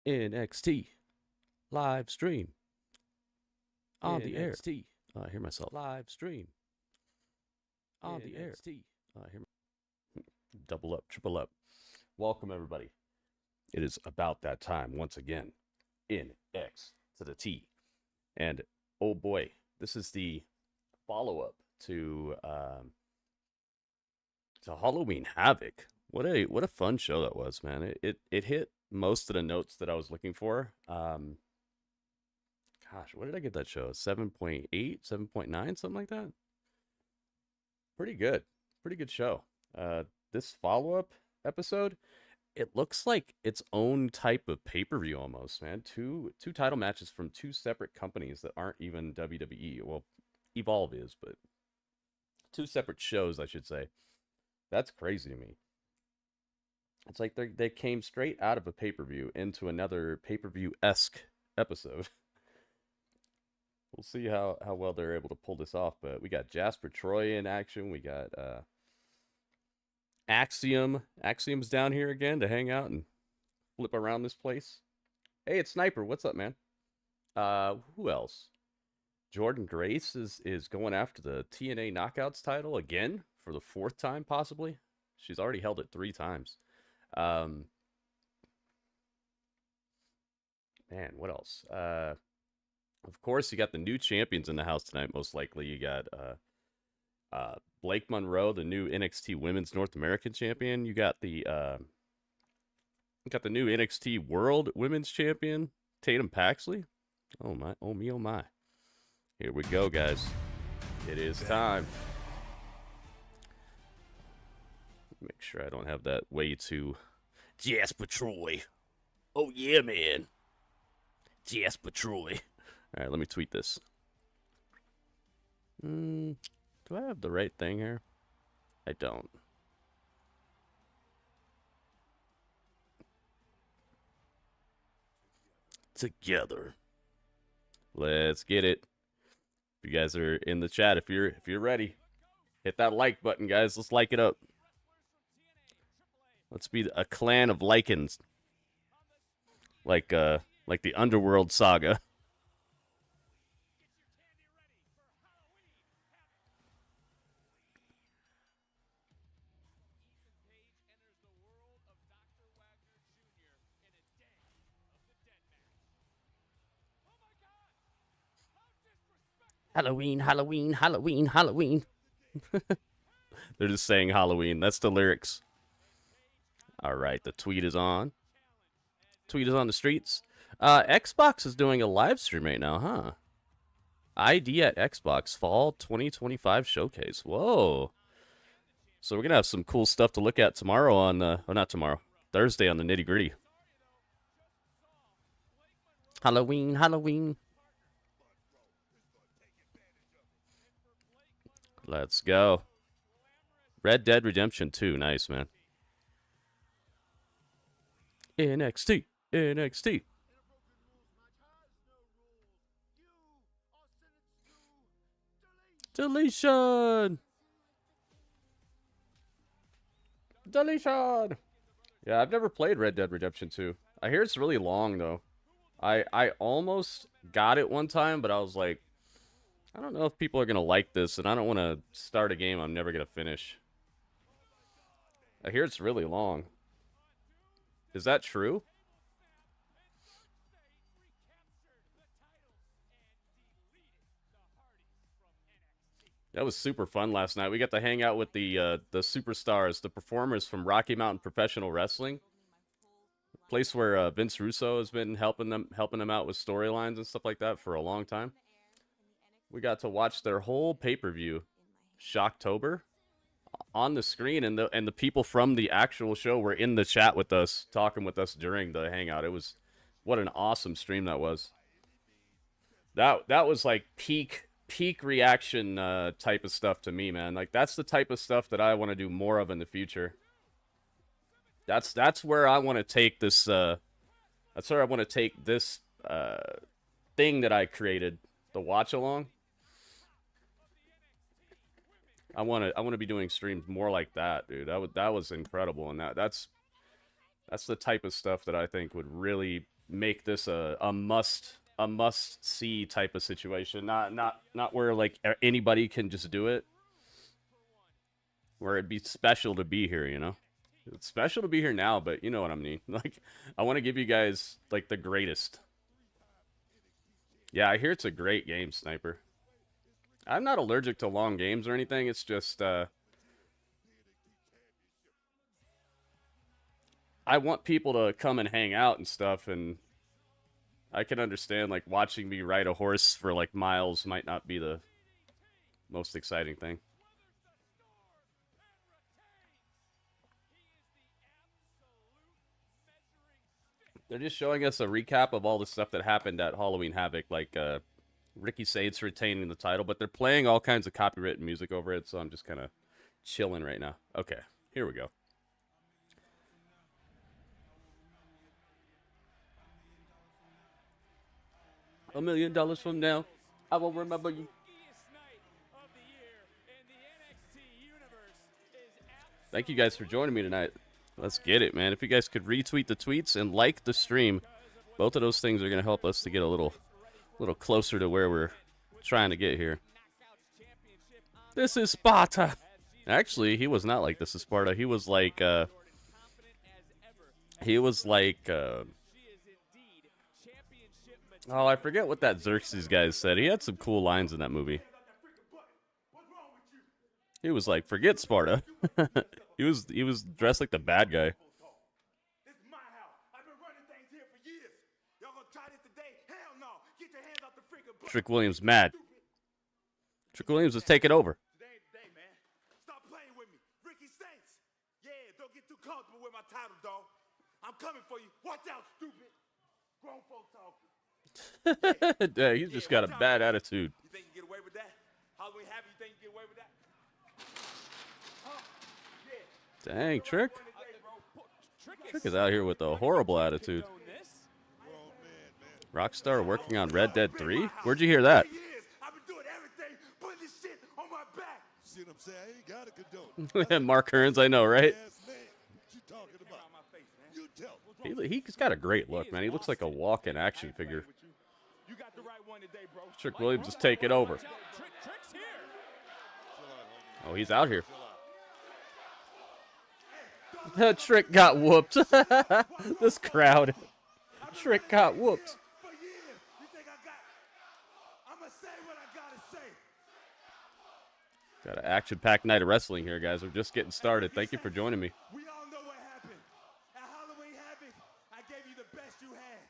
NXT live stream on the air. I hear myself. Live stream On the air. NXT. I hear double up, triple up. Welcome everybody. It is about that time once again. In X to the T. And oh boy, this is the follow-up to Halloween Havoc. What a fun show that was, man. It hit most of the notes that I was looking for. Gosh, what did I get that show? 7.8, 7.9, something like that. Pretty good show. This follow-up episode, it looks like its own type of pay-per-view almost, man. Two title matches from two separate companies that aren't even WWE. Well, Evolve is, but two separate shows, I should say. That's crazy to me. It's like they came straight out of a pay-per-view into another pay-per-view-esque episode. We'll see how well they're able to pull this off, but we got Jasper Troy in action. We got Axiom. Axiom's down here again to hang out and flip around this place. Hey, it's Sniper. What's up, man? Who else? Jordynne Grace is going after the TNA Knockouts title again for the fourth time, possibly. She's already held it 3 times. Man, what else? Of course, you got the new champions in the house tonight, most likely. You got Blake Monroe, the new NXT Women's North American Champion. You got the new NXT World Women's Champion, Tatum Paxley. Oh my, oh me, oh my. Here we go, guys. It is time. Make sure I don't have that way too. Jasper Troy. Oh yeah, man. Jasper Troy. All right, let me tweet this. Do I have the right thing here? I don't. Together. Let's get it. If you guys are in the chat, if you're ready, hit that like button, guys. Let's like it up. Let's be a clan of Lycans. Like the Underworld Saga. Halloween, Halloween, Halloween, Halloween. They're just saying Halloween. That's the lyrics. All right, the tweet is on. Tweet is on the streets. Xbox is doing a live stream right now, huh? ID at Xbox Fall 2025 Showcase. Whoa. So we're going to have some cool stuff to look at tomorrow on, not tomorrow, Thursday on the Nitty Gritty. Halloween, Halloween. Let's go. Red Dead Redemption 2. Nice, man. NXT. NXT. Deletion. Deletion. Yeah, I've never played Red Dead Redemption 2. I hear it's really long, though. I almost got it one time, but I was like, I don't know if people are going to like this, and I don't want to start a game I'm never going to finish. I hear it's really long. Is that true? That was super fun last night. We got to hang out with the superstars, the performers from Rocky Mountain Professional Wrestling. Place where Vince Russo has been helping them out with storylines and stuff like that for a long time. We got to watch their whole pay-per-view, Shocktober, on the screen, and the people from the actual show were in the chat with us, talking with us during the hangout. It was, what an awesome stream that was. That was like peak reaction type of stuff to me, man. Like, that's the type of stuff that I want to do more of in the future. That's where I want to take this. That's where I want to take this thing that I created, the watch along. I want to be doing streams more like that, dude. That was incredible, and that's the type of stuff that I think would really make this a must see type of situation. Not where like anybody can just do it. Where it'd be special to be here, you know? It's special to be here now, but you know what I mean. Like, I want to give you guys, like, the greatest. Yeah, I hear it's a great game, Sniper. I'm not allergic to long games or anything. It's just, I want people to come and hang out and stuff, and I can understand, like, watching me ride a horse for, like, miles might not be the most exciting thing. They're just showing us a recap of all the stuff that happened at Halloween Havoc, like Ricky Saints retaining the title, but they're playing all kinds of copyrighted music over it, so I'm just kind of chilling right now. Okay, here we go. $1 million from now, I will remember you. Thank you guys for joining me tonight. Let's get it, man. If you guys could retweet the tweets and like the stream, both of those things are going to help us to get a little closer to where we're trying to get here. This is Sparta. Actually, he was not like This is Sparta. He was like, oh, I forget what that Xerxes guy said. He had some cool lines in that movie. He was like, forget Sparta. He was dressed like the bad guy. This is my house. I've been running things here for years. Y'all gonna try this today? Hell no. Get your hands off the freaking book. Trick Williams mad. Trick Williams is taking over. Today ain't the day, man. Stop playing with me. Ricky Saints. Yeah, don't get too comfortable with my title, dog. I'm coming for you. Watch out, stupid. Grown folk talking. Yeah, he's just got a bad attitude. You think you get away with that? Halloween Havoc, you think you get away with that? Dang, Trick. Trick is out here with a horrible attitude. Rockstar working on Red Dead 3? Where'd you hear that? I've been doing everything, putting this shit on my back. See what I'm saying? I ain't got a condone. Mark Hearns, I know, right? He's got a great look, man. He looks like a walk-in action figure. Trick Williams is taking over. Oh, he's out here. Trick got whooped. This crowd. Trick got whooped. Got an action-packed night of wrestling here, guys. We're just getting started. Thank you for joining me. We all know what happened. At Halloween Havoc, I gave you the best you had.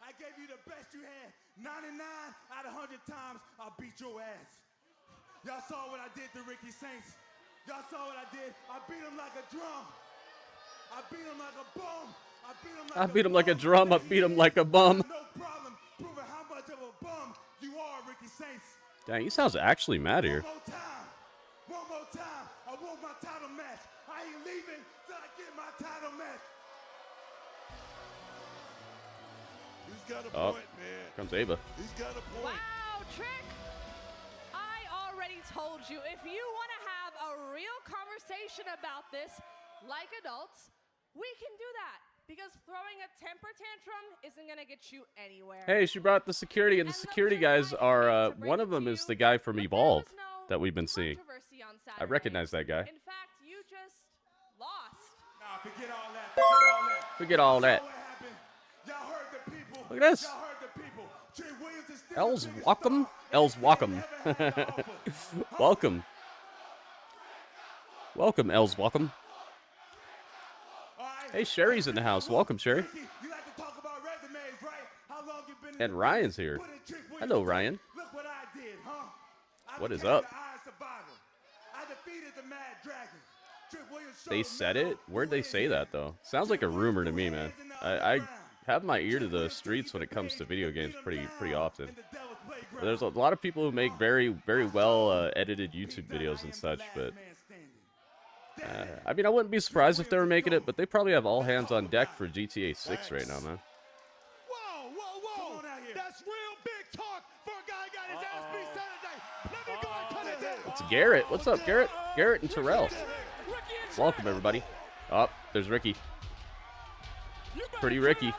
I gave you the best you had. 99 out of 100 times, I beat your ass. Y'all saw what I did to Ricky Saints. Y'all saw what I did. I beat him like a drum. I beat him like a bum. I beat him like a drum. I beat him like a bum. No problem proving how much of a bum you are, Ricky Saints. Dang, he sounds actually mad here. One more time. One more time. I want my title match. I ain't leaving till I get my title match. He's got a point, man. Comes Ava. He's got a point. Wow, Trick. I already told you, if you want to have a real conversation about this, like adults, we can do that. Because throwing a temper tantrum isn't going to get you anywhere. Hey, she brought the security, and the security guys are, one of them is the guy from Evolve that we've been seeing. I recognize that guy. In fact, you just lost. Nah, forget all that. Forget all that. Y'all heard the people. Look at this. Y'all heard the people. Trick Williams is still Els the biggest Wacom. star Els Wacom. Welcome. Welcome, Els Wacom. Hey, Sherry's in the house. Welcome, Sherry. You like to talk about resumes, right? How long you been And Ryan's here. Hello, Ryan. Look what I did, huh? What is up? I defeated the Mad Dragon. Trick Williams They said it? Where'd they say that, though? Sounds like a rumor to me, man. I have my ear to the streets when it comes to video games pretty often. There's a lot of people who make very, very well edited YouTube videos and such, but I mean, I wouldn't be surprised if they were making it, but they probably have all hands on deck for GTA 6 right now, man. Whoa! That's real big talk for a guy who got his ass beat Saturday. Let me go and cut it down. It's Garrett. What's up, Garrett? Garrett and Terrell. Welcome, everybody. Oh, there's Ricky. Pretty Ricky.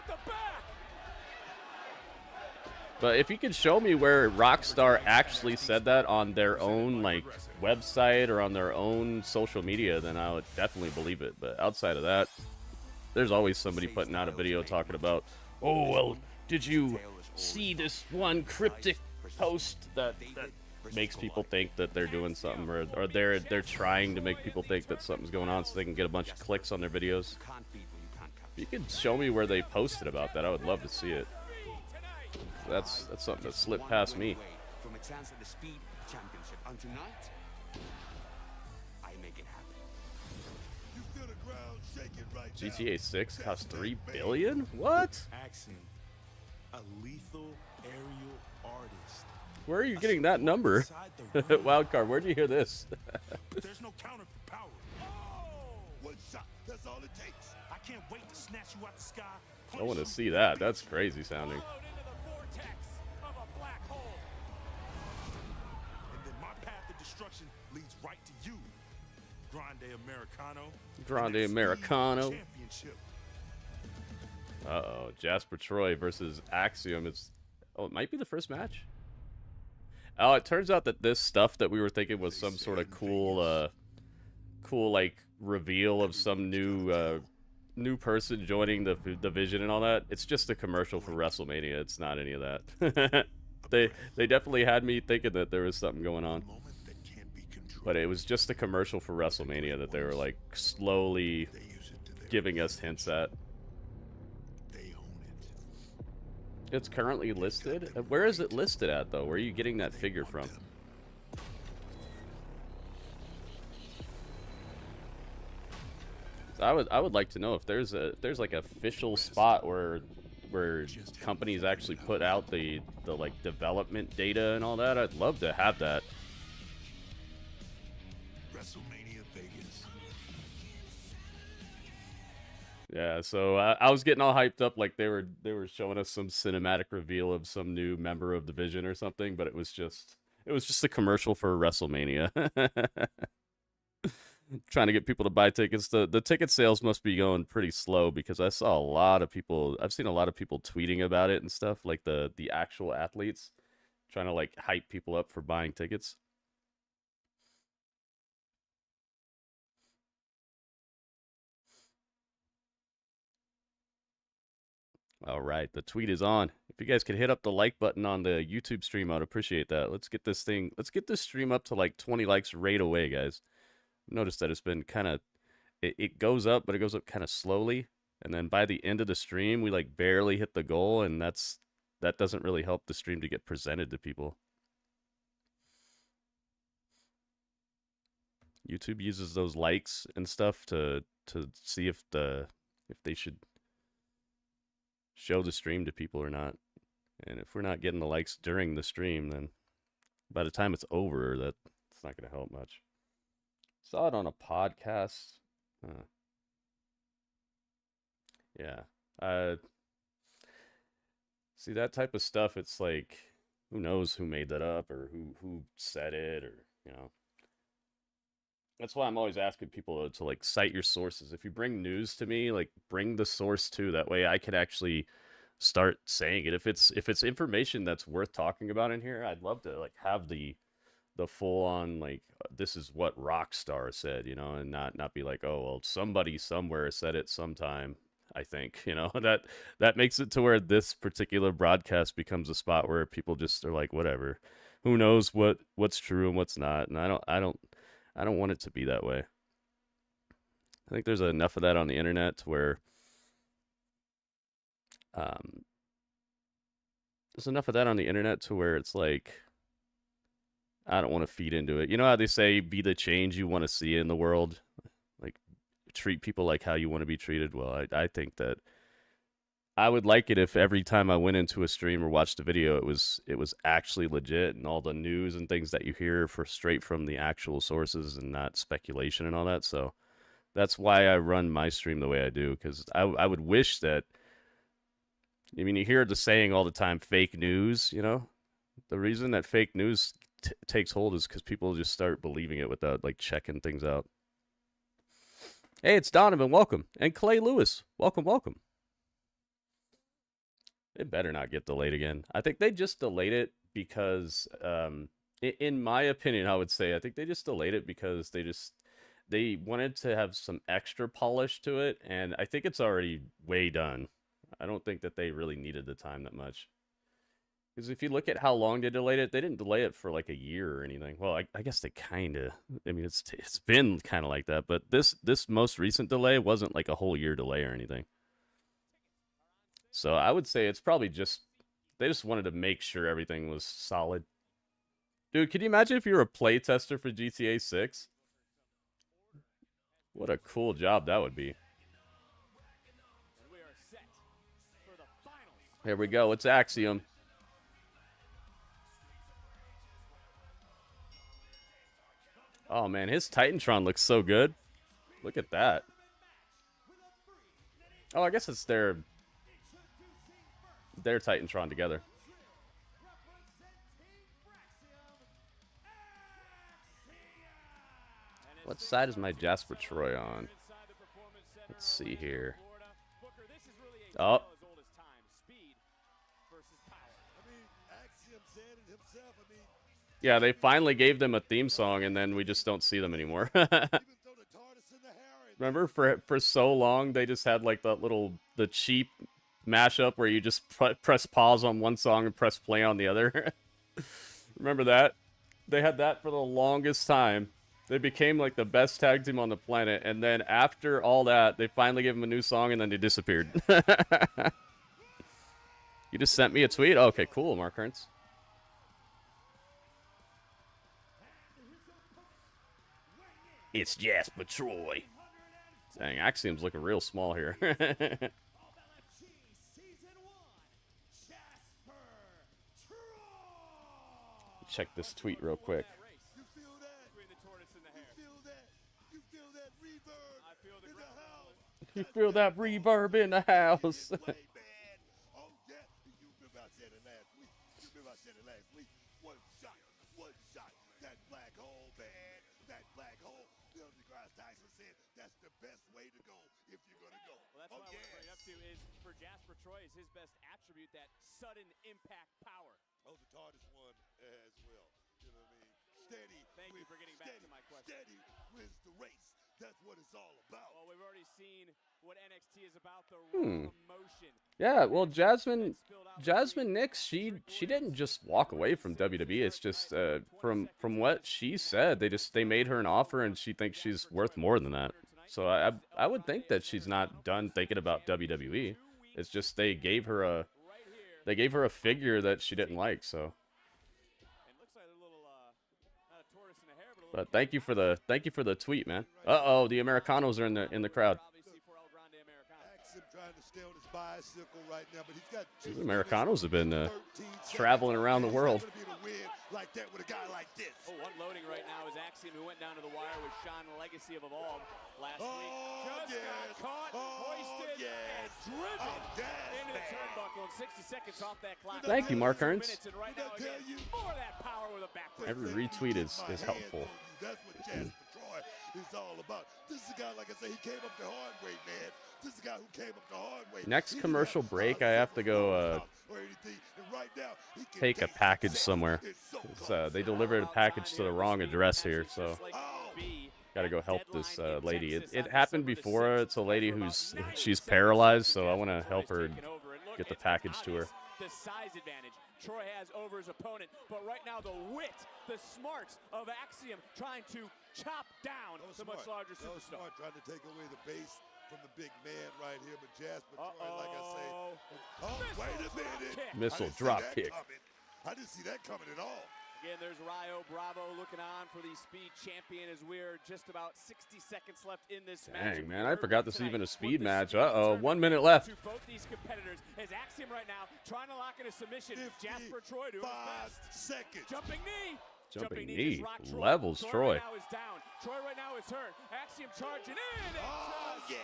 But if you could show me where Rockstar actually said that on their own like website or on their own social media, then I would definitely believe it. But outside of that, there's always somebody putting out a video talking about, oh, well, did you see this one cryptic post that makes people think that they're doing something, or they're trying to make people think that something's going on so they can get a bunch of clicks on their videos. If you could show me where they posted about that, I would love to see it. That's something that slipped past me. From a chance at the speed championship, and tonight I make it happen. You feel the ground shaking right GTA 6 cost $3 billion? What? Axiom, a lethal aerial artist. Where are you getting that number? Wildcard, where'd you hear this? But there's no counter for power. Oh! One shot, that's all it takes. I can't wait to snatch you out the sky. I want to see that. That's crazy sounding. And then my path to destruction leads right to you. Grande Americano. Grande Americano. Championship. Uh-oh. Jasper Troy versus Axiom. Oh, it might be the first match. Oh, it turns out that this stuff that we were thinking was some sort of cool, like reveal of some new person joining the division and all that. It's just a commercial for WrestleMania. It's not any of that. They definitely had me thinking that there was something going on, but it was just a commercial for WrestleMania that they were like slowly giving us hints at. It's currently listed. Where is it listed at though? Where are you getting that figure from? I would like to know if there's like an official spot where companies actually put out the like development data and all that. I'd love to have that. WrestleMania Vegas. Yeah, so I was getting all hyped up like they were showing us some cinematic reveal of some new member of the Division or something, but it was just a commercial for WrestleMania. Trying to get people to buy tickets. The ticket sales must be going pretty slow because I've seen a lot of people tweeting about it and stuff, like the actual athletes trying to like hype people up for buying tickets. All right, the tweet is on. If you guys could hit up the like button on the YouTube stream, I'd appreciate that. Let's get this stream up to like 20 likes right away, guys. Notice that it's been kind of, it goes up, but it goes up kind of slowly. And then by the end of the stream, we like barely hit the goal. And that doesn't really help the stream to get presented to people. YouTube uses those likes and stuff to see if they should show the stream to people or not. And if we're not getting the likes during the stream, then by the time it's over, that's not going to help much. Saw it on a podcast. Yeah. See, that type of stuff, it's like, who knows who made that up or who said it, or, you know. That's why I'm always asking people to like cite your sources. If you bring news to me, like bring the source too. That way I can actually start saying it. If it's information that's worth talking about in here, I'd love to like have the full on like, this is what Rockstar said, you know, and not be like, oh well, somebody somewhere said it sometime. I think, you know, that makes it to where this particular broadcast becomes a spot where people just are like, whatever, who knows what's true and what's not. And I don't want it to be that way. I think there's enough of that on the internet to where it's like, I don't want to feed into it. You know how they say, be the change you want to see in the world? Like, treat people like how you want to be treated. Well, I think that I would like it if every time I went into a stream or watched a video, it was actually legit, and all the news and things that you hear straight from the actual sources and not speculation and all that. So that's why I run my stream the way I do, because I would wish that, I mean, you hear the saying all the time, fake news, you know? The reason that fake news takes hold is because people just start believing it without like checking things out. Hey, it's Donovan, welcome. And Clay Lewis, welcome. It better not get delayed again. I think they just delayed it because, in my opinion, I would say I think they just delayed it because they wanted to have some extra polish to it, and I think it's already way done. I don't think that they really needed the time that much. Because if you look at how long they delayed it, they didn't delay it for like a year or anything. Well, I guess they kind of. I mean, it's been kind of like that, but this most recent delay wasn't like a whole year delay or anything. So I would say it's probably just they just wanted to make sure everything was solid. Dude, can you imagine if you were a play tester for GTA 6? What a cool job that would be. Here we go. It's Axiom. Oh, man. His Titantron looks so good. Look at that. Oh, I guess it's their Titantron together. What side is my Jasper Troy on? Let's see here. Oh. Yeah, they finally gave them a theme song, and then we just don't see them anymore. Remember, for so long, they just had like the cheap mashup where you just press pause on one song and press play on the other. Remember that? They had that for the longest time. They became like the best tag team on the planet, and then after all that, they finally gave them a new song, and then they disappeared. You just sent me a tweet? Okay, cool, Mark Ernst. It's Jasper Troy. Dang, Axiom's looking real small here. Check this tweet real quick. You feel that reverb in the house? That's the best way to go if you're gonna go. Well, that's what I want to bring up to is for Jasper Troy is his best attribute, that sudden impact power. Oh, the hardest one as well. You know what I mean? Steady. Thank you for getting back to my question. Steady wins the race. That's what it's all about. Well, we've already seen what NXT is about, the raw emotion. Yeah, well, Jasmine Nix, she didn't just walk away from WWE. It's just from what she said, they made her an offer, and she thinks she's worth more than that. So I would think that she's not done thinking about WWE. It's just they gave her a figure that she didn't like. So. But thank you for the tweet, man. Uh-oh, the Americanos are in the crowd. Right now, but he's got the Americanos have been traveling around the world. Like that with a guy like this. Oh, unloading right now is Axiom, who went down to the wire with Sean Legacy of Evolve last week. Just got caught, hoisted, and driven into the turnbuckle in 60 seconds off that clock. Thank you, Mark Ernst. Right now, again, more of that power with a backbreaker. Every retweet is helpful. That's what Jasper Troy is all about. This is a guy, like I say, he came up the hard way, man. This is a guy who came up the hard way. Next commercial break, I have to go take a package somewhere. They delivered a package to the wrong address here, so gotta go help this lady. It happened before. It's a lady she's paralyzed, so I want to help her get the package to her. The size advantage Troy has over his opponent, but right now the wit, the smarts of Axiom trying to chop down the much larger superstar. Trying to take away the base from the big man right here, but Jasper Troy, like I say, wait a minute. Missile drop kick. I didn't see that coming at all. Again, there's Rayo Bravo looking on for the Speed Champion as we're just about 60 seconds left in this match. Dang, man, I forgot this is even a speed match. Uh-oh, 1 minute left. To both these competitors, as Axiom right now trying to lock in a submission. Jasper Troy doing his best. 5 seconds. Jumping knee. Jumping knee. Levels Troy. Troy right now is down. Troy right now is hurt. Axiom charging in. Oh, yeah.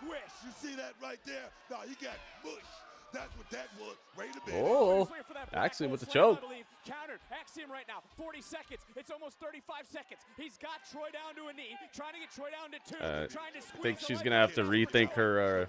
Squish. You see that right there? No, he got mush. That's what that was. Wait a minute. Oh, Axiom with the choke. Countered. Axiom right now. 40 seconds. It's almost 35 seconds. He's got Troy down to a knee. Trying to get Troy down to 2. Trying to squeeze. I think she's going to have to rethink her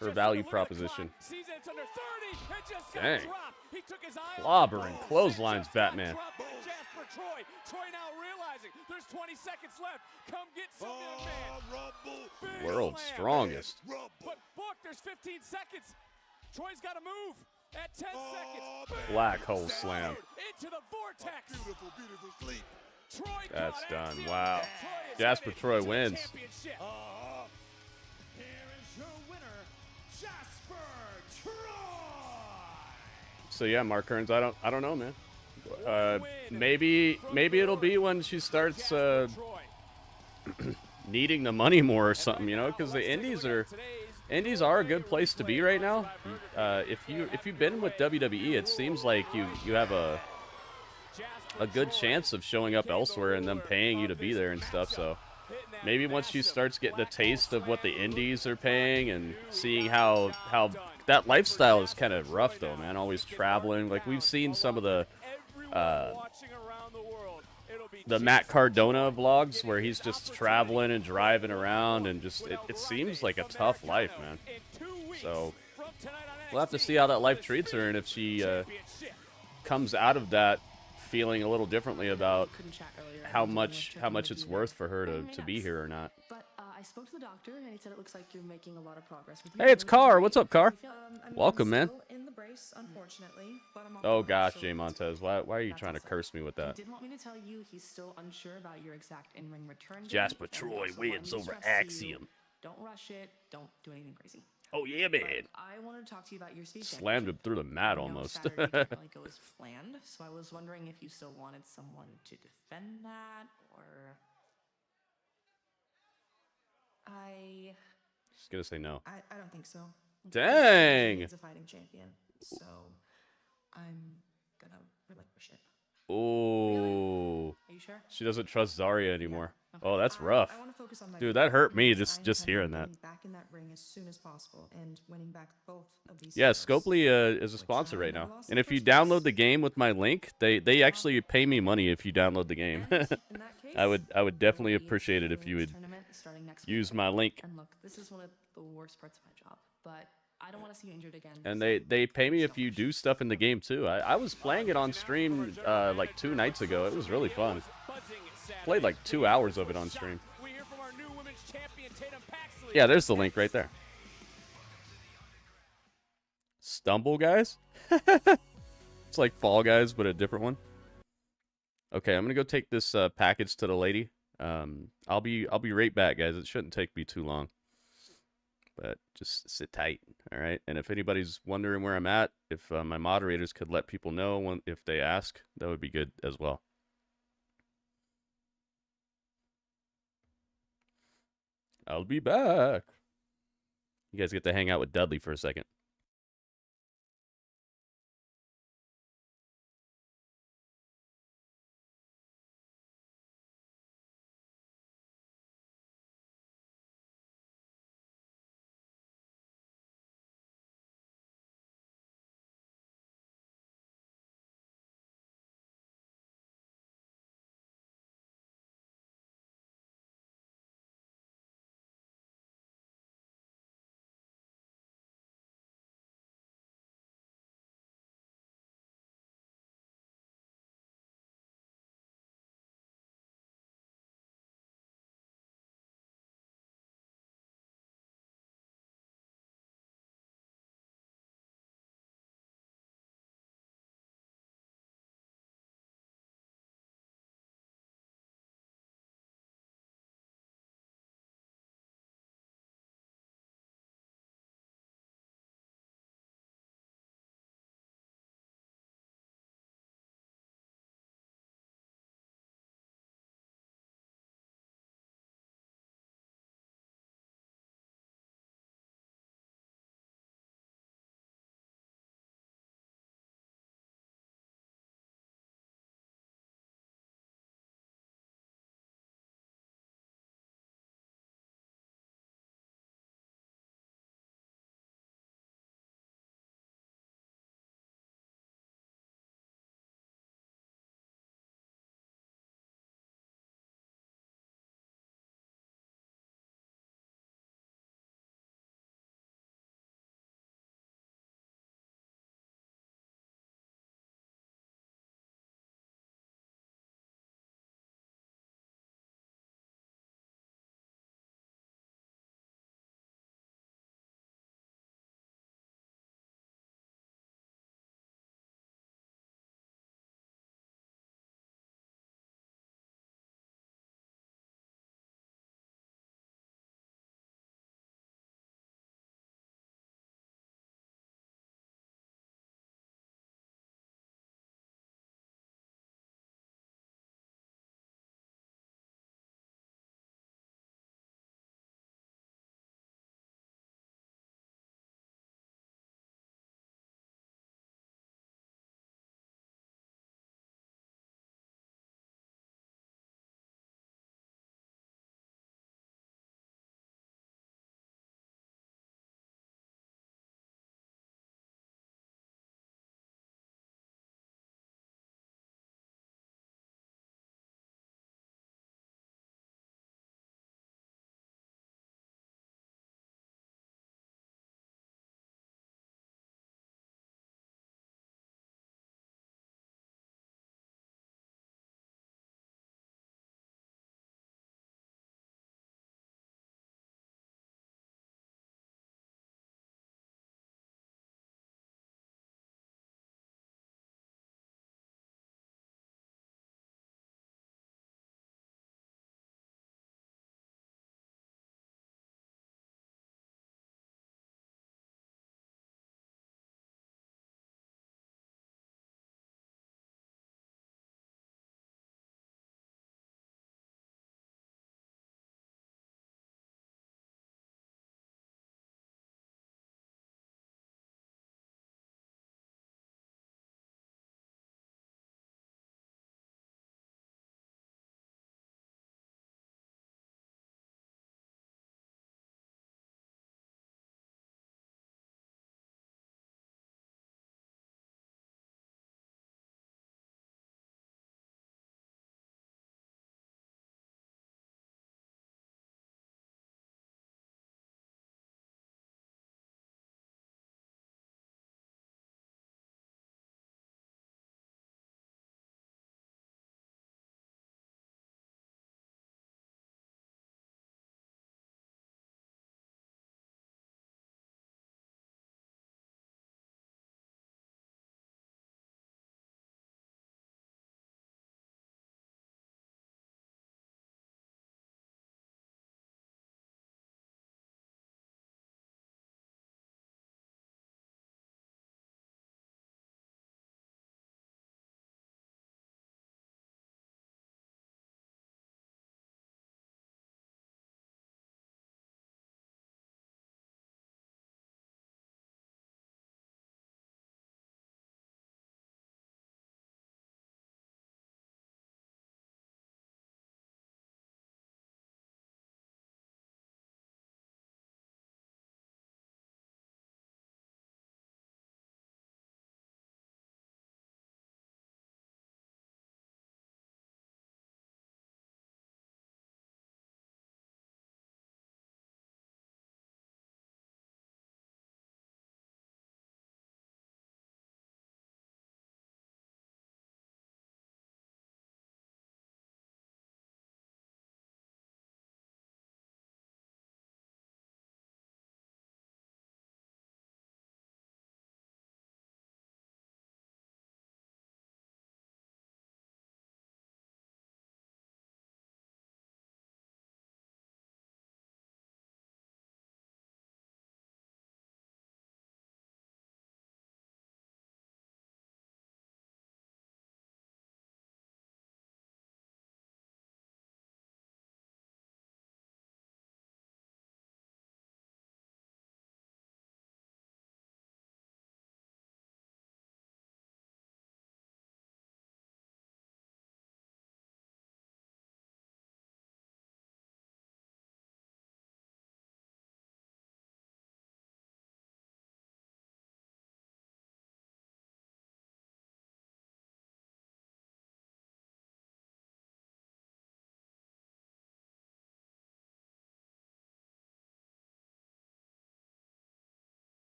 Her value proposition. Sees it's under 30 and just Dang. dropped. He took his eye Clobbering, clotheslines, Batman. Jasper Troy. Troy now realizing there's 20 seconds left. Come get some man. World's strongest. But book, there's 15 seconds. Troy's got to move at 10 seconds. Black hole slam. Into the vortex. Beautiful, beautiful sleep. Troy That's done. Axiom. Wow. Troy is Jasper headed Troy to the wins. championship. Here is your winner, Jasper Troy. So yeah, Mark Kearns, I don't know, man. Maybe it'll be when she starts needing the money more or something, you know, because the indies are a good place to be right now. If you've been with WWE, it seems like you have a good chance of showing up elsewhere and them paying you to be there and stuff. So maybe once she starts getting a taste of what the indies are paying and seeing how that lifestyle is kind of rough though, man. Always traveling. Like we've seen some of the Matt Cardona vlogs where he's just traveling and driving around and just it seems like a tough life, man. So we'll have to see how that life treats her and if she comes out of that feeling a little differently about how much it's worth for her to be here or not. But I spoke to the doctor and he said it looks like you're making a lot of progress with Hey, it's Car. What's up, Car? Welcome, man. In the brace, unfortunately, but I'm Oh gosh, Jay Montez, why are you trying to curse me with He that? did want me to tell you he's still unsure about your exact in-ring return date, Jasper and Troy also wanted wins me to over stress to you, Axiom. Don't rush it. Don't do anything crazy. Oh yeah, man. I wanted to talk to you about your state Slammed him through the mat almost. Saturday didn't really go as planned, so I was wondering if you still wanted someone to defend that, or Just gonna say no. I don't think so. Dang. He's a fighting champion, so I'm gonna relinquish it. Oh, Are you sure? she doesn't trust Zarya anymore. Okay. Oh, that's rough. I want to focus on my Dude, career that hurt me because just I hearing intend on that. getting back in that ring as soon as possible and winning back both of these. Yeah, titles. Scopely is a sponsor right now. And if you download the game with my link, they actually pay me money if you download the game. And in that case, I would there will definitely be a appreciate it if you champions would tournament starting next use week. my link. And look, this is one of the worst parts of my job, but I don't want to see you injured again. And so they pay me thank if so you much. do stuff in the game too. I was playing it on stream like 2 nights ago. It was really fun. Played like 2 hours of it on stream. We hear from our new women's champion, Tatum Paxley. Yeah, there's the link right there. Stumble Guys? It's like Fall Guys, but a different one. Okay, I'm gonna go take this package to the lady. I'll be right back, guys. It shouldn't take me too long. But just sit tight, all right? And if anybody's wondering where I'm at, if my moderators could let people know if they ask, that would be good as well. I'll be back. You guys get to hang out with Dudley for a second.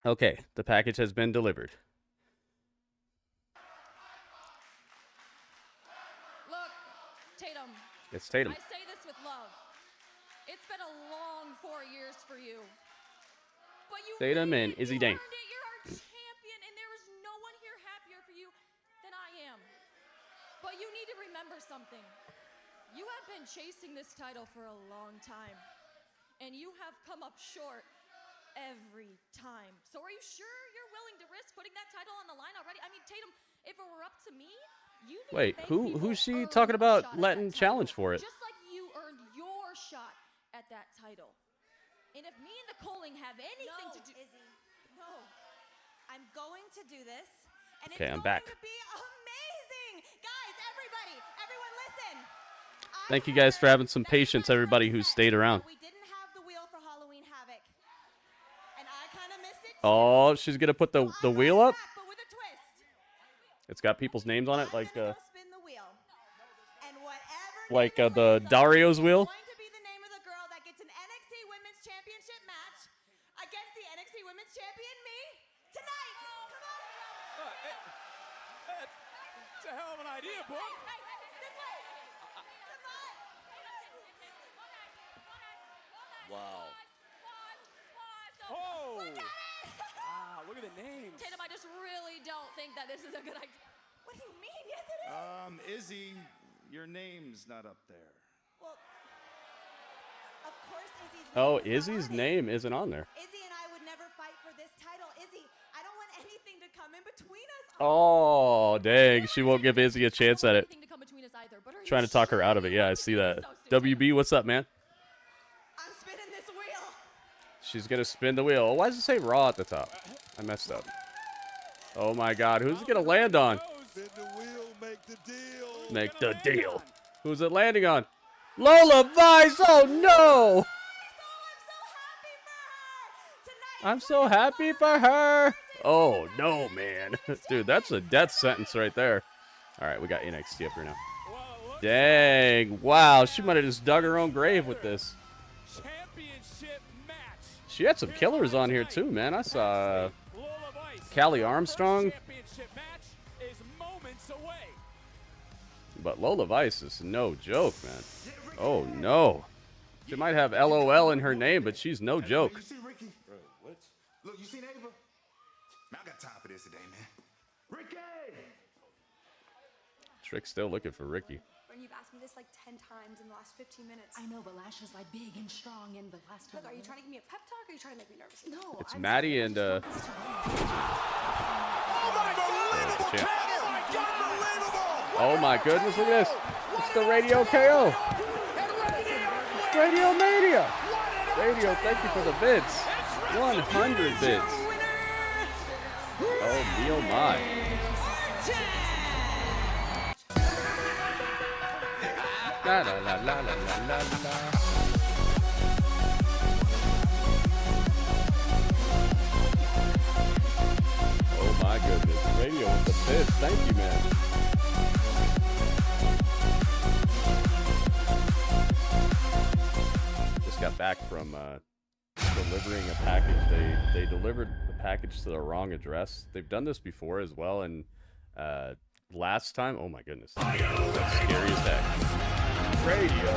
Okay, the package has been delivered. Look, Tatum. It's Tatum. I say this with love. It's been a long 4 years for you. But you Tatum and made it. Izzy You Dane. earned it. You're our champion, and there is no one here happier for you than I am. But you need to remember something. You have been chasing this title for a long time, and you have come up short every time. So are you sure you're willing to risk putting that title on the line already? I mean, Tatum, if it were up to me, you need Wait, to make who's she people talking earn a about shot at letting that challenge title, for it? just like you earned your shot at that title. And if me and the Coling have anything to do... Izzy, no. I'm going to do this, and Okay, it's I'm going back. to be amazing. Guys, everyone listen. Thank you guys for having some patience, everybody who stayed around. We didn't have the wheel for Halloween Havoc, and I kind of missed it. Oh, she's gonna put the wheel up. But with a twist. It's got people's names on it, I'm like gonna go spin the wheel, and whatever like name it the lands on Dario's wheel. is going to be the name of the girl that gets an NXT Women's Championship match against the NXT Women's Champion, me, tonight. Come on. It's a hell of an idea, boy. This way. Come on. Wow. Oh! Wow, look at the names. Tatum, I just really don't think that this is a good idea. What do you mean? Yes, it is. Izzy, your name's not up there. Well, of course, Izzy's name Oh, is not Izzy's on it. name isn't on there. Izzy and I would never fight for this title. Izzy, I don't want anything to come in between us. Oh, dang. She won't give Izzy a chance at it. Anything to come between us either, but are you Trying to talk her sure out of it. you Yeah, I want see to that. do so soon? WB, what's up, man? I'm spinning this wheel. She's gonna spin the wheel. Oh, why does it say Raw at the top? I messed up. Oh my God, who's it gonna land on? Spin the wheel, make the deal. Make the deal. Who's it landing on? Lola Vice! Oh no! I'm so happy for her. Oh no, man. Dude, that's a death sentence right there. All right, we got NXT up here now. Dang. Wow, she might have just dug her own grave with this. Championship match. She had some killers on here too, man. I saw Callie Armstrong. Championship match is moments away. But Lola Vice is no joke, man. Oh no. She might have LOL in her name, but she's no joke. You see Ricky? Bro, what? Look, you seen Ava? Man, I got time for this today, man. Ricky! Trick's still looking for Ricky. Borne, you've asked me this like 10 times in the last 15 minutes. I know, but Lash is like big and strong, and the last time. Look, are you trying to give me a pep talk or are you trying to make me nervous? No, It's I'm Maddie sorry, and I just want this to win. champ. Unbelievable! Oh my goodness, look at this. It's the Radio KO. It's Radio Mania. Radio, thank you for the bits. 100 bits. Oh me, oh my. La la la la la la la. Oh my goodness. Radio with the bits. Thank you, man. Just got back from delivering a package. They delivered the package to the wrong address. They've done this before as well, and last time, oh my goodness, that's scary as heck. Radio,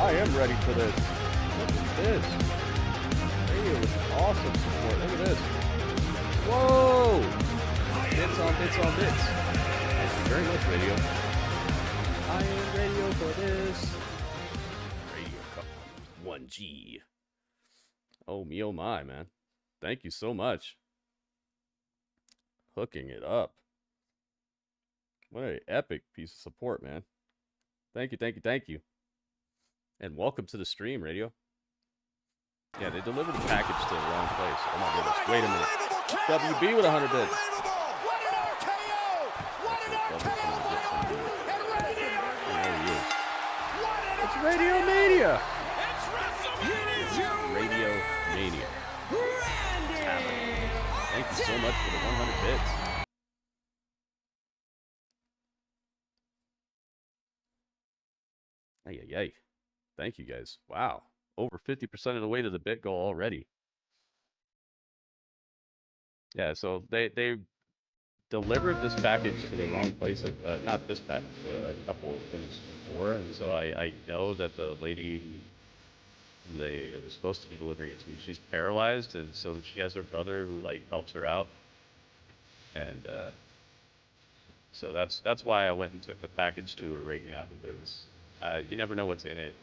I am ready for this. Look at this. Radio is awesome support. Look at this. Whoa! Bits on bits on bits. Thank you very much, Radio. I am radio for this. Radio Cup 1G. Oh me, oh my, man. Thank you so much. Hooking it up. What an epic piece of support, man. Thank you, thank you, thank you. And welcome to the stream, Radio. Yeah, they delivered the package to the wrong place. Oh my goodness. Wait a minute. WB with 100 bits. It's Radio Mania. Radio Mania. It's happening. Thank you so much for the 100 bits. Ay, ay, ay. Thank you guys. Wow. Over 50% of the way to the bit goal already. Yeah, so they delivered this package to the wrong place. Not this package, but a couple of things before, and so I know that the lady they were supposed to be delivering it to, she's paralyzed, and so she has her brother who like helps her out, and so that's why I went and took the package to her right now, because you never know what's in it.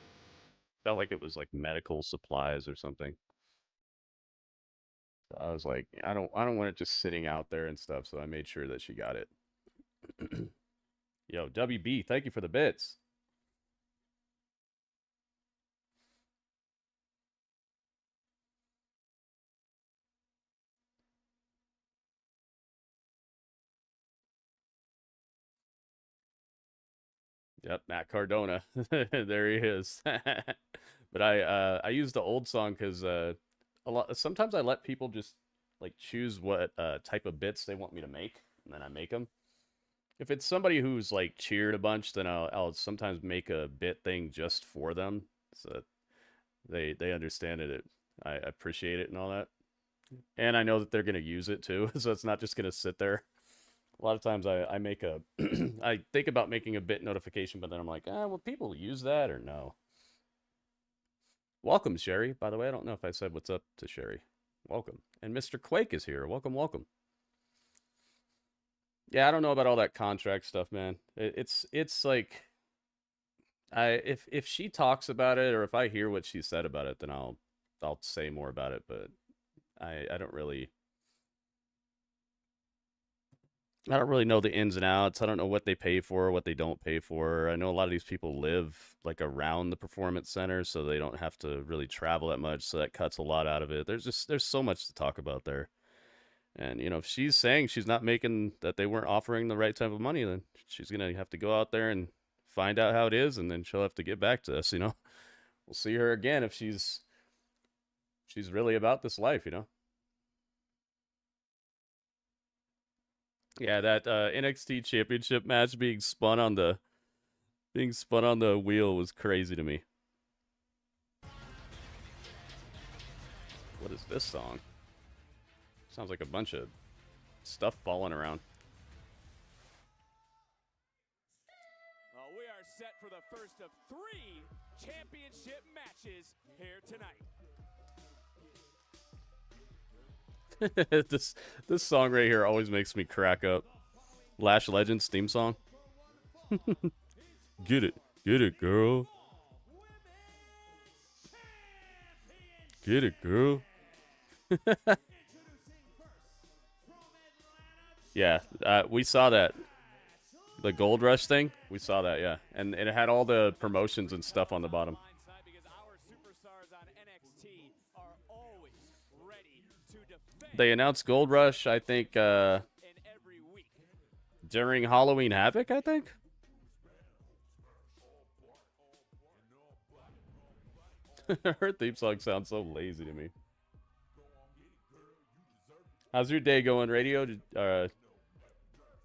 Felt like it was like medical supplies or something. So I was like, I don't want it just sitting out there and stuff, so I made sure that she got it. Yo, WB, thank you for the bits. Yep, Matt Cardona. There he is. But I use the old song because a lot sometimes I let people just like choose what type of bits they want me to make, and then I make them. If it's somebody who's like cheered a bunch, then I'll sometimes make a bit thing just for them, so that they understand it. I appreciate it and all that, and I know that they're gonna use it too, so it's not just gonna sit there. A lot of times I make a I think about making a bit notification, but then I'm like, will people use that or no? Welcome, Sherry. By the way, I don't know if I said what's up to Sherry. Welcome. And Mr. Quake is here. Welcome, welcome. Yeah, I don't know about all that contract stuff, man. It's like if she talks about it, or if I hear what she said about it, then I'll say more about it, but I don't really know the ins and outs. I don't know what they pay for, what they don't pay for. I know a lot of these people live like around the performance center, so they don't have to really travel that much. So that cuts a lot out of it. There's so much to talk about there. And if she's saying she's not making that, they weren't offering the right type of money, then she's gonna have to go out there and find out how it is, and then she'll have to get back to us. We'll see her again if she's really about this life. Yeah, that NXT Championship match being spun on the wheel was crazy to me. What is this song? Sounds like a bunch of stuff falling around. We are set for the first of 3 championship matches here tonight. This song right here always makes me crack up. Lash Legends theme song. Get it, girl. Get it, girl. Yeah, we saw that. The Gold Rush thing, we saw that, yeah. And it had all the promotions and stuff on the bottom. They announced Gold Rush, I think, during Halloween Havoc, I think? Her theme song sounds so lazy to me. How's your day going, Radio?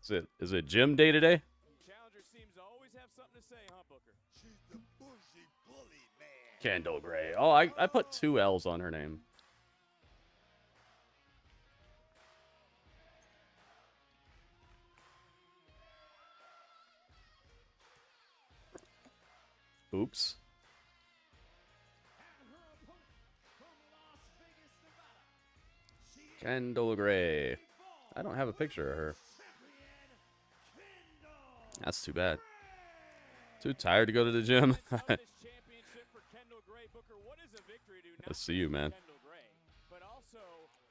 Is it gym day today? Challenger seems to always have something to say, huh, Booker? She's the bougie bully, man. Kendal Gray. Oh, I put 2 L's on her name. Oops. Kendal Gray. I don't have a picture of her. That's too bad. Too tired to go to the gym. Let's see you, man.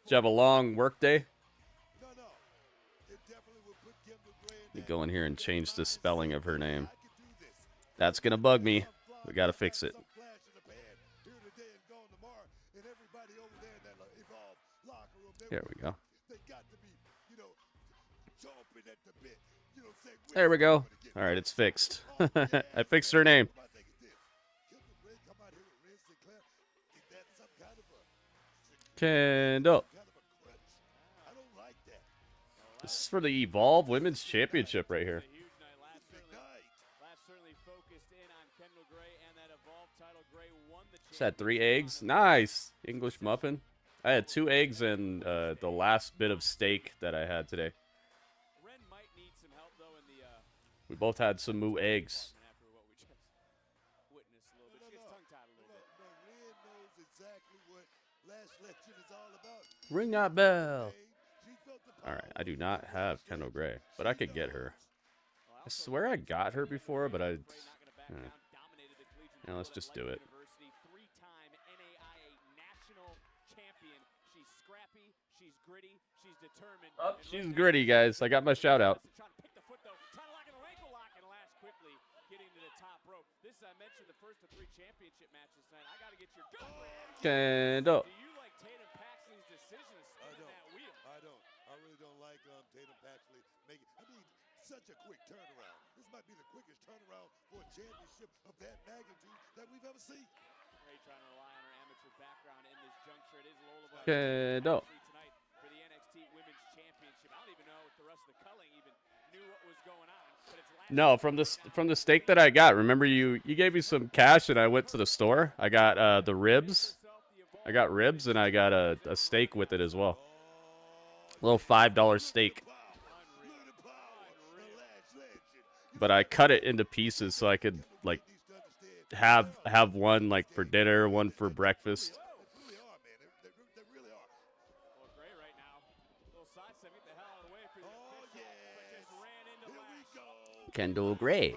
Did you have a long work day? Let me go in here and change the spelling of her name. That's gonna bug me. We gotta fix it. There we go. There we go. All right, it's fixed. I fixed her name. Kendal. This is for the Evolve Women's Championship right here. Just had 3 eggs. Nice. English muffin. I had 2 eggs and the last bit of steak that I had today. Ren might need some help though in the We both had some moo eggs. after what we just witnessed a little bit. She gets tongue-tied a little bit. Ren knows exactly what Lash Legend is all about. Ring that bell. All right, I do not have Kendall Gray, but I could get her. I swear I got her before, but I. Yeah, let's just do it. Three-time NAIA national champion. She's scrappy. She's gritty. She's determined. Oh, she's gritty, guys. I got my shout out. Trying to pick the foot though. Trying to lock in the ankle lock and Lash quickly getting to the top rope. This I mentioned the first of 3 championship matches tonight. I got to get your gut reaction. Kendall. Do you like Tatum Paxley's decision of spinning that wheel? I don't. I really don't like Tatum Paxley making. I mean, such a quick turnaround. This might be the quickest turnaround for a championship of that magnitude that we've ever seen. Ray trying to rely on her amateur background in this juncture. It is Lola Kendall. tonight for the NXT Women's Championship. I don't even know if the rest of the culling even knew what was going on. But it's No, from the steak that I got. Remember you gave me some cash and I went to the store. I got the ribs. I got ribs and I got a steak with it as well. A little $5 steak. But I cut it into pieces so I could like have one like for dinner, one for breakfast. They really are. Well, Gray right now. Little sidestep, get the hell out of the way for you. But just ran into Lash. Kendall Gray.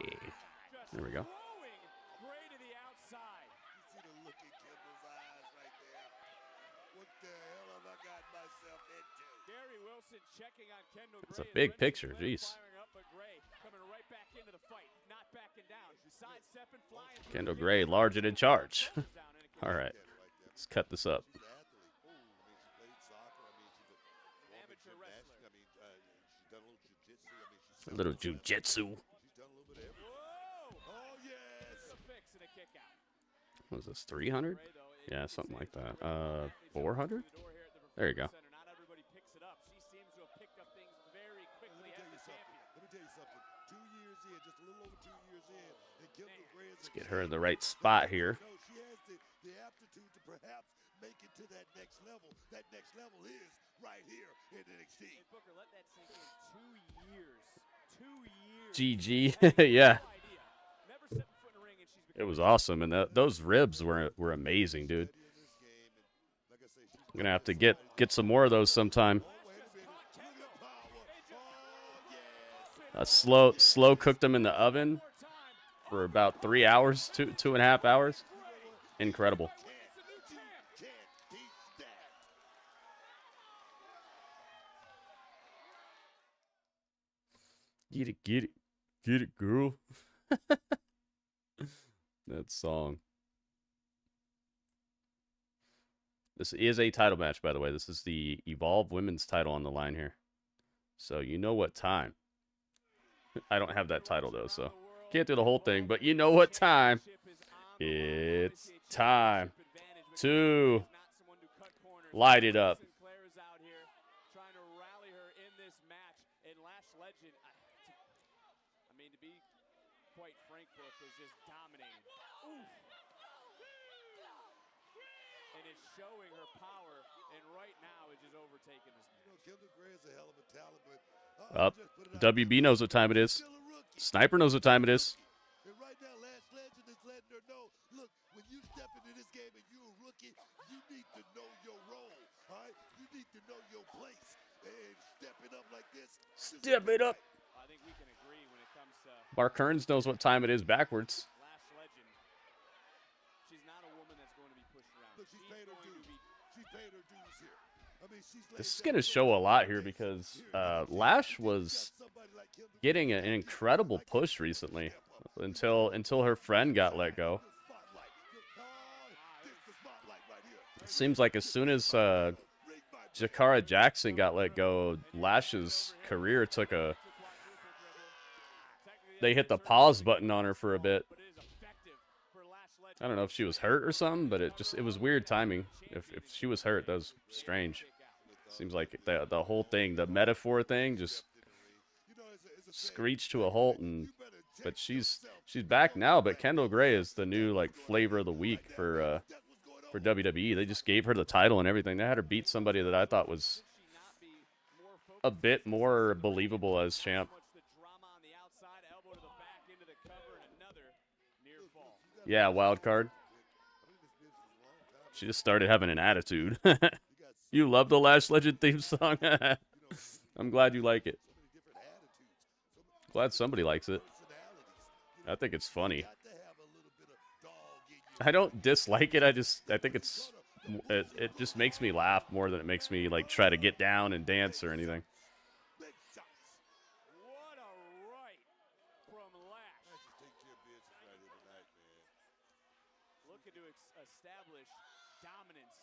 There we go. Throwing Gray to the outside. You see the look in Kendall's eyes right there. What the hell have I got myself into? Gary Wilson checking on Kendall Gray. It's a big picture, jeez. Firing up, but Gray coming right back into the fight, not backing down. Sidestepping, flying through Kendall the Gray, field. large and in charge. All right, let's cut this up. She's an athlete. Oh, I mean, she played soccer. I mean, she's a Amateur gymnastic. wrestler. I mean, she's done a little jiu-jitsu. I mean, she's A little jujitsu. She's done a little bit of everything. Whoa! Oh, yes. A fix and a kick out. What was this, 300? Gray, though, Yeah, something like that. 400? There you go. Not everybody picks it up. She seems to have picked up things very quickly as the champion. Let me tell you something. 2 years in, just a little over 2 years in, and Kendall Gray is Let's get her in the right spot here. No, she has the aptitude to perhaps make it to that next level. That next level is right here in NXT. Hey, Booker, let that sink in. 2 years. 2 years. GG. Yeah, No idea. Never set foot in a ring, and she's it was awesome, and those ribs were amazing, dude. I'm gonna have to get some more of those sometime. Slow cooked them in the oven for about 3 hours, 2.5 hours. Incredible. Get it, girl. That song. This is a title match, by the way. This is the Evolve Women's title on the line here. So you know what time. I don't have that title, though, so can't do the whole thing. But you know what time. It's time to light it up. Sinclair's out here trying to rally her in this match. And Lash Legend, I mean, to be quite frank, Book, is just dominating. Oof. And is showing her power, and right now is just overtaking this match. You know, Kendall Gray is a hell of a talent, but Up. WB knows what time it is. Sniper knows what time it is. and right now, Lash Legend is letting her know, look, when you step into this game and you're a rookie, you need to know your role, all right? You need to know your place. And stepping up like this. Step it up. I think we can agree when it comes to Mark Kearns knows what time it is backwards. Lash Legend. She's not a woman that's going to be pushed around. Look, she's paid her dues. She's paid her dues here. I mean, she's This is going to show a lot here because Lash was getting an incredible push recently until her friend got let go. It seems like as soon as Jakara Jackson got let go, Lash's career took a... They hit the pause button on her for a bit. I don't know if she was hurt or something, but it was weird timing. If she was hurt, that was strange. Seems like the whole thing, the metaphor thing, just screeched to a halt. But she's back now. But Kendall Gray is the new like flavor of the week for for WWE. They just gave her the title and everything. They had her beat somebody that I thought was a bit more believable as champ. Yeah, wild card. She just started having an attitude. You love the Lash Legend theme song? I'm glad you like it. Glad somebody likes it. I think it's funny. I don't dislike it. I think it just makes me laugh more than it makes me like try to get down and dance or anything. What a right from Lash. Looking to establish dominance.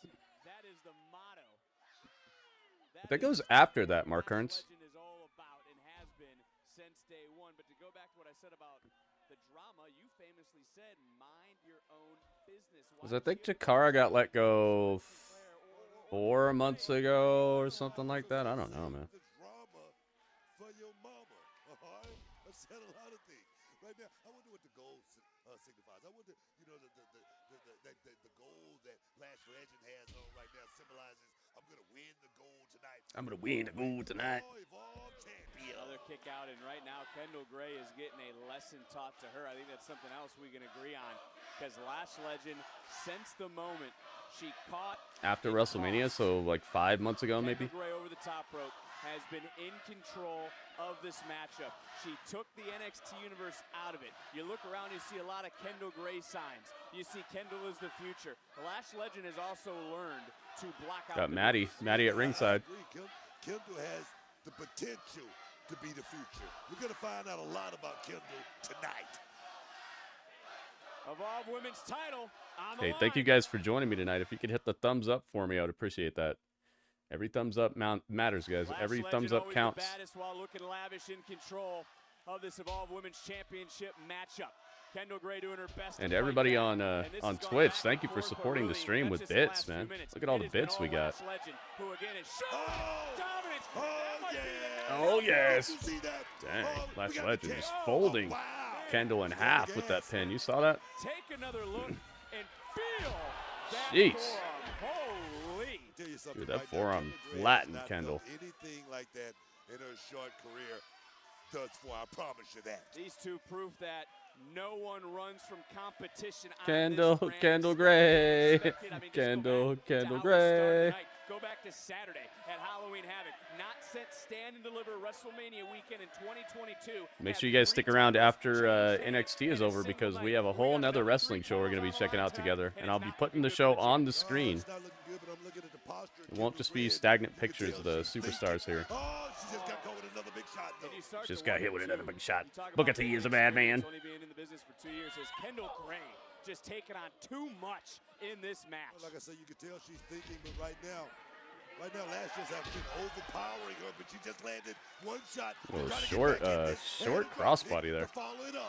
That is the motto. That goes after that, Mark Hearns. Is all about and has been since day one. But to go back to what I said about the drama, you famously said, mind your own business. Because I think Chikara got let go 4 months ago or something like that. I don't know, man. For your mama, all right? I said a lot of things. Right now, I wonder what the gold signifies. I wonder, you know, the gold that Lash Legend has on right now symbolizes I'm going to win the gold tonight. I'm going to win the gold tonight. Another kick out, and right now Kendal Gray is getting a lesson taught to her. I think that's something else we can agree on, because Lash Legend, since the moment she caught after WrestleMania, so like 5 months ago maybe. Kendal Gray over the top rope has been in control of this matchup. She took the NXT universe out of it. You look around, you see a lot of Kendal Gray signs. You see Kendal is the future. The Lash Legend has also learned to block out. Got Maddie at ringside. Kendal has the potential to be the future. We're going to find out a lot about Kendal tonight. Evolve Women's title on the Hey, line. thank you guys for joining me tonight. If you could hit the thumbs up for me, I would appreciate that. Every thumbs up matters, guys. Lash Every Legend thumbs up always counts. The baddest while looking lavish, in control of this Evolve Women's Championship matchup. Kendal Gray doing her best. And everybody on Twitch, thank you for supporting the stream with bits, man. Look at all the bits we got. Oh yes! Dang, Lash Legend just folding Kendal in half with that pin. You saw that? Take another look and feel that Jeez. forearm. Holy. Dude, that forearm flattened Kendal. Anything like that in her short career does for, I promise you that. These two prove that no one runs from competition. Kendal Gray. Kendal Gray. Go back to Saturday at Halloween Havoc. Not set stand and deliver WrestleMania weekend in 2022. Make sure you guys stick around after NXT is over, because we have a whole nother wrestling show we're going to be checking out together. And I'll be putting the show on the screen. It won't just be stagnant pictures of the superstars here. Just got hit with another big shot. Booker T is a bad man. Only been in the business for 2 years. Has Kendal Gray just taken on too much in this match? Like I said, you can tell she's thinking, but right now, Lash just has been overpowering her, but she just landed one shot. Short crossbody there.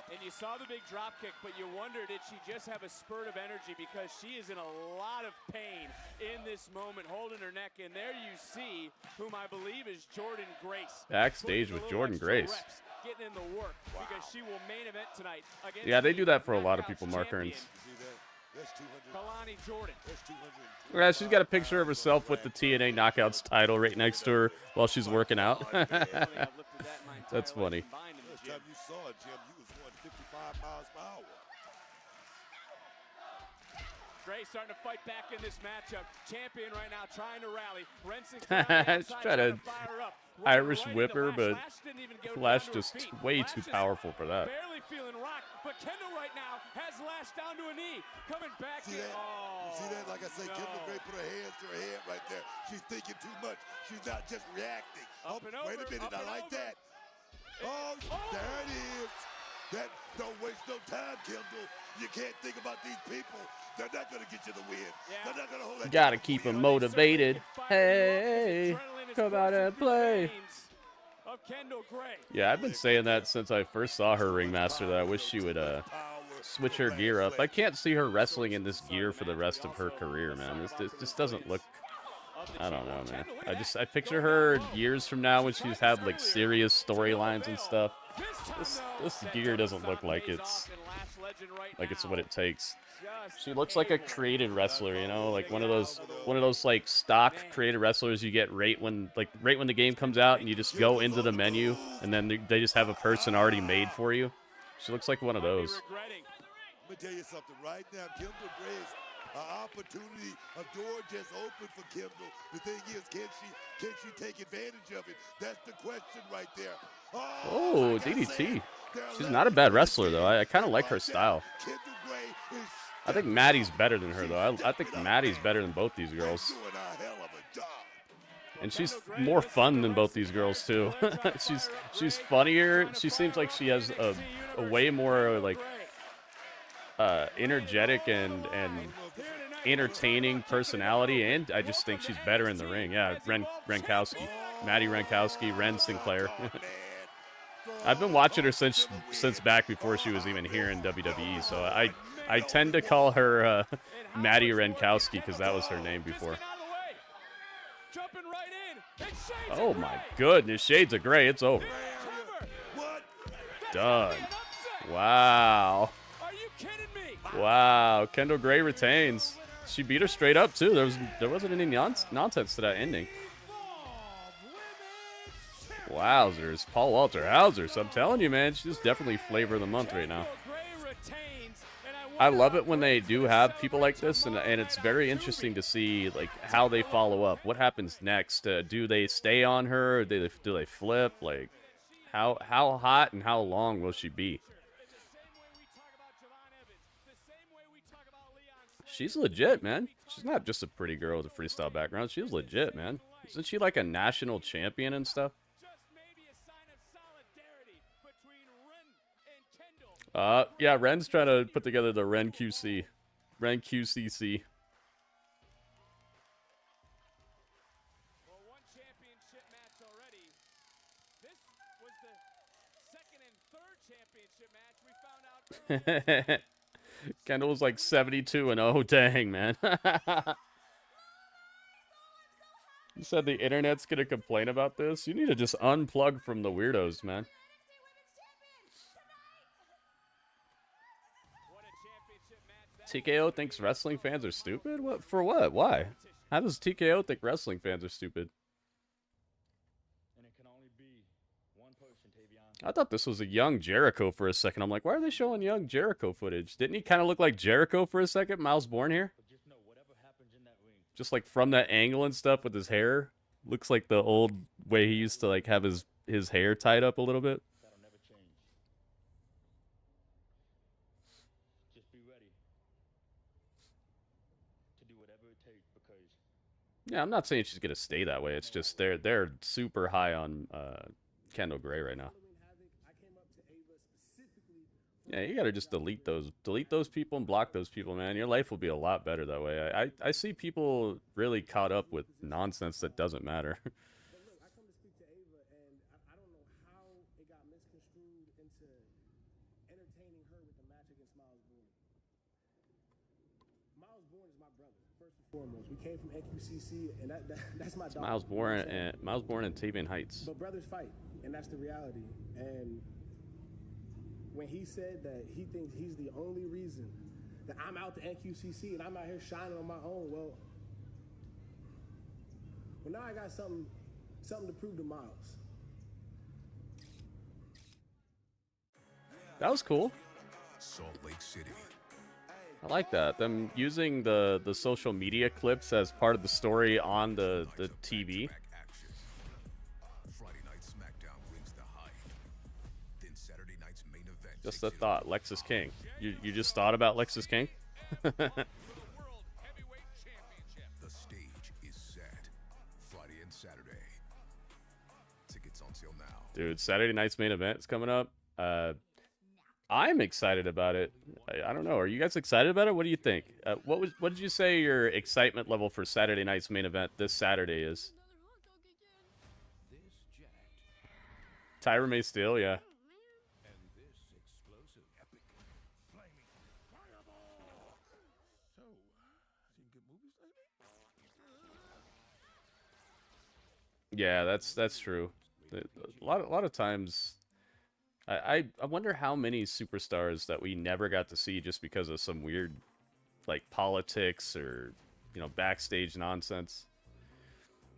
And you saw the big drop kick, but you wonder, did she just have a spurt of energy, because she is in a lot of pain in this moment, holding her neck. And there you see whom I believe is Jordynne Grace. Backstage with Jordynne Grace. Getting in the work, because she will main event tonight. Yeah, they do that for a lot of people, Mark Hearns. Kelani Jordynne. Yeah, she's got a picture of herself with the TNA Knockouts title right next to her while she's working out. That's funny. Last time you saw it, Jim, you was going 55 miles per hour. Gray starting to fight back in this matchup. Champion right now trying to rally. She's trying to Irish whip her, but Lash just way too powerful for that. Barely feeling rocked, but Kendal right now has Lash down to a knee. Coming back. See that? You see that? Like I say, Kendal Gray put her hands to her head right there. She's thinking too much. She's not just reacting. Wait a minute, I like that. Oh, there it is. That don't waste no time, Kendal. You can't think about these people. They're not going to get you the win. They're not going to hold that. Gotta keep them motivated. Hey, come out and play. Yeah, I've been saying that since I first saw her Ringmaster, that I wish she would switch her gear up. I can't see her wrestling in this gear for the rest of her career, man. This just doesn't look. I don't know, man. I picture her years from now when she's had like serious storylines and stuff. This gear doesn't look like it's legend right like it's now. what it takes. Just She looks like a created wrestler, you know, like one of those like stock created wrestlers you get right when the game comes out and you just go into the menu and then they just have a person already made for you. She looks like one of those. Let me tell you something right now. Kendal Gray's opportunity, a door just opened for Kendal. The thing is, can she take advantage of it? That's the question right there. Oh, DDT. She's not a bad wrestler though. I kind of like her style. I think Maddie's better than her though. I think Maddie's better than both these girls. And she's more fun than both these girls too. she's funnier. She seems like she has a way more like energetic and entertaining personality, and I just think she's better in the ring. Yeah, Renkowski, Maddie Renkowski, Ren Sinclair. I've been watching her since back before she was even here in WWE, so I tend to call her Maddie Renkowski because that was her name before. Oh my goodness, Shades of Grey, it's over. Done. Wow. Wow, Kendal Grey retains. She beat her straight up too. There wasn't any nonsense to that ending. Wowzers, Paul Walter Hauser. So I'm telling you, man, she's definitely flavor of the month right now. I love it when they do have people like this, and it's very interesting to see like how they follow up. What happens next? Do they stay on her? Or do they flip? Like, how hot and how long will she be? She's legit, man. She's not just a pretty girl with a freestyle background. She's legit, man. Isn't she like a national champion and stuff? Yeah, Ren's trying to put together the Ren QC. Ren QCC. Well, one championship match already. This was the second and third championship match. We found out Kendal was like 72-0. Dang, man. You said the internet's gonna complain about this? You need to just unplug from the weirdos, man. TKO thinks wrestling fans are stupid? What? For what? Why? How does TKO think wrestling fans are stupid? And it can only be one person, Tavion. I thought this was a young Jericho for a second. I'm like, why are they showing young Jericho footage? Didn't he kind of look like Jericho for a second? Myles Borne here? But just know, whatever happens in that ring, Just like from that angle and stuff with his hair. Looks like the old way he used to like have his hair tied up a little bit. that'll never change. Just be ready to do whatever it takes because Yeah, I'm not saying she's gonna stay that way. It's just they're super high on Kendal Grey right now. Yeah, you gotta just delete those people and block those people, man. Your life will be a lot better that way. I see people really caught up with nonsense that doesn't matter. But look, I come to speak to Ava, and I don't know how it got misconstrued into entertaining her with the match against Myles Borne. Myles Borne is my brother, first and foremost. We came from NQCC, and that's my dog. Myles Borne and Tavion Heights. But brothers fight, and that's the reality. And when he said that he thinks he's the only reason that I'm out the NQCC and I'm out here shining on my own, well, now I got something to prove to Myles. That was cool. Salt Lake City. I like that. Them using the social media clips as part of the story on the TV. Friday night SmackDown wins the hype. Then Saturday night's main event. Just a thought, Lexus King. You just thought about Lexus King? The stage is set. Friday and Saturday. Tickets on sale now. Dude, Saturday night's main event is coming up. I'm excited about it. I don't know. Are you guys excited about it? What do you think? What did you say your excitement level for Saturday night's main event this Saturday is? Tyra May Steele, yeah. Yeah, that's true. A lot of times I wonder how many superstars that we never got to see just because of some weird, like, politics or, you know, backstage nonsense.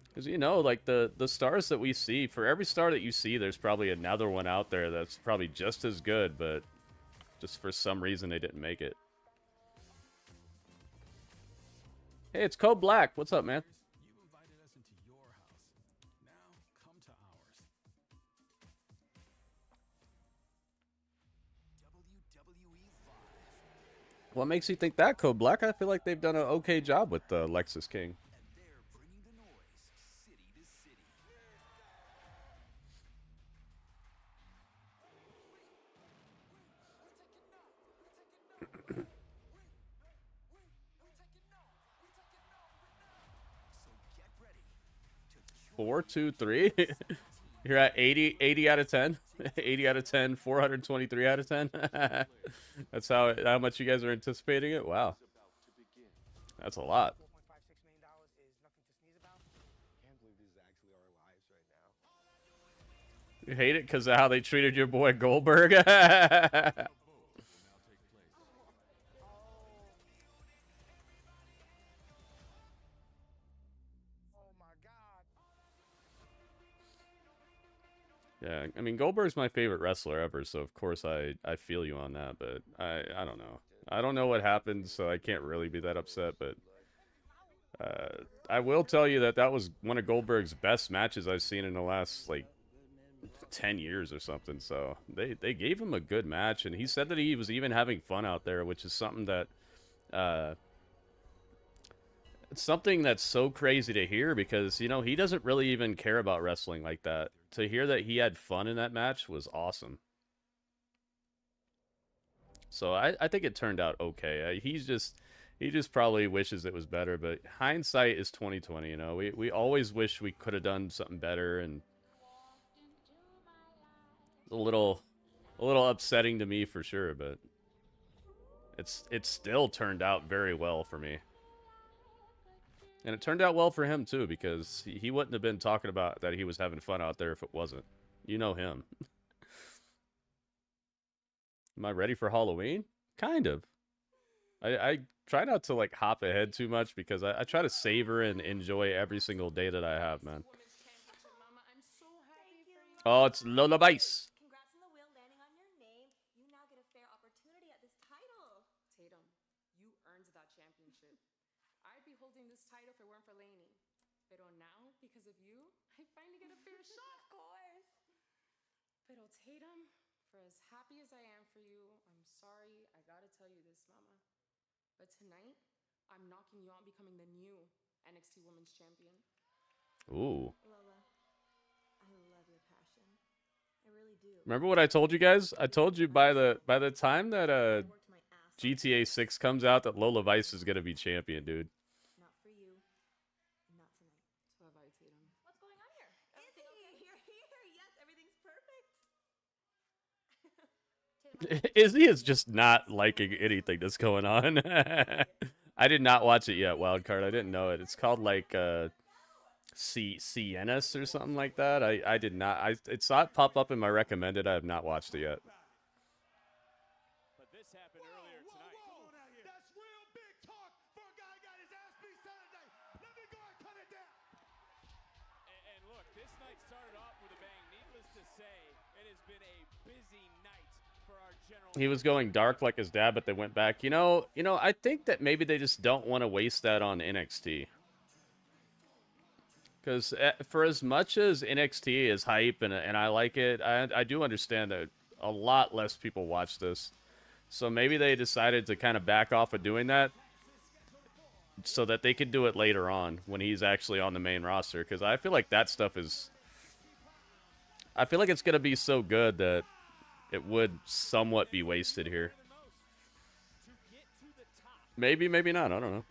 Because, you know, like, the stars that we see, for every star that you see, there's probably another one out there that's probably just as good, but just for some reason they didn't make it. Hey, it's Code Black. What's up, man? You invited us into your house. Now come to ours. WWE 5. What makes you think that, Code Black? I feel like they've done an okay job with Lexus King. And they're bringing the noise city to city. So get ready to 4, 2, 3. You're at 80 out of 10. 80 out of 10. 423 out of 10. That's how much you guys are anticipating it. Wow, that's a lot. You hate it because of how they treated your boy Goldberg. Yeah, I mean, Goldberg's my favorite wrestler ever, so of course I feel you on that, but I don't know. I don't know what happened, so I can't really be that upset, but I will tell you that was one of Goldberg's best matches I've seen in the last, like, 10 years or something, so they gave him a good match, and he said that he was even having fun out there, which is something that, it's something that's so crazy to hear because, you know, he doesn't really even care about wrestling like that. To hear that he had fun in that match was awesome. So I think it turned out okay. He just probably wishes it was better, but hindsight is 2020, you know. We always wish we could have done something better, and a little upsetting to me for sure, but it still turned out very well for me. And it turned out well for him, too, because he wouldn't have been talking about that he was having fun out there if it wasn't. You know him. Am I ready for Halloween? Kind of. I try not to, like, hop ahead too much because I try to savor and enjoy every single day that I have, man. Oh, it's Lola Vice. Congrats on the wheel landing on your name. You now get a fair opportunity at this title. Tatum, you earned that championship. I'd be holding this title if it weren't for Lainey. Pero now, because of you, I finally get a fair shot. Of course. Pero Tatum, for as happy as I am for you, I'm sorry, I gotta tell you this, mama. But tonight, I'm knocking you out becoming the new NXT Women's Champion. Ooh. Lola, I love your passion. I really do. Remember what I told you guys? I told you by the time that GTA 6 comes out that Lola Vice is gonna be champion, dude. Not for you. Not tonight. So have I, Tatum. What's going on here? Izzy, you're here. Yes, everything's perfect. Izzy is just not liking anything that's going on. I did not watch it yet, Wildcard. I didn't know it. It's called, like, Cienas or something like that. I did not. I saw it pop up in my recommended. I have not watched it yet. But this happened earlier tonight. Come on out here. That's real big talk for a guy who got his ass beat Saturday. Let me go and cut it down. And look, this night started off with a bang. Needless to say, it has been a busy night for our general. He was going dark like his dad, but they went back. You know, I think that maybe they just don't want to waste that on NXT. Because for as much as NXT is hype and I like it, I do understand that a lot less people watch this. So maybe they decided to kind of back off of doing that so that they could do it later on when he's actually on the main roster. Because I feel like that stuff is... I feel like it's going to be so good that it would somewhat be wasted here. Maybe, maybe not. I don't know.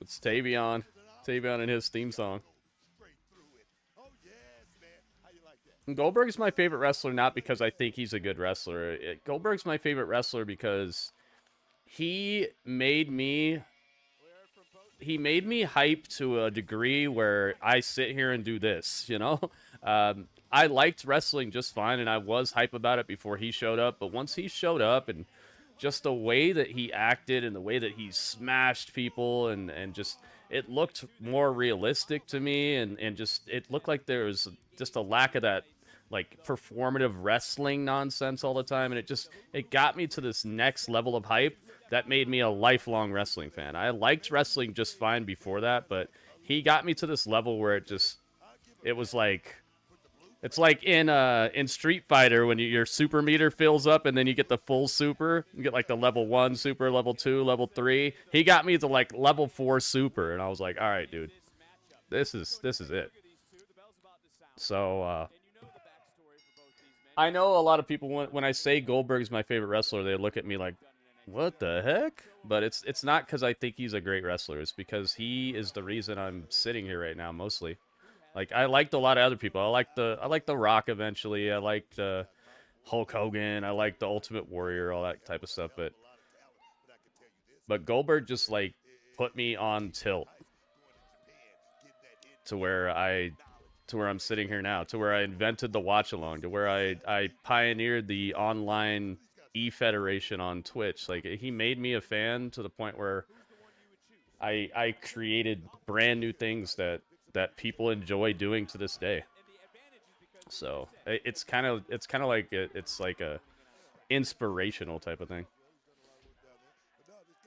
It's Tavion. Tavion and his theme song. And Goldberg's my favorite wrestler not because I think he's a good wrestler. Goldberg's my favorite wrestler because he made me he made me hype to a degree where I sit here and do this, you know? I liked wrestling just fine, and I was hype about it before he showed up, but once he showed up and just the way that he acted and the way that he smashed people and just it looked more realistic to me, and just it looked like there was just a lack of that like performative wrestling nonsense all the time, and it got me to this next level of hype that made me a lifelong wrestling fan. I liked wrestling just fine before that, but he got me to this level where it was like it's like in Street Fighter when your super meter fills up and then you get the full super. You get like the level 1 super, level 2, level 3. He got me to like level 4 super, and I was like, all right, dude, this is it. So I know a lot of people when I say Goldberg's my favorite wrestler, they look at me like, what the heck? But it's not because I think he's a great wrestler. It's because he is the reason I'm sitting here right now, mostly. Like, I liked a lot of other people. I liked the Rock eventually. I liked Hulk Hogan. I liked the Ultimate Warrior, all that type of stuff. But Goldberg just like put me on tilt to where I'm sitting here now, to where I invented the watch along, to where I pioneered the online e-federation on Twitch. Like, he made me a fan to the point where I created brand new things that people enjoy doing to this day. So it's kind of like it's like a inspirational type of thing.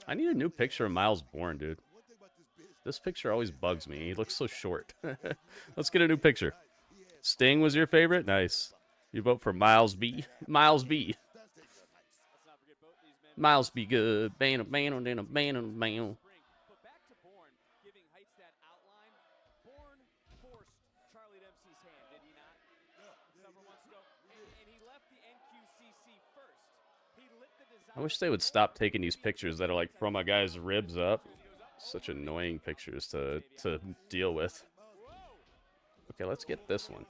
I need a new picture of Myles Borne, dude. This picture always bugs me. He looks so short. Let's get a new picture. Sting was your favorite? Nice. You vote for Myles B. Myles B. Myles be good. Ban. I wish they would stop taking these pictures that are like from a guy's ribs up. Such annoying pictures to deal with. Okay, let's get this one.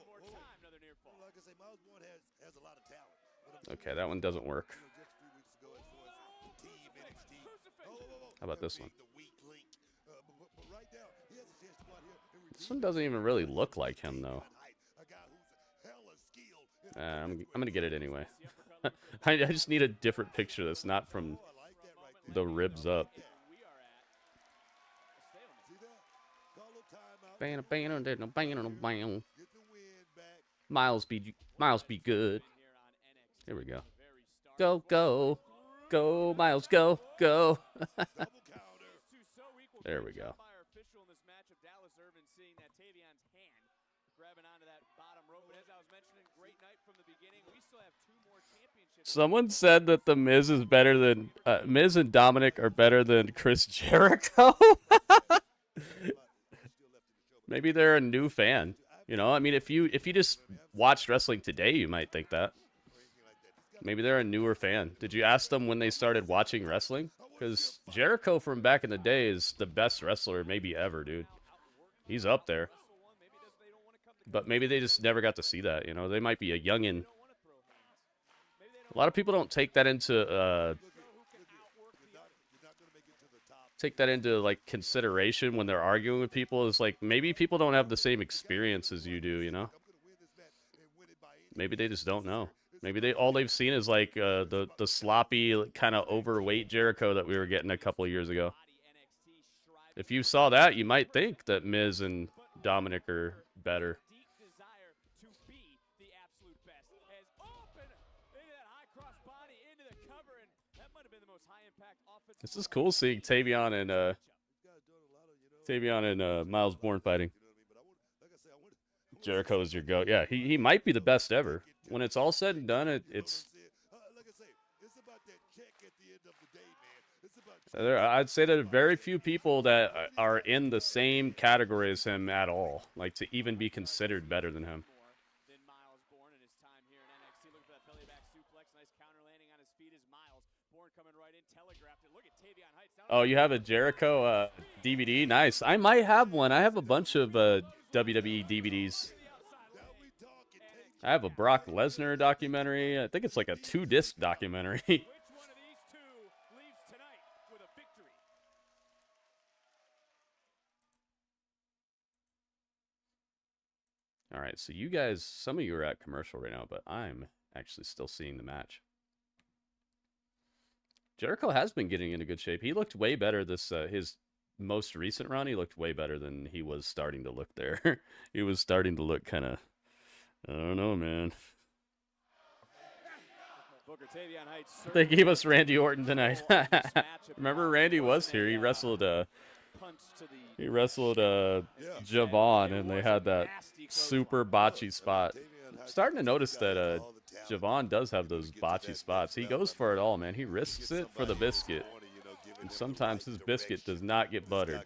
Okay, that one doesn't work. How about this one? This one doesn't even really look like him, though. I'm gonna get it anyway. I just need a different picture that's not from the ribs up. Myles be good. Here we go. Go, Myles, go. There we go. Someone said that the Miz is better than Miz and Dominic are better than Chris Jericho. Maybe they're a new fan. You know, I mean, if you just watched wrestling today, you might think that. Maybe they're a newer fan. Did you ask them when they started watching wrestling? Because Jericho from back in the day is the best wrestler maybe ever, dude. He's up there. But maybe they just never got to see that, you know? They might be a youngin'. A lot of people don't take that into like consideration when they're arguing with people. It's like maybe people don't have the same experience as you do, you know? Maybe they just don't know. Maybe all they've seen is like the sloppy kind of overweight Jericho that we were getting a couple of years ago. If you saw that, you might think that Miz and Dominic are better. This is cool seeing Tavion and Myles Borne fighting. Jericho is your GOAT. Yeah, he might be the best ever. When it's all said and done, it's. I'd say there are very few people that are in the same category as him at all, like to even be considered better than him. Oh, you have a Jericho DVD? Nice. I might have one. I have a bunch of WWE DVDs. I have a Brock Lesnar documentary. I think it's like a 2-disc documentary. right, so you guys, some of you are at commercial right now, but I'm actually still seeing the match. Jericho has been getting into good shape. He looked way better this his most recent run. He looked way better than he was starting to look there. He was starting to look kind of, I don't know, man. They gave us Randy Orton tonight. Remember, Randy was here. He wrestled Javon, and they had that super botchy spot. I'm starting to notice that Javon does have those botchy spots. He goes for it all, man. He risks it for the biscuit. And sometimes his biscuit does not get buttered.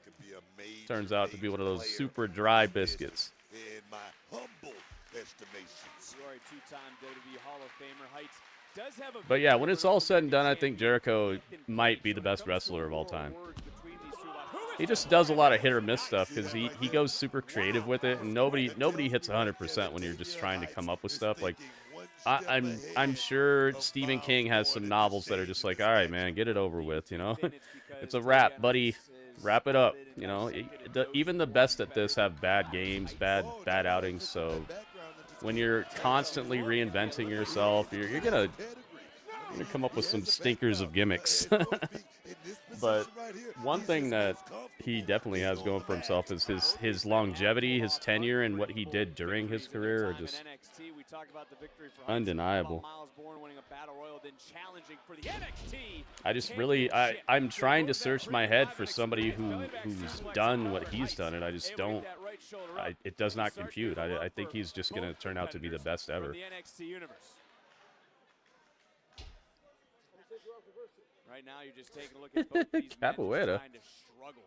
Turns out to be one of those super dry biscuits. In my humble estimations. You are a two-time WWE Hall of Famer. Heights does have a But yeah, when it's all said and done, I think Jericho might be the best wrestler of all time. He just does a lot of hit or miss stuff because he goes super creative with it, and nobody hits 100% when you're just trying to come up with stuff. Like I'm sure Stephen King has some novels that are just like, all right, man, get it over with, you know. It's a wrap, buddy. Wrap it up, you know. Even the best at this have bad games, bad outings. So when you're constantly reinventing yourself, you're gonna come up with some stinkers of gimmicks. But one thing that he definitely has going for himself is his longevity, his tenure, and what he did during his career are just undeniable. I just really, I'm trying to search my head for somebody who's done what he's done, and I just don't. It does not compute. I think he's just going to turn out to be the best ever. Right now, you're just taking a look at both these men Capoeira. trying to struggle,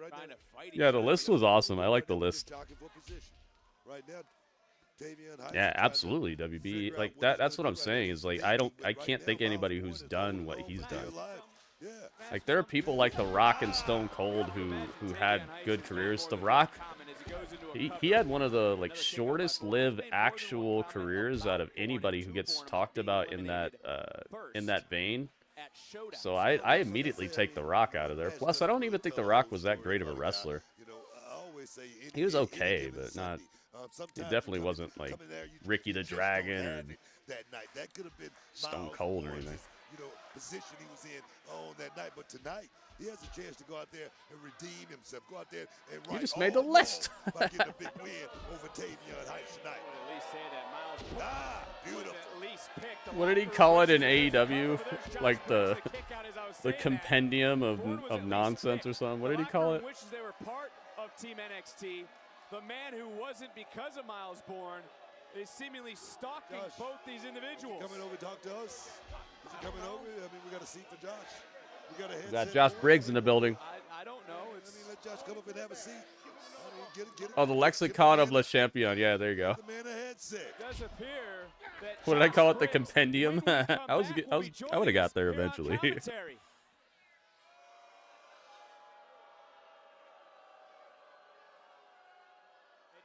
trying to fight Yeah, the list was awesome. I like the list. Right now, Tavion Heights Yeah, absolutely. WB, like that's what I'm saying is like I can't think anybody who's done what he's done. Like there are people like The Rock and Stone Cold who had good careers. The Rock, he had one of the like shortest lived actual careers out of anybody who gets talked about in that vein. So I immediately take The Rock out of there. Plus, I don't even think The Rock was that great of a wrestler. He was okay, but not. He definitely wasn't like Ricky the Dragon or Stone Cold or anything. You know, position he was in on that night, but tonight he has a chance to go out there and redeem himself. Go out there and You just made the list. by getting a big win over Tavion Heights tonight. At least say that Myles Beautiful. at least picked What did he call it in AEW? Like the compendium of nonsense or something. What did he call it? Wishes they were part of Team NXT. The man who wasn't because of Myles Borne is seemingly stalking both these individuals. Coming over to talk to us. Is he coming over? I mean, we got a seat for Josh. We got a We got Josh Briggs in the building. I don't know. I mean, let Josh come up and have a seat. I mean, get it. Oh, the Lexicon of Le Champion. Yeah, there you go. The man a headset. Does appear that What did I call it? The compendium? I would have got there eventually.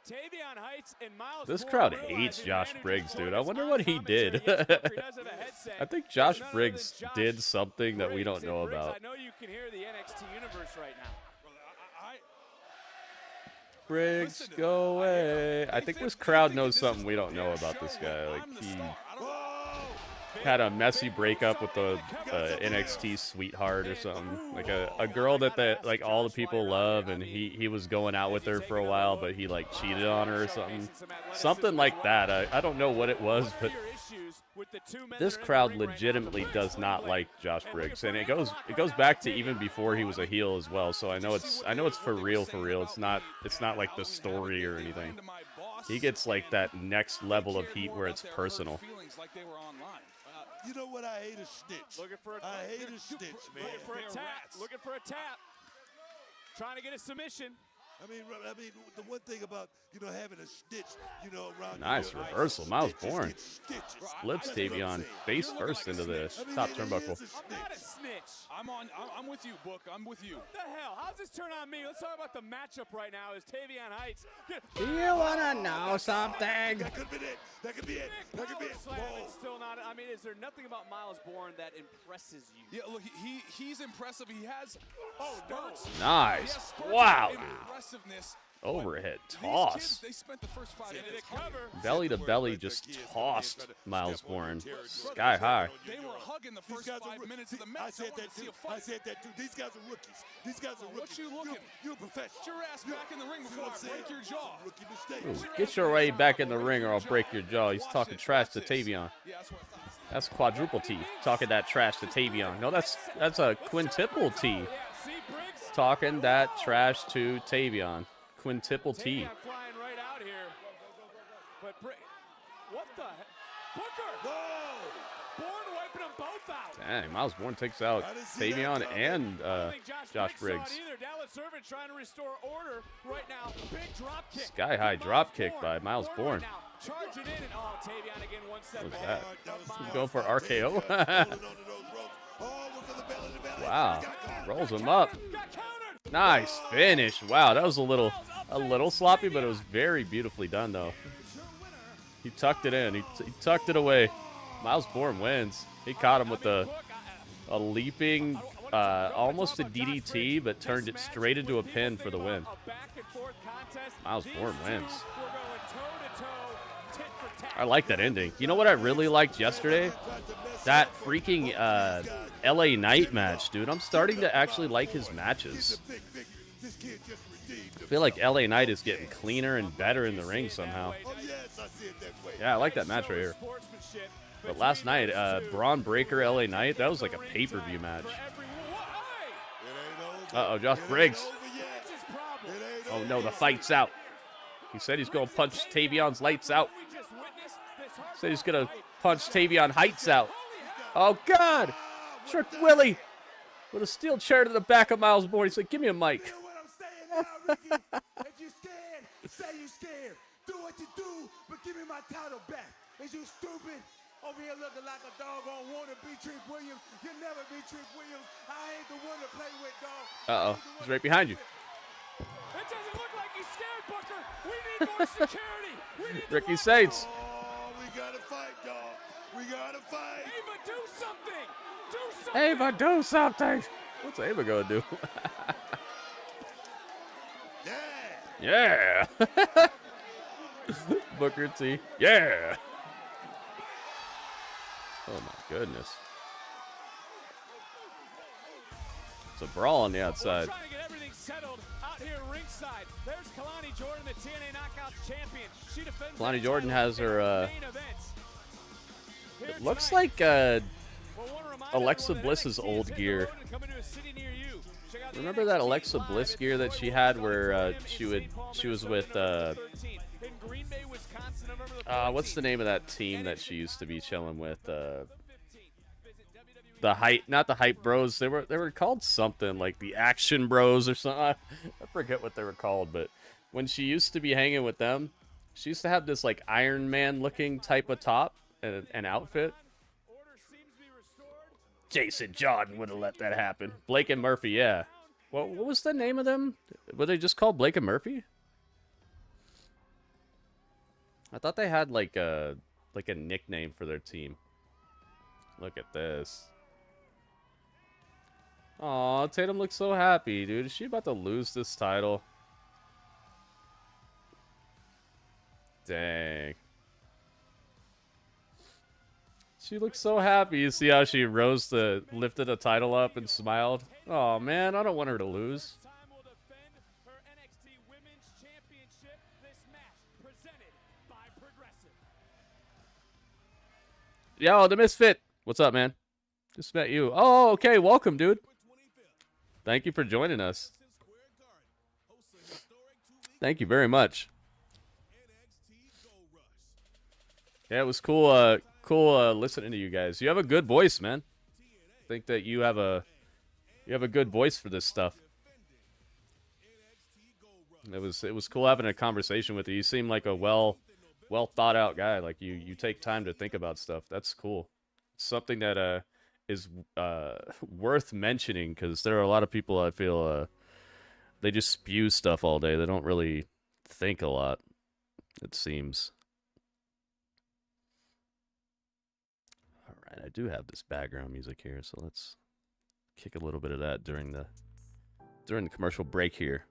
Tavion Heights and Myles This Borne crowd realizing hates the Josh manager's Briggs, dude. voice I wonder on what he commentary. did. Yes, Jeffrey does have a headset. I think Josh None other Briggs than Josh did something that we don't Briggs. know And Briggs, about. I know you can hear the NXT universe right now. Briggs, go away. I think this crowd knows something we don't know about this guy. Like he had a messy breakup with the NXT sweetheart or something. Like a girl that like all the people love, and he was going out with her for a while, but he like cheated on her or something. Something like that. I don't know what it was, but this crowd legitimately does not like Josh Briggs, and it goes back to even before he was a heel as well. So I know it's for real. It's not like the story or anything. He gets like that next level of heat where it's personal. You know what? I hate a snitch. I hate a snitch, man. Looking for a tap. Trying to get a submission. I mean, the one thing about, having a stitch, around. Nice reversal. Myles Borne flips Tavion face first into the top turnbuckle. I'm not a snitch. I'm with you, Book. I'm with you. What the hell? How's this turn on me? Let's talk about the matchup right now. Is Tavion Heights. Do you want to know something? That could be it. That could be it. That could be it. Still not. I mean, is there nothing about Myles Borne that impresses you? Yeah, look, he's impressive. He has. Oh, no. Nice. Wow. Impressiveness, Overhead toss. They spent the first 5 minutes Belly to belly just tossed Myles Borne. Sky high. They were hugging the first 5 minutes of the match. I said that too. These guys are rookies. These guys are rookies. What you looking? You're a professional. Get your ass back in the ring before I break your jaw. Rookie mistake. Ooh, get your way back in the ring or I'll break your jaw. He's talking trash to Tavion. That's quadruple T. Talking that trash to Tavion. No, that's a quintuple T. Talking that trash to Tavion. Quintuple T. Flying right out here. But what the heck? Booker! Borne wiping them both out. Dang, Myles Borne takes out Tavion and Josh Briggs. Dallas Servant trying to restore order right now. Big drop kick. Sky high drop kick by Myles Borne. Charging in and Tavion again one step What's ahead. that? He's going for RKO. Wow. Rolls him up. Nice finish. Wow, that was a little sloppy, but it was very beautifully done though. He tucked it in. He tucked it away. Myles Borne wins. He caught him with a leaping, almost a DDT, but turned it straight into a pin for the win. Myles Borne wins. I like that ending. You know what I really liked yesterday? That freaking LA Knight match, dude. I'm starting to actually like his matches. I feel like LA Knight is getting cleaner and better in the ring somehow. Yeah, I like that match right here. But last night, Braun Breaker LA Knight, that was like a pay-per-view match. Uh-oh, Josh Briggs. Oh no, the fight's out. He said he's going to punch Tavion's lights out. Said he's going to punch Tavion Heights out. Oh, God! Trick Willie with a steel chair to the back of Myles Borne. He said, give me a mic. If you're scared, say you're scared. Do what you do, but give me my title back. Is you stupid? Over here looking like a doggone wannabe Trick Williams. You'll never be Trick Williams. I ain't the one to play with, dog. Uh-oh. He's right behind you. It doesn't look like he's scared, Booker. We need more security. We need Ricky Saints. We gotta fight, dog. We gotta fight. Ava, do something. Do something. Ava, do something. What's Ava going to do? Yeah. Booker T. Yeah. Oh, my goodness. It's a brawl on the outside. We're trying to get everything settled out here ringside. There's Kelani Jordynne, the TNA Knockouts champion. She defends Kelani Jordynne has her, it looks like Alexa Bliss's old gear. Remember that Alexa Bliss gear that she had where she was with what's the name of that team that she used to be chilling with? Not the Hype Bros. They were called something like the Action Bros or something. I forget what they were called, but when she used to be hanging with them, she used to have this like Iron Man looking type of top and an outfit. Jason Jordan would have let that happen. Blake and Murphy, yeah. What was the name of them? Were they just called Blake and Murphy? I thought they had like a nickname for their team. Look at this. Aw, Tatum looks so happy, dude. Is she about to lose this title? Dang. She looks so happy. You see how she lifted the title up and smiled? Oh man, I don't want her to lose. Yo, the Misfit. What's up, man? Just met you. Oh, okay. Welcome, dude. Thank you for joining us. Thank you very much. Yeah, it was cool. Cool listening to you guys. You have a good voice, man. I think that you have a good voice for this stuff. It was cool having a conversation with you. You seem like a well thought out guy. Like you take time to think about stuff. That's cool. It's something that is worth mentioning because there are a lot of people I feel they just spew stuff all day. They don't really think a lot, it seems. All right, I do have this background music here, so let's kick a little bit of that during the commercial break here.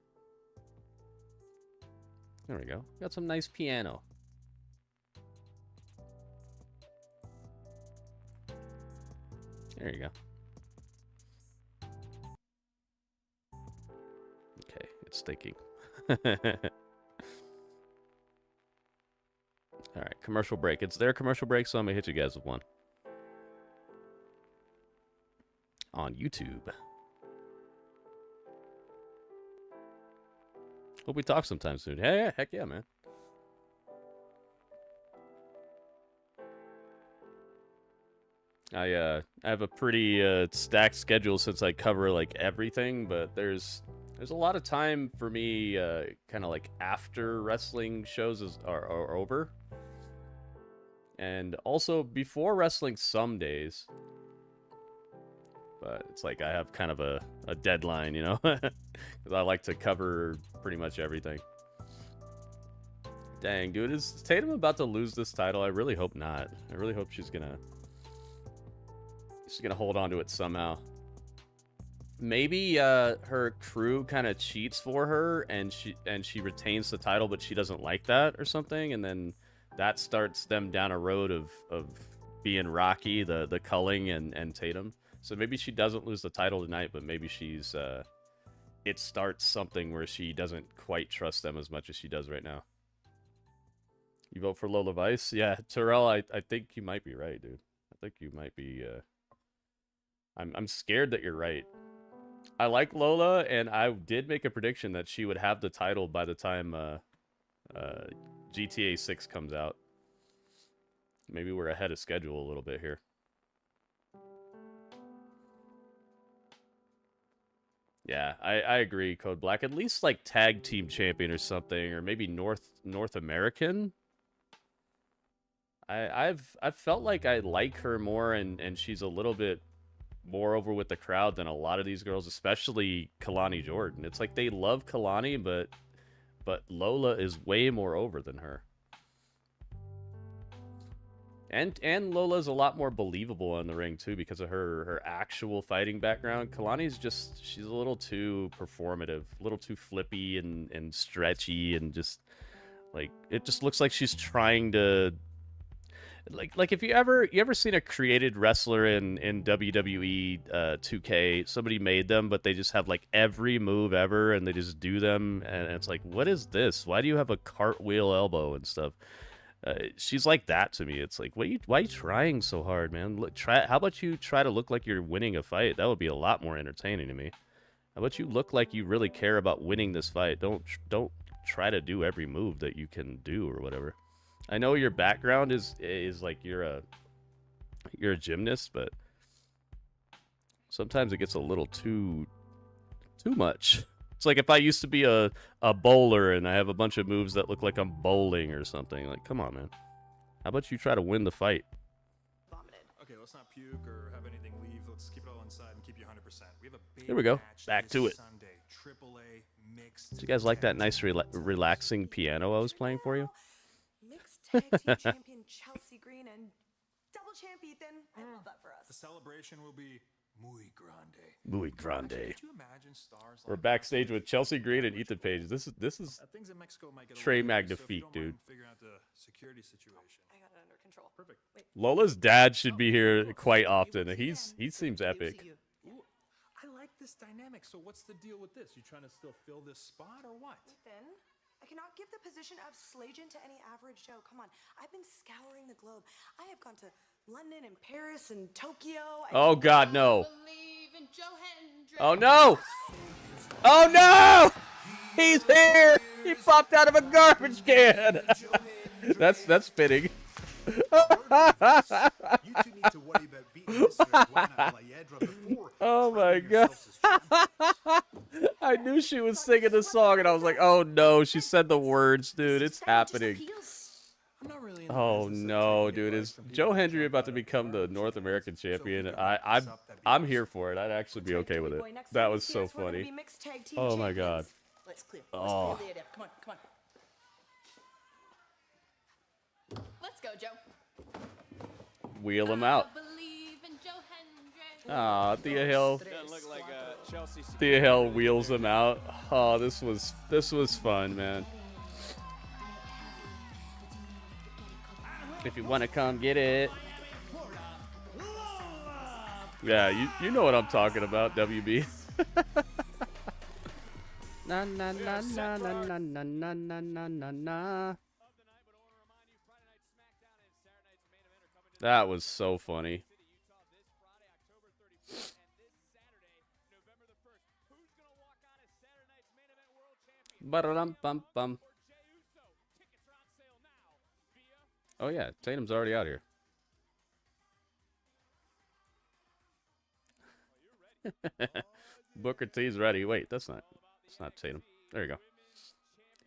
There we go. Got some nice piano. There you go. Okay, it's thinking. All right, commercial break. It's their commercial break, so I'm gonna hit you guys with one on YouTube. Hope we talk sometime soon. Hey, heck yeah, man. I have a pretty stacked schedule since I cover like everything, but there's a lot of time for me kind of like after wrestling shows are over. And also before wrestling some days. But it's like I have kind of a deadline, you know? Because I like to cover pretty much everything. Dang, dude, is Tatum about to lose this title? I really hope not. I really hope she's gonna hold on to it somehow. Maybe her crew kind of cheats for her and she retains the title, but she doesn't like that or something, and then that starts them down a road of being Rocky, the Culling and Tatum. So maybe she doesn't lose the title tonight, but maybe she's it starts something where she doesn't quite trust them as much as she does right now. You vote for Lola Vice? Yeah, Terrell, I think you might be right, dude. I think you might be I'm scared that you're right. I like Lola, and I did make a prediction that she would have the title by the time GTA 6 comes out. Maybe we're ahead of schedule a little bit here. Yeah, I agree, Code Black. At least like tag team champion or something, or maybe North American. I've felt like I like her more, and she's a little bit more over with the crowd than a lot of these girls, especially Kelani Jordynne. It's like they love Kelani, but Lola is way more over than her. And Lola's a lot more believable in the ring too because of her actual fighting background. Kalani's just, she's a little too performative, a little too flippy and stretchy, and just like it just looks like she's trying to like if you ever seen a created wrestler in WWE 2K, somebody made them but they just have like every move ever and they just do them, and it's like, what is this? Why do you have a cartwheel elbow and stuff? She's like that to me. It's like, why are you trying so hard, man? How about you try to look like you're winning a fight? That would be a lot more entertaining to me. How about you look like you really care about winning this fight? Don't try to do every move that you can do or whatever. I know your background is like you're a gymnast, but sometimes it gets a little too much. It's like if I used to be a bowler and I have a bunch of moves that look like I'm bowling or something. Like, come on, man. How about you try to win the fight? Okay, let's not puke or have anything leave. Let's keep it all inside and keep you 100%. We have a big Here we go. match Back this to it. Sunday. AAA mixed. Do you guys like that nice relaxing piano I was playing for you? Mixed tag team champion Chelsea Green and double champ Ethan. I love that for us. The celebration will be muy grande. Muy grande. Could you imagine stars We're like backstage with Chelsea Green and Ethan Page. This is things in Mexico might get a Trey little hairy, so if you Magnifique, don't dude. mind figuring out the security situation. I got it under control. Perfect. Wait. Lola's dad should be here quite often. He seems epic. Ooh, I like this dynamic. So what's the deal with this? You trying to still fill this spot or what? Ethan, I cannot give the position of Slajan to any average Joe. Come on. I've been scouring the globe. I have gone to London and Paris and Tokyo. Oh God, no! Oh no! Oh no! He's here! He popped out of a garbage can. That's fitting. Oh my God! I knew she was singing the song, and I was like, "Oh no!" She said the words, dude. It's happening. Oh no, dude! Is Joe Hendry about to become the North American champion? I'm here for it. I'd actually be okay with it. That was so funny. Oh my God. Oh. Come on. Let's go, Joe. Wheel him out. Ah, Thea Hill. Thea Hill wheels him out. Oh, this was fun, man. If you want to come get it. Yeah, you know what I'm talking about, WB. Na na na na na na na na na na na. That was so funny. Ba-da-dum-bum-bum. Oh yeah, Tatum's already out here. Booker T's ready. Wait, that's not Tatum. There you go.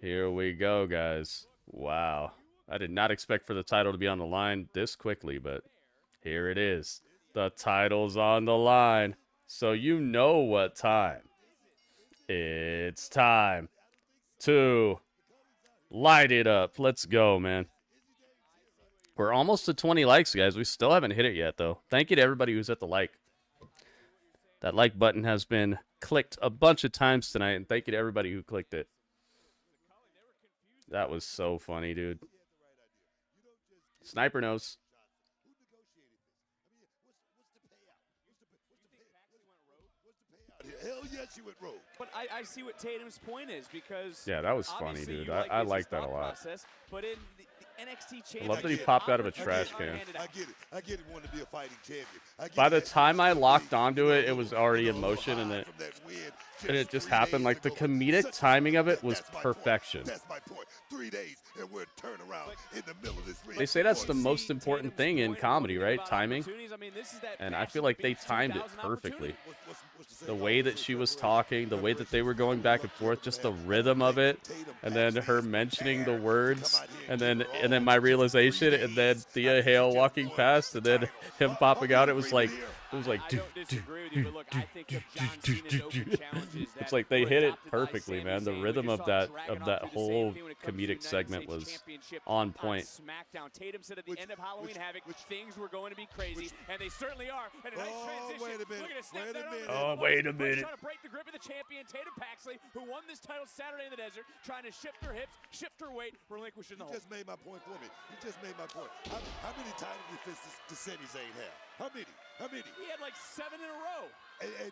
Here we go, guys. Wow. I did not expect for the title to be on the line this quickly, but here it is. The title's on the line. So you know what time. It's time to light it up. Let's go, man. We're almost to 20 likes, guys. We still haven't hit it yet, though. Thank you to everybody who's at the like. That like button has been clicked a bunch of times tonight, and thank you to everybody who clicked it. That was so funny, dude. Sniper knows. Hell yes, you went rogue. But I see what Tatum's point is, because Yeah, that was funny, dude. I like that a lot. But in the NXT I champion, love that he popped out of a trash can. I get it. I get it. Want to be a fighting champion. By the time I locked onto it, it was already in motion, and it just happened. Like, the comedic timing of it was perfection. That's my point. 3 days and we're turn around in the middle of this ring. They say that's the most important thing in comedy, right? Timing. And I feel like they timed it perfectly. The way that she was talking, the way that they were going back and forth, just the rhythm of it, and then her mentioning the words, and then my realization, and then Thea Hale walking past, and then him popping out. It was like it's like they hit it perfectly, man. The rhythm of that whole comedic segment was on point. SmackDown. Tatum said at the end of Halloween Havoc, things were going to be crazy, and they certainly are. And a nice transition. Look at it, snap that over. Oh, wait a minute. Trying to break the grip of the champion, Tatum Paxley, who won this title Saturday in the desert, trying to shift her hips, shift her weight, relinquishing the hold. You just made my point for me. You just made my point. How many title defenses does Sami Zayn have? How many? How many? He had like 7 in a row. And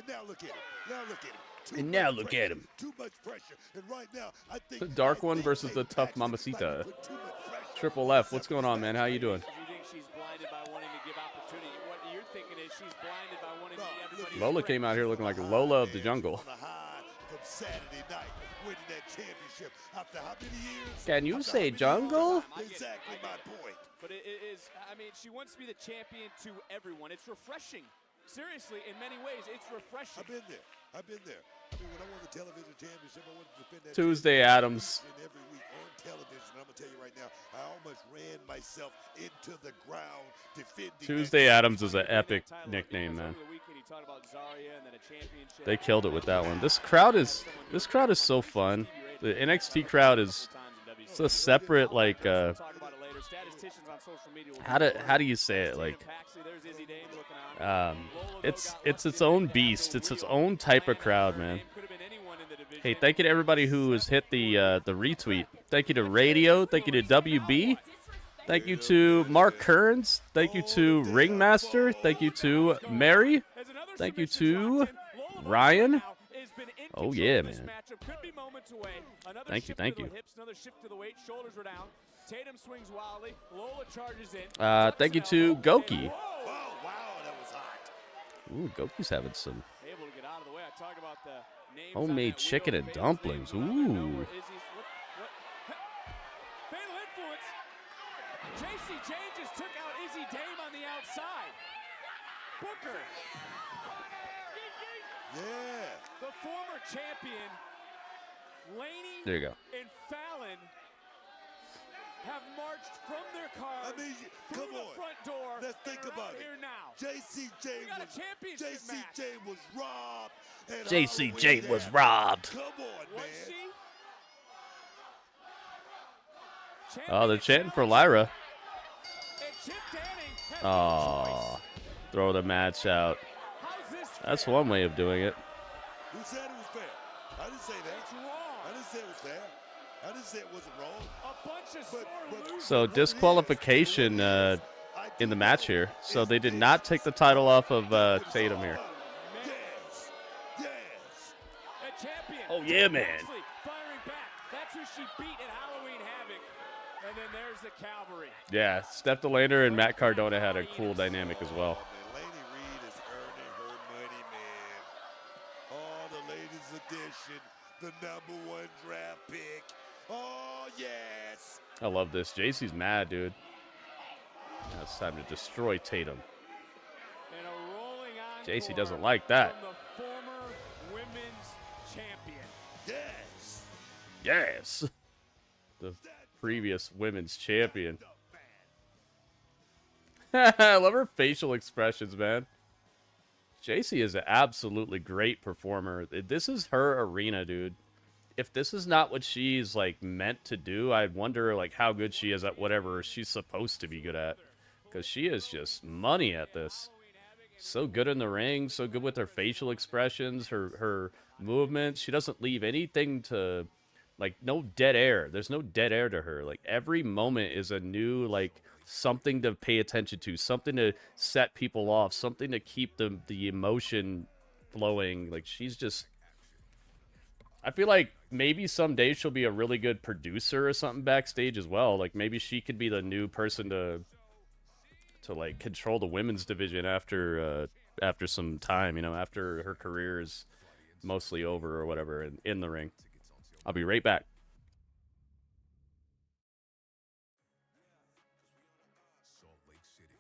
now look at him. Now look at him. And now look at him. Too much pressure. And right now, I think The dark one versus the tough mamacita. Triple F, what's going on, man? How you doing? You think she's blinded by wanting to give opportunity? What you're thinking is she's blinded by wanting to give everybody. Lola came out here looking like Lola of the jungle. From Saturday night, winning that championship after how many years? Can you say jungle? Exactly my point. But it is, I mean, she wants to be the champion to everyone. It's refreshing. Seriously, in many ways, it's refreshing. I've been there. I mean, when I won the television championship, I wanted to defend that Tuesday Adams. every week on television. I'm going to tell you right now, I almost ran myself into the ground defending Tuesday Adams is an epic nickname, man. They killed it with that one. This crowd is so fun. The NXT crowd is a separate, like, how do you say it? Like, it's its own beast. It's its own type of crowd, man. Hey, thank you to everybody who has hit the retweet. Thank you to Radio. Thank you to WB. Thank you to Mark Kearns. Thank you to Ringmaster. Thank you to Mary. Thank you to Ryan. Oh yeah, man. Thank you. Tatum swings wildly. Lola charges in. Thank you to Goki. wow, that was hot. Ooh, Goki's having some Able to get out of the way. I talk about the names homemade chicken and dumplings. Ooh. Fatal influence. JC Jane just took out Izzy Dame on the outside. Booker. Yeah. The former champion, Laney There you go. and Fallon have marched from their cars through the front door. Let's think about it. Here now. JC Jane was robbed. And JC Jane was robbed. Come on, man. Oh, they're chanting for Lyra. Oh, throw the match out. That's one way of doing it. Who said it was fair? I didn't say that. I didn't say it was fair. I didn't say it wasn't wrong. A bunch of sore losers. So disqualification in the match here. So they did not take the title off of Tatum here. A champion. Oh, yeah, man. Paxley firing back. That's who she beat at Halloween Havoc. And then there's the Cavalry. Yeah, Steph DeLander and Matt Cardona had a cool dynamic as well. Lady Reed is earning her money, man. Oh, the ladies edition, the #1 draft pick. Oh, yes. I love this. JC's mad, dude. Now it's time to destroy Tatum. And a rolling JC doesn't like that. from the former women's champion. Yes. Yes. The previous women's champion. I love her facial expressions, man. JC is an absolutely great performer. This is her arena, dude. If this is not what she's like meant to do, I wonder like how good she is at whatever she's supposed to be good at. Because she is just money at this. So good in the ring, so good with her facial expressions, her movements. She doesn't leave anything to, like, no dead air. There's no dead air to her. Like, every moment is a new, like, something to pay attention to, something to set people off, something to keep the emotion flowing. Like, she's just... I feel like maybe someday she'll be a really good producer or something backstage as well. Like, maybe she could be the new person to like control the women's division after some time, you know, after her career is mostly over or whatever in the ring. I'll be right back. Salt Lake City.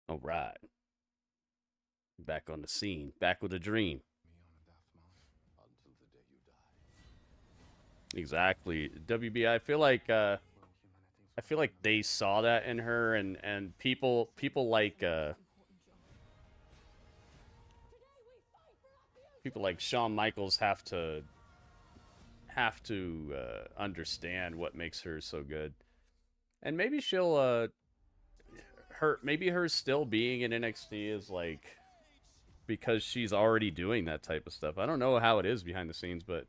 All right. Back on the scene. Back with a dream. Exactly. WB, I feel like they saw that in her, and people like people like Shawn Michaels have to understand what makes her so good. And maybe she'll maybe her still being in NXT is like because she's already doing that type of stuff. I don't know how it is behind the scenes, but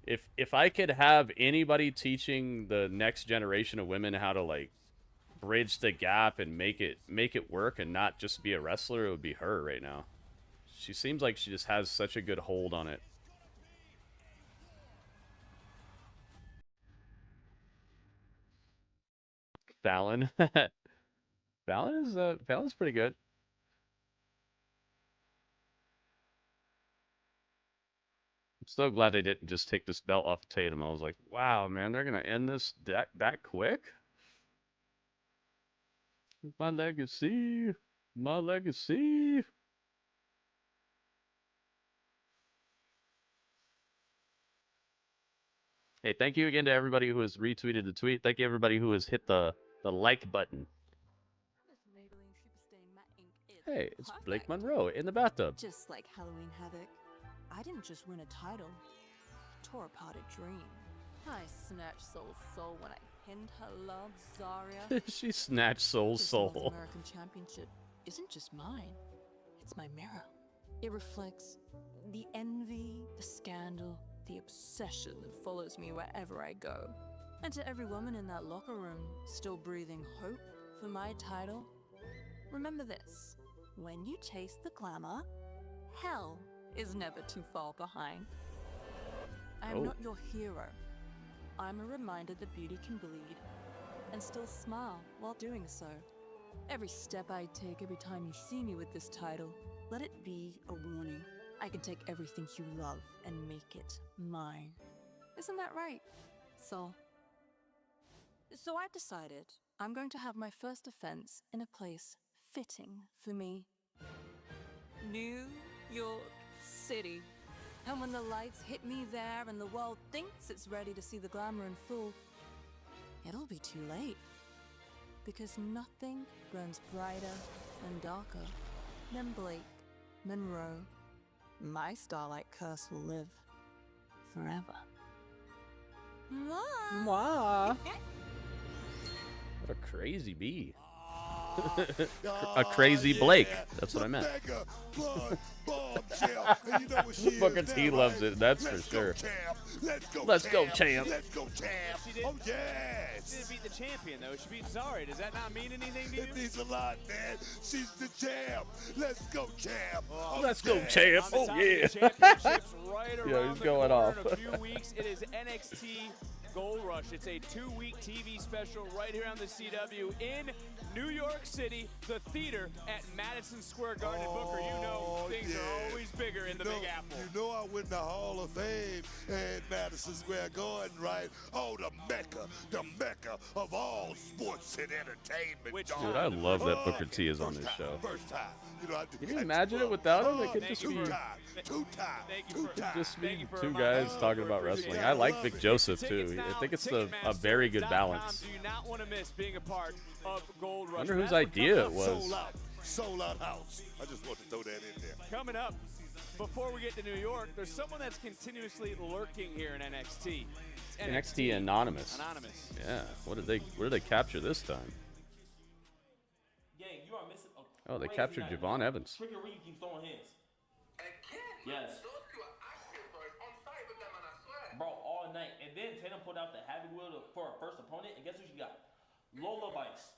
If I could have anybody teaching the next generation of women how to like bridge the gap and make it work and not just be a wrestler, it would be her right now. She seems like she just has such a good hold on it. Fallon. Fallon's pretty good. I'm so glad they didn't just take this belt off Tatum. I was like, wow, man, they're gonna end this that quick? My legacy. My legacy. Hey, thank you again to everybody who has retweeted the tweet. Thank you everybody who has hit the like button. Hey, it's Blake Monroe in the bathtub. Just like Halloween Havoc, I didn't just win a title. I tore apart a dream. I snatched Soul's soul when I pinned her love, Zarya. She snatched Soul's This soul. North American Championship isn't just mine. It's my mirror. It reflects the envy, the scandal, the obsession that follows me wherever I go. And to every woman in that locker room still breathing hope for my title, remember this. When you chase the glamour, hell is never too far behind. I am not your hero. I'm a reminder that beauty can bleed and still smile while doing so. Every step I take, every time you see me with this title, let it be a warning. I can take everything you love and make it mine. Isn't that right, Soul? So I've decided I'm going to have my first offense in a place fitting for me. New York City. And when the lights hit me there and the world thinks it's ready to see the glamour in full, it'll be too late. Because nothing burns brighter and darker than Blake Monroe. My starlight curse will live forever. Mwah. What a crazy bee. A crazy Blake. That's what I meant. Booker T loves it, that's for sure. Let's go, champ. Let's go, champ. Oh, yes. She didn't beat the champion, though. She beat Zarya. Does that not mean anything to you? It means a lot, man. She's the champ. Let's go, champ. Oh, let's go, champ. Oh, yeah. Right Yeah, he's going off. In a few weeks, it is NXT Gold Rush. It's a 2-week TV special right here on the CW in New York City, the theater at Madison Square Garden. Booker, you know things are always bigger in the Big Apple. You know I win the Hall of Fame at Madison Square Garden, right? Oh, the mecca of all sports and entertainment. Dude, I love that Booker T is on this show. First time. Can you imagine it without him? It could just be two guys talking about wrestling. I like Vic Joseph too. I think it's a very good balance. Do you not want to miss being a part of Gold Rush? Wonder whose idea it was. Sold out house. I just want to throw that in there. Coming up, before we get to New York, there's someone that's continuously lurking here in NXT. It's NXT Anonymous. Anonymous. Yeah. What did they capture this time? Gang, you are missing a Oh, they captured Javon Evans. Trigger Reed keeps throwing hands. Yes. Bro, all night. And then Tatum put out the Havoc wheel for her first opponent, and guess who she got? Lola Vice.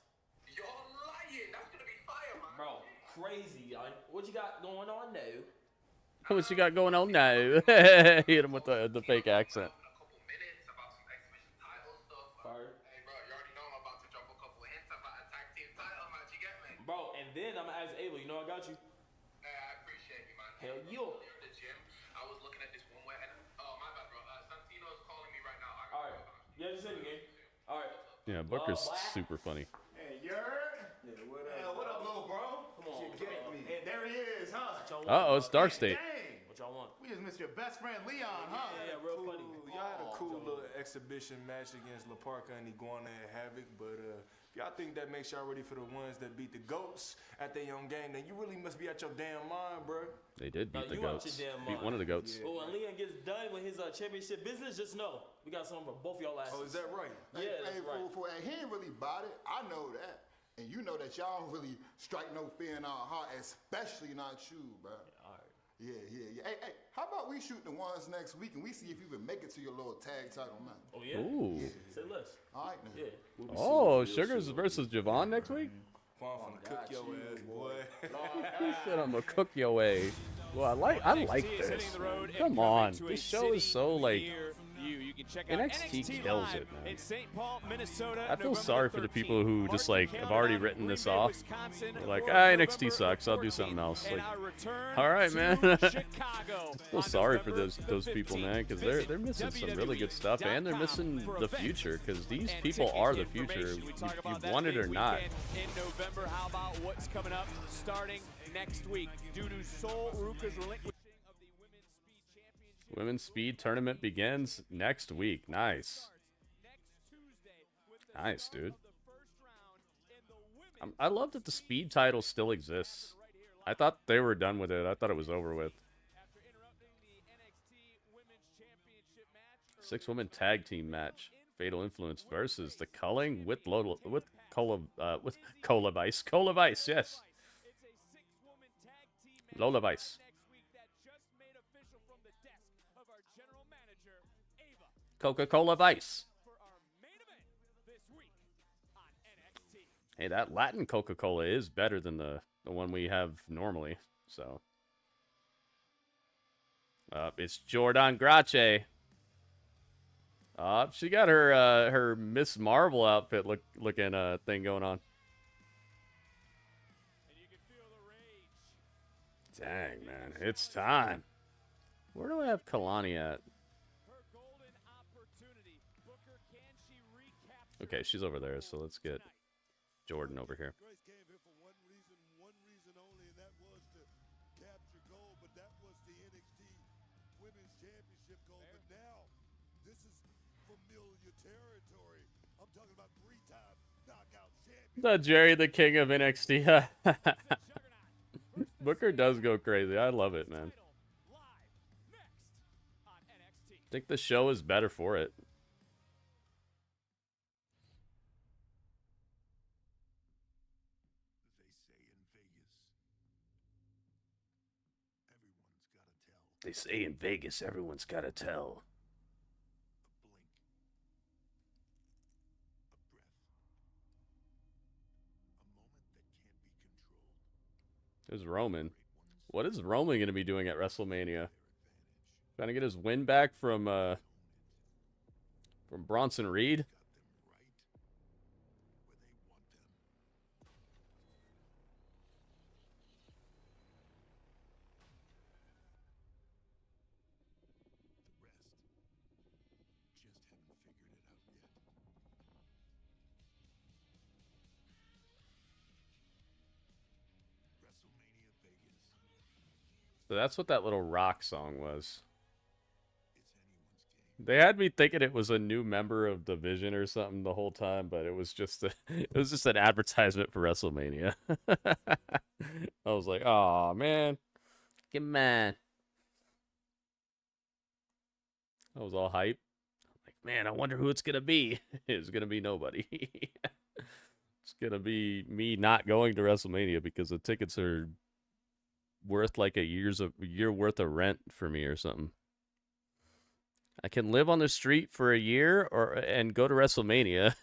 You're lying. That's gonna be fire, man. Bro, crazy. What you got going on now? What you got going on now? Hit him with the fake accent. Bro, and then I'm gonna ask Ava, you know I got you. I appreciate you, man. Hell yeah. The gym. I was looking at this one way, and oh my bad, bro. Santino's calling me right now. All right. Yeah, just hit me, gang. All right. Yeah, Booker's super funny. Hey, you heard? Yeah, what up? Hey, what up, little bro? Come on. Shit, get me. Hey, there he is, huh? Uh-oh, it's Dark State. Dang. What y'all want? We just missed your best friend Leon, huh? Yeah, real funny. Y'all had a cool little exhibition match against La Parka and Iguana and Havoc, but y'all think that makes y'all ready for the ones that beat the GOATs at their own game, then you really must be out your damn mind, bro. They did beat the you out goats. your damn Beat mind. one of the goats. Oh, when Leon gets done with his championship business, just know we got something for both y'all asses. Oh, is that right? Yeah, that's right. He ain't really bought it. I know that. And you know that y'all don't really strike no fear in our heart, especially not you, bro. All right. Yeah. Hey, how about we shoot the ones next week and we see if you can make it to your little tag title match? Oh, yeah? Ooh. Say less. All right, then. Yeah. Oh, Sugars versus Javon next week? I'm finna cook your ass, boy. He said I'm gonna cook your way. Well, I like this. Come on, this show is so like NXT kills it, man. In St. Paul, Minnesota, I feel November sorry for the people who just like have already written this off. They're like, NXT sucks. I'll do something else. Like, all right, man. I feel sorry for those people, man, because they're missing some really good stuff, and they're missing the future, because these people are the future. You want it or not. In November, how about what's coming up starting next week due to Sol Ruka's relinquishing of the Women's Speed Tournament begins next week. Nice. Nice, dude. I love that the Speed title still exists. I thought they were done with it. I thought it was over with. 6-woman tag team match. Fatal Influence versus the Culling with Cola Vice, yes. Lola Vice. Coca-Cola Vice. Hey, that Latin Coca-Cola is better than the one we have normally, so. It's Jordynne Grace. She got her Miss Marvel outfit looking thing going on. Dang, man, it's time. Where do I have Kelani at? Okay, she's over there, so let's get Jordynne over here. One reason only, and that was to capture gold, but that was the NXT Women's Championship gold. But now, this is familiar territory. I'm talking about 3-time knockout champion. The Jerry the King of NXT. Booker does go crazy. I love it, man. I think the show is better for it. They say in Vegas, everyone's got to tell. There's Roman. What is Roman going to be doing at WrestleMania? Trying to get his win back from Bronson Reed? So that's what that little rock song was. They had me thinking it was a new member of the Vision or something the whole time, but it was just an advertisement for WrestleMania. I was like, "Oh man, come on!" I was all hype. Like, man, I wonder who it's gonna be. It's gonna be nobody. It's gonna be me not going to WrestleMania because the tickets are worth like a year worth of rent for me or something. I can live on the street for a year and go to WrestleMania.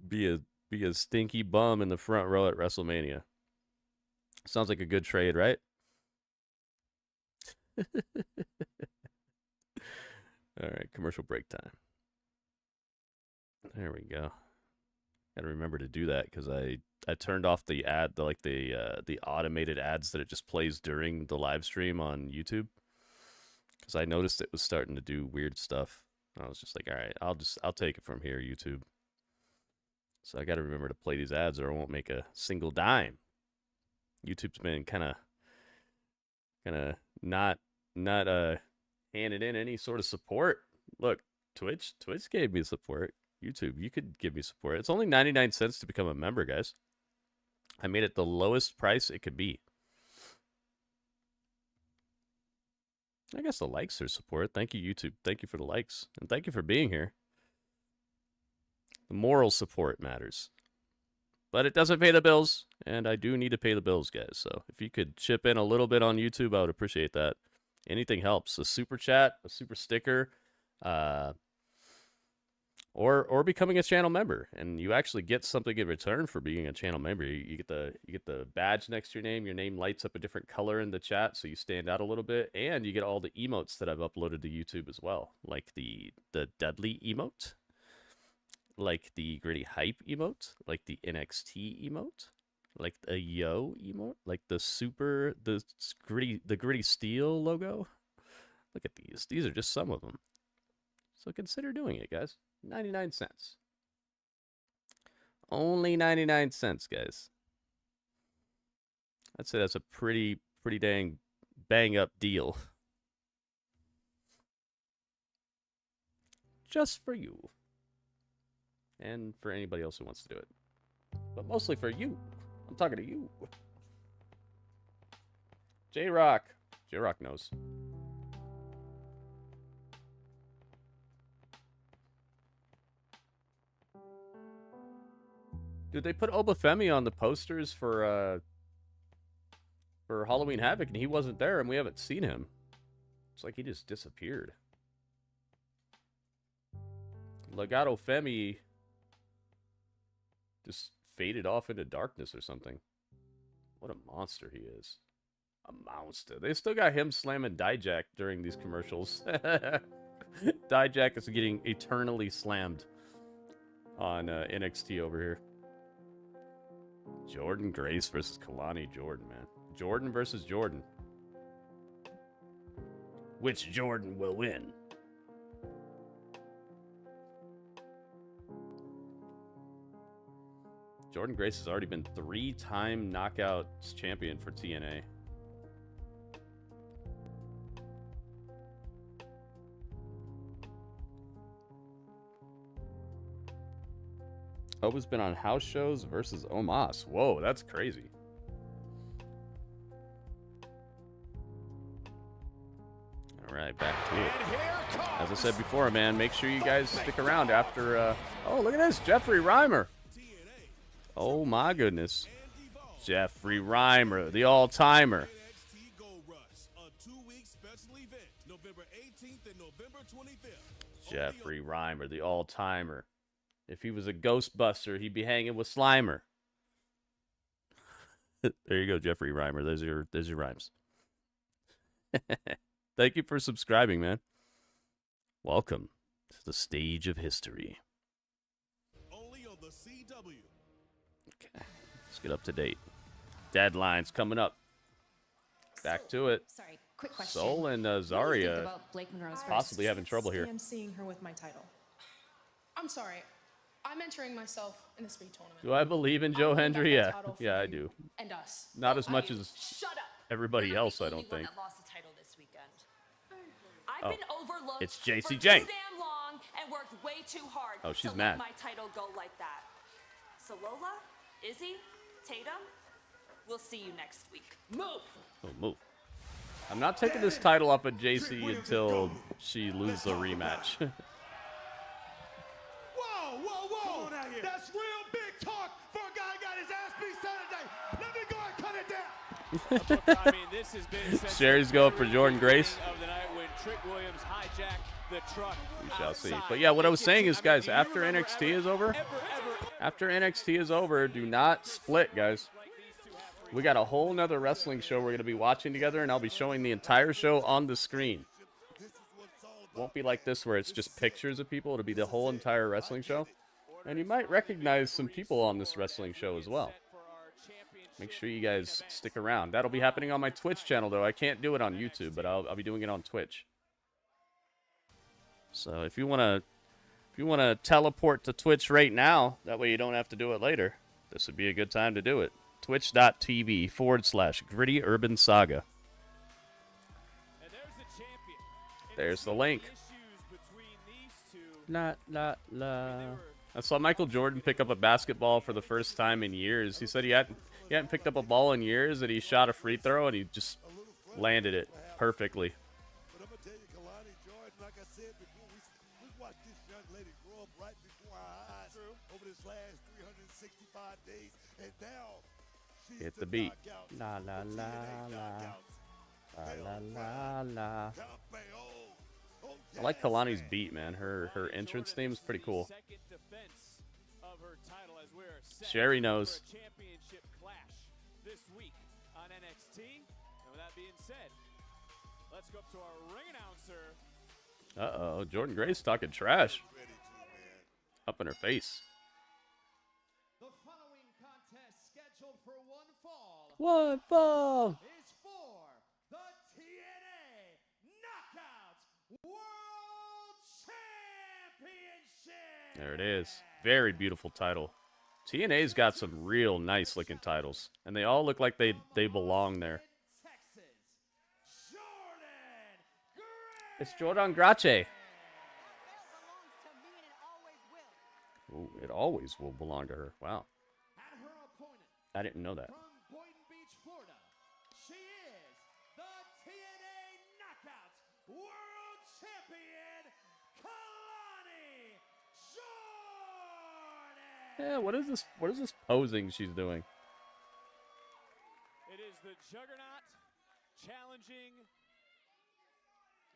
be a stinky bum in the front row at WrestleMania. Sounds like a good trade, right? All right, commercial break time. There we go. Got to remember to do that because I turned off the ad, the automated ads that it just plays during the live stream on YouTube, because I noticed it was starting to do weird stuff. I was just like, all right, I'll take it from here, YouTube. So I got to remember to play these ads, or I won't make a single dime. YouTube's been kind of not handing in any sort of support. Look, Twitch gave me support. YouTube, you could give me support. It's only 99 cents to become a member, guys. I made it the lowest price it could be. I guess the likes are support. Thank you, YouTube. Thank you for the likes. And thank you for being here. The moral support matters. But it doesn't pay the bills, and I do need to pay the bills, guys. So if you could chip in a little bit on YouTube, I would appreciate that. Anything helps. A super chat, a super sticker, or becoming a channel member, and you actually get something in return for being a channel member. You get the badge next to your name. Your name lights up a different color in the chat, so you stand out a little bit, and you get all the emotes that I've uploaded to YouTube as well, like the Dudley emote, like the Gritty Hype emote, like the NXT emote, like the Yo emote, like the Gritty Steel logo. Look at these. These are just some of them. So consider doing it, guys. 99 cents. Only 99 cents, guys. I'd say that's a pretty dang bang up deal. Just for you. And for anybody else who wants to do it. But mostly for you. I'm talking to you. J-Rock. J-Rock knows. Dude, they put Obafemi on the posters for Halloween Havoc, and he wasn't there, and we haven't seen him. It's like he just disappeared. Legato Femi just faded off into darkness or something. What a monster he is. A monster. They still got him slamming Dijak during these commercials. Dijak is getting eternally slammed on NXT over here. Jordynne Grace versus Kelani Jordynne, man. Jordynne versus Jordynne. Which Jordynne will win? Jordynne Grace has already been 3-time Knockouts champion for TNA. Oba's been on house shows versus Omos. Whoa, that's crazy. All right, back to it. As I said before, man, make sure you guys stick around after... Oh, look at this. Jeffrey Reimer. Oh, my goodness. Jeffrey Reimer, the all-timer. Jeffrey Reimer, the all-timer. If he was a Ghostbuster, he'd be hanging with Slimer. There you go, Jeffrey Reimer. There's your rhymes. Thank you for subscribing, man. Welcome to the stage of history. Only on the CW. Okay, let's get up to date. Deadline's coming up. Back to it. Sorry, quick question. Soul and Zarya possibly having trouble here. I'm seeing her with my title. I'm sorry. I'm entering myself in the speed tournament. Do I believe in Joe Hendry? Yeah, yeah, I do. And us. Not as much as everybody else, I don't think. That lost the title this weekend. Oh, I've been overlooked it's for JCJ. too damn long and worked way too hard Oh, she's to mad. let my title go like that. So Lola, Izzy, Tatum, we'll see you next week. Move! Oh, move. I'm not taking this title off of JC until she loses a rematch. Whoa, whoa, whoa! Come on out here. That's real big talk for a guy who got his ass beat Saturday. Let me go and cut it down. I mean, this has been Sherry's going for Jordynne Grace. of the night when Trick Williams hijacked the truck. We shall see. But yeah, what I was saying is, guys, after NXT is over, do not split, guys. We got a whole nother wrestling show we're going to be watching together, and I'll be showing the entire show on the screen. Won't be like this where it's just pictures of people. It'll be the whole entire wrestling show. And you might recognize some people on this wrestling show as well. Make sure you guys stick around. That'll be happening on my Twitch channel, though. I can't do it on YouTube, but I'll be doing it on Twitch. So if you want to teleport to Twitch right now, that way you don't have to do it later, this would be a good time to do it. Twitch.tv/GrittyUrbanSaga. There's the link. La, la, la. I saw Michael Jordan pick up a basketball for the first time in years. He said he hadn't picked up a ball in years, and he shot a free throw, and he just landed it perfectly. But I'm going to tell you, Kelani Jordynne, like I said before, we watched this young lady grow up right before our eyes over this last 365 days, and now she's Hit the beat. knockout La la for la TNA la. knockouts. La la la. Campeon. Oh, I like Kelani's beat, man. Her entrance theme is pretty cool. Second defense of her title as we're set Sherry knows. for a championship clash this week on NXT. And with that being said, let's go up to our ring announcer. Uh-oh, Jordynne Grace talking trash. Up in her face. The following contest scheduled for one fall One fall. is for the TNA Knockouts World Championship. There it is. Very beautiful title. TNA's got some real nice looking titles, and they all look like they belong there. It's Jordynne Grace. Ooh, it always will belong to her. Wow. And her opponent I didn't know that. from Boynton Beach, Florida, she is the TNA Knockouts World Champion, Kelani Jordynne. Yeah, what is this? What is this posing she's doing? It is the Juggernaut challenging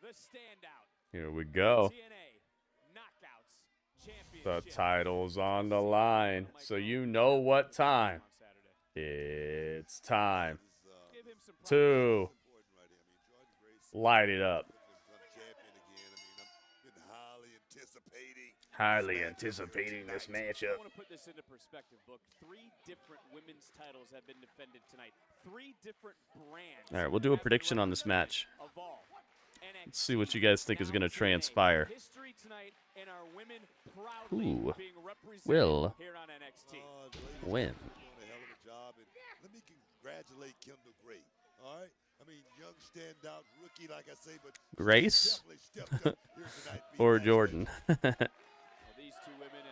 the standout. Here we go. TNA Knockouts The Championship. title's on the line, so you know what time. It's time to light it up. Highly anticipating this matchup. I want to put this into perspective, Book. 3 different women's titles have been defended tonight. 3 different brands. All right, we'll do a prediction on this match. Let's see what you guys think is going to transpire. History tonight, and our women proudly Ooh, being represented will here on NXT. win. Doing a hell of a job, and let me congratulate Kendal Great. All right, I mean, young standout rookie, like I say, but Grace definitely stepped up here tonight. or Jordynne? Well, these two women,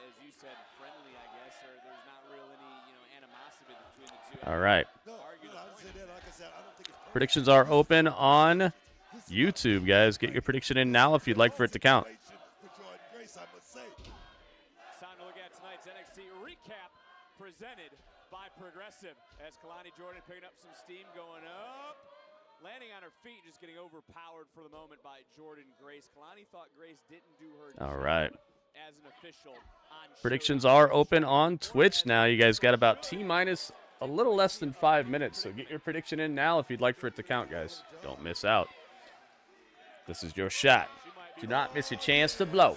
as you said, friendly, I guess, or there's not real any, animosity between the two. All right. No, I didn't say that. Like I said, I don't think it's Predictions are open on YouTube, guys. Get your prediction in now if you'd like for it to count. Grace, I must say. It's time to look at tonight's NXT recap presented by Progressive. As Kelani Jordynne picking up some steam, going up, landing on her feet, just getting overpowered for the moment by Jordynne Grace. Kelani thought Grace didn't do her All job right. as an official on Predictions are open on Twitch now. You guys got about T-minus a little less than 5 minutes, so get your prediction in now if you'd like for it to count, guys. Don't miss out. This is your shot. Do not miss your chance to blow.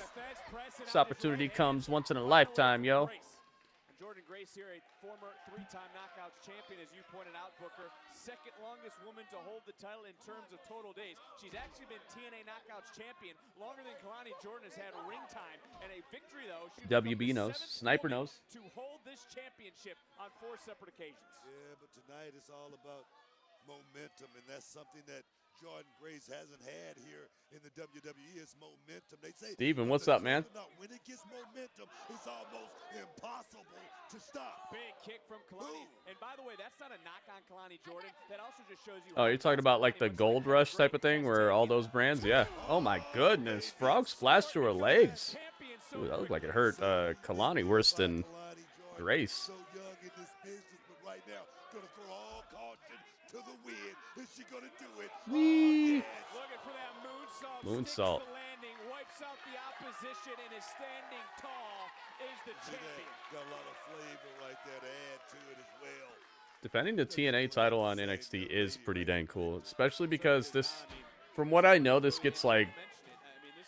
This opportunity comes once in a lifetime, yo. Jordynne Grace here, a former 3-time Knockouts champion, as you pointed out, Booker. Second longest woman to hold the title in terms of total days. She's actually been TNA Knockouts champion longer than Kelani Jordynne has had ring time. And a victory, though, she WB knows. Sniper knows. to hold this championship on 4 separate occasions. Yeah, but tonight it's all about momentum, and that's something that Jordynne Grace hasn't had here in the WWE. Is momentum. They say, Steven, what's up, man? when it gets momentum, it's almost impossible to stop. Big kick from Kelani. And by the way, that's not a knock on Kelani Jordynne. That also just shows you. Oh, you're talking about like the Gold Rush type of thing where all those brands? Yeah. Oh, my goodness. Frog splash to her legs. Ooh, that looked like it hurt Kelani worse than Grace. So young in this business, but right now, gonna throw all caution to the wind. Is she gonna do it? Wee. Looking for that moonsault. Moonsault. Skips the landing, wipes out the opposition, and is standing tall. Is the champion. Got a lot of flavor right there to add to it as well. Defending the TNA title on NXT is pretty dang cool, especially because this, from what I know, this gets like,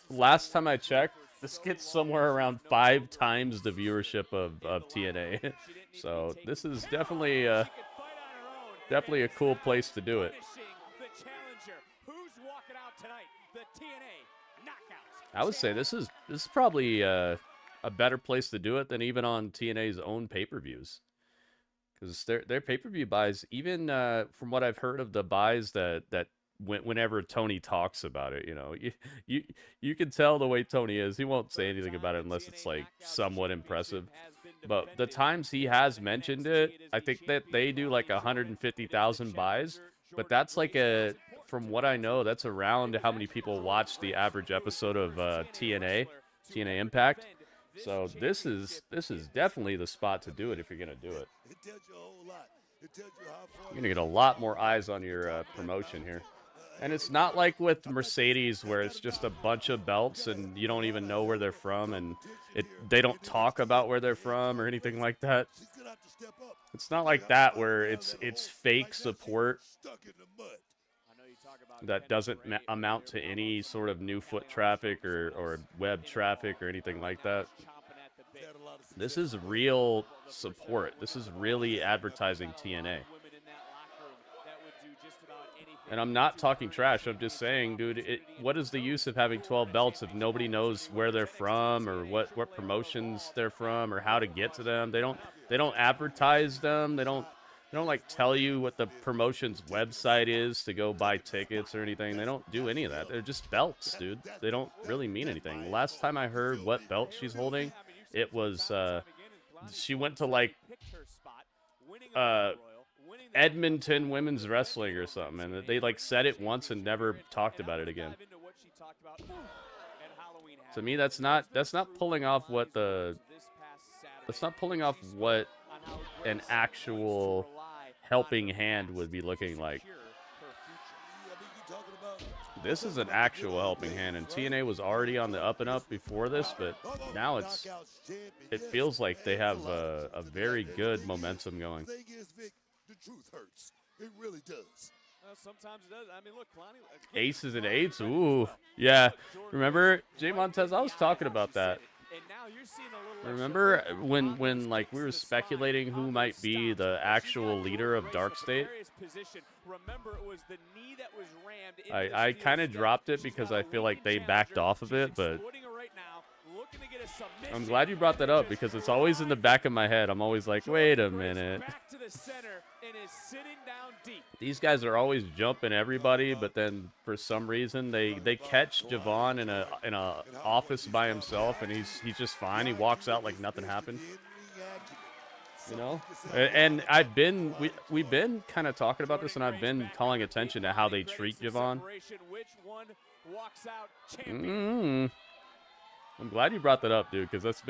last time I checked, this gets somewhere around 5 times the viewership of TNA. So this is definitely a cool place to do it. The challenger. Who's walking out tonight? The TNA Knockouts. I would say this is probably a better place to do it than even on TNA's own pay-per-views, because their pay-per-view buys, even from what I've heard of the buys that whenever Tony talks about it, you can tell the way Tony is. He won't say anything about it unless it's like somewhat impressive. But the times he has mentioned it, I think that they do like 150,000 buys. But that's like from what I know, that's around how many people watch the average episode of TNA Impact. So this is definitely the spot to do it if you're gonna do it. It tells you a whole lot. It tells you how far You're gonna get a lot more eyes on your promotion here. And it's not like with Mercedes where it's just a bunch of belts and you don't even know where they're from, and they don't talk about where they're from or anything like that. It's not like that where it's fake support that doesn't amount to any sort of new foot traffic or web traffic or anything like that. This is real support. This is really advertising TNA. And I'm not talking trash. I'm just saying, dude, what is the use of having 12 belts if nobody knows where they're from or what promotions they're from or how to get to them? They don't advertise them. They don't like tell you what the promotion's website is to go buy tickets or anything. They don't do any of that. They're just belts, dude. They don't really mean anything. The last time I heard what belt she's holding, it was she went to like Edmonton Women's Wrestling or something, and they like said it once and never talked about it again. To me, that's not pulling off what an actual helping hand would be looking like. This is an actual helping hand, and TNA was already on the up and up before this, but now it feels like they have a very good momentum going. The truth hurts. It really does. Sometimes it does. I mean, look, Kelani. Aces and eights. Ooh, yeah. Remember, Jay Montez? I was talking about that. Remember when like we were speculating who might be the actual leader of Dark State? I kind of dropped it because I feel like they backed off of it, but I'm glad you brought that up because it's always in the back of my head. I'm always like, wait a minute. These guys are always jumping everybody, but then for some reason they catch Javon in a office by himself, and he's just fine. He walks out like nothing happened. You know, and we've been kind of talking about this, and I've been calling attention to how they treat Javon. I'm glad you brought that up, dude, because that's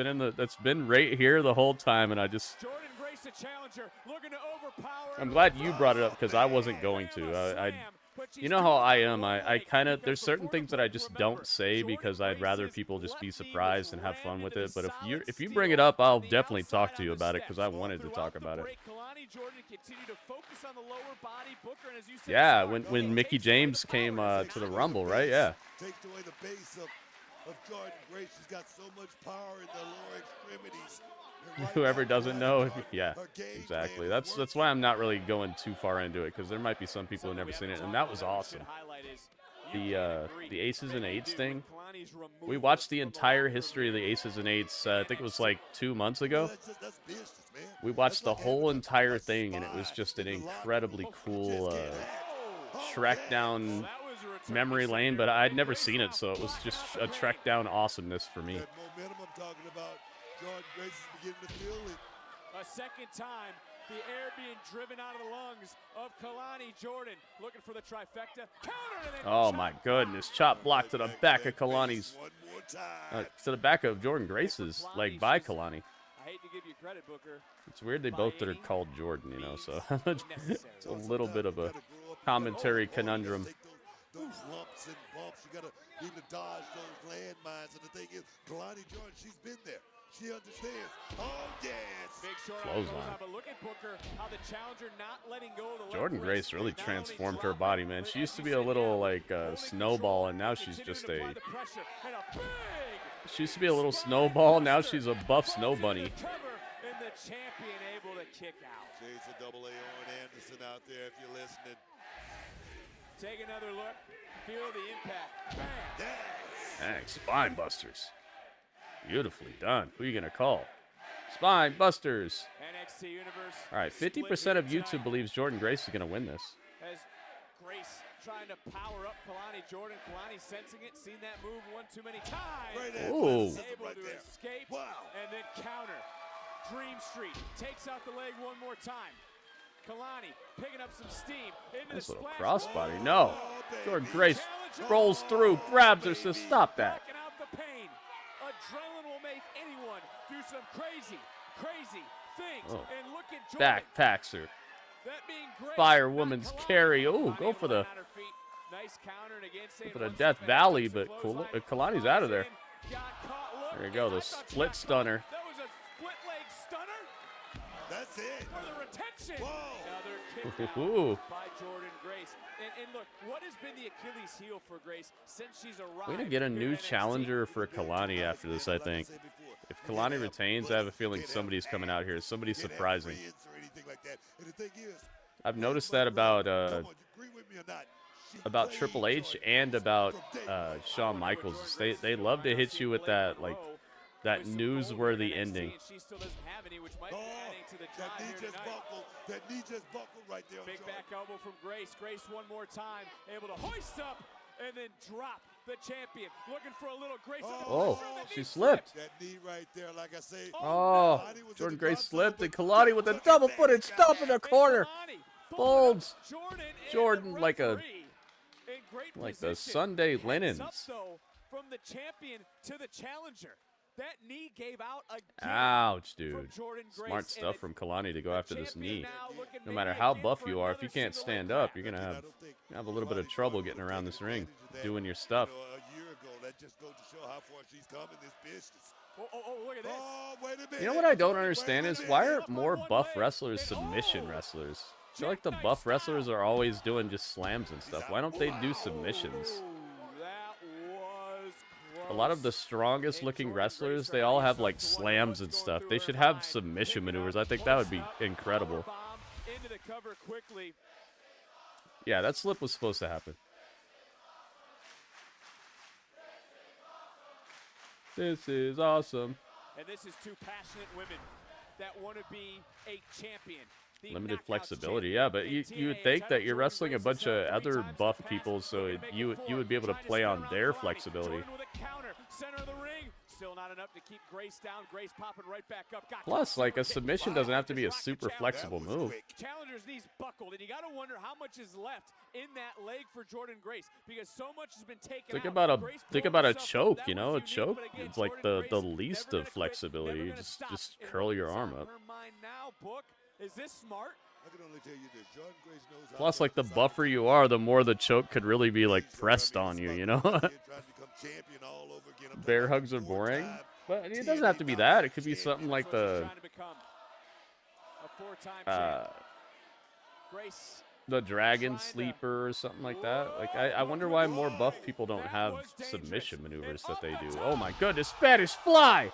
been right here the whole time, and I'm glad you brought it up because I wasn't going to. You know how I am. I kind of there's certain things that I just don't say because I'd rather people just be surprised and have fun with it. But if you bring it up, I'll definitely talk to you about it because I wanted to talk about it. Yeah, when Mickie James came to the Rumble, right? Yeah. Takes away the base of Jordynne Grace. She's got so much power in the lower extremities. Whoever doesn't know, yeah, exactly. That's why I'm not really going too far into it because there might be some people who've never seen it, and that was awesome. The Aces and Eights thing. We watched the entire history of the Aces and Eights. I think it was like 2 months ago. We watched the whole entire thing, and it was just an incredibly cool trek down memory lane. But I'd never seen it, so it was just a trek down awesomeness for me. That momentum I'm talking about. Jordynne Grace is beginning to feel it. A second time, the air being driven out of the lungs of Kelani. Jordynne looking for the trifecta. Oh my goodness! Chop block to the back of Kelani's. To the back of Jordynne Grace's leg by Kelani. I hate to give you credit, Booker. It's weird they both are called Jordan, you know. So it's a little bit of a commentary conundrum. Those lumps and bumps, you gotta be able to dodge those landmines. And the thing is, Kelani Jordynne, she's been there. She understands. Oh, yes. Big short Clothesline. but look at Booker, how the challenger not letting go of the Jordynne Grace really transformed her body, man. She used to be a little like snowball, and now she's just a. She used to be a little snowball. Now she's a buff snow bunny. And the champion able to kick out. Jason Double A Owen Anderson out there if you're listening. Take another look. Feel the impact. Bam. Thanks, Spine Busters. Beautifully done. Who are you gonna call? Spine Busters. NXT Universe. All right, 50% of YouTube believes Jordynne Grace is gonna win this. As Grace trying to power up Kelani Jordynne. Kelani sensing it, seen that move one too many times. Ooh. Able to escape. And then counter. Dream Street takes out the leg one more time. Kalani picking up some steam. Nice little crossbody. No. Jordynne Grace rolls through, grabs her, says, stop that. Out the pain. Adrenaline will make anyone do some crazy things. Oh. And look at Jordynne. Backpacks her. That being Grace, Fire woman's carry. Oh, go for the Death Valley, but Kalani's out of there. There you go, the split stunner. That was a split leg stunner. That's it. For the retention. Another kick Ooh. by Jordynne Grace. And look, what has been the Achilles heel for Grace since she's arrived? We're going to get a new challenger for Kelani after this, I think. If Kelani retains, I have a feeling somebody's coming out here. Somebody surprising. I've noticed that about Triple H and about Shawn Michaels. They love to hit you with that that newsworthy ending. She still doesn't have any, which might be adding to the drive that knee here just tonight. buckled. That knee just buckled right there. Big back elbow from Grace. Grace one more time, able to hoist up and then drop the champion. Looking for a little Grace. Oh, she slipped. That knee right there, like I say. Oh, Jordynne Grace slipped, and Kelani with a double-footed stomp in the corner. Folds. Jordynne like the Sunday linens. From the champion to the challenger. That knee gave out again. Ouch, dude. From Jordynne Grace. Smart stuff from Kalani to go after this knee. No matter how buff you are, if you can't stand up, you're going to have a little bit of trouble getting around this ring, doing your stuff. A year ago, that just goes to show how far she's come in this business. Look at this. Wait a minute. You know what I don't understand is why are more buff wrestlers submission wrestlers? I feel like the buff wrestlers are always doing just slams and stuff. Why don't they do submissions? A lot of the strongest looking wrestlers, they all have like slams and stuff. They should have submission maneuvers. I think that would be incredible. Into the cover quickly. Yeah, that slip was supposed to happen. This is awesome. And this is two passionate women that want to be a champion. Limited flexibility, yeah, but you would think that you're wrestling a bunch of other buff people, so you would be able to play on their flexibility. Center of the ring. Still not enough to keep Grace down. Grace popping right back up. Plus, like, a submission doesn't have to be a super flexible move. Challenger's knees buckled, and you got to wonder how much is left in that leg for Jordynne Grace, because so much has been taken out. Think about a choke, you know? A choke is like the least of flexibility. You just curl your arm up. Her mind now, Book. Is this smart? I can only tell you this. Jordynne Grace knows Plus, like, the buffer you are, the more the choke could really be, like, pressed on you, you know? Bear hugs are boring. But it doesn't have to be that. It could be something like the dragon sleeper or something like that. Like, I wonder why more buff people don't have submission maneuvers that they do. Oh, my goodness. Spanish Fly!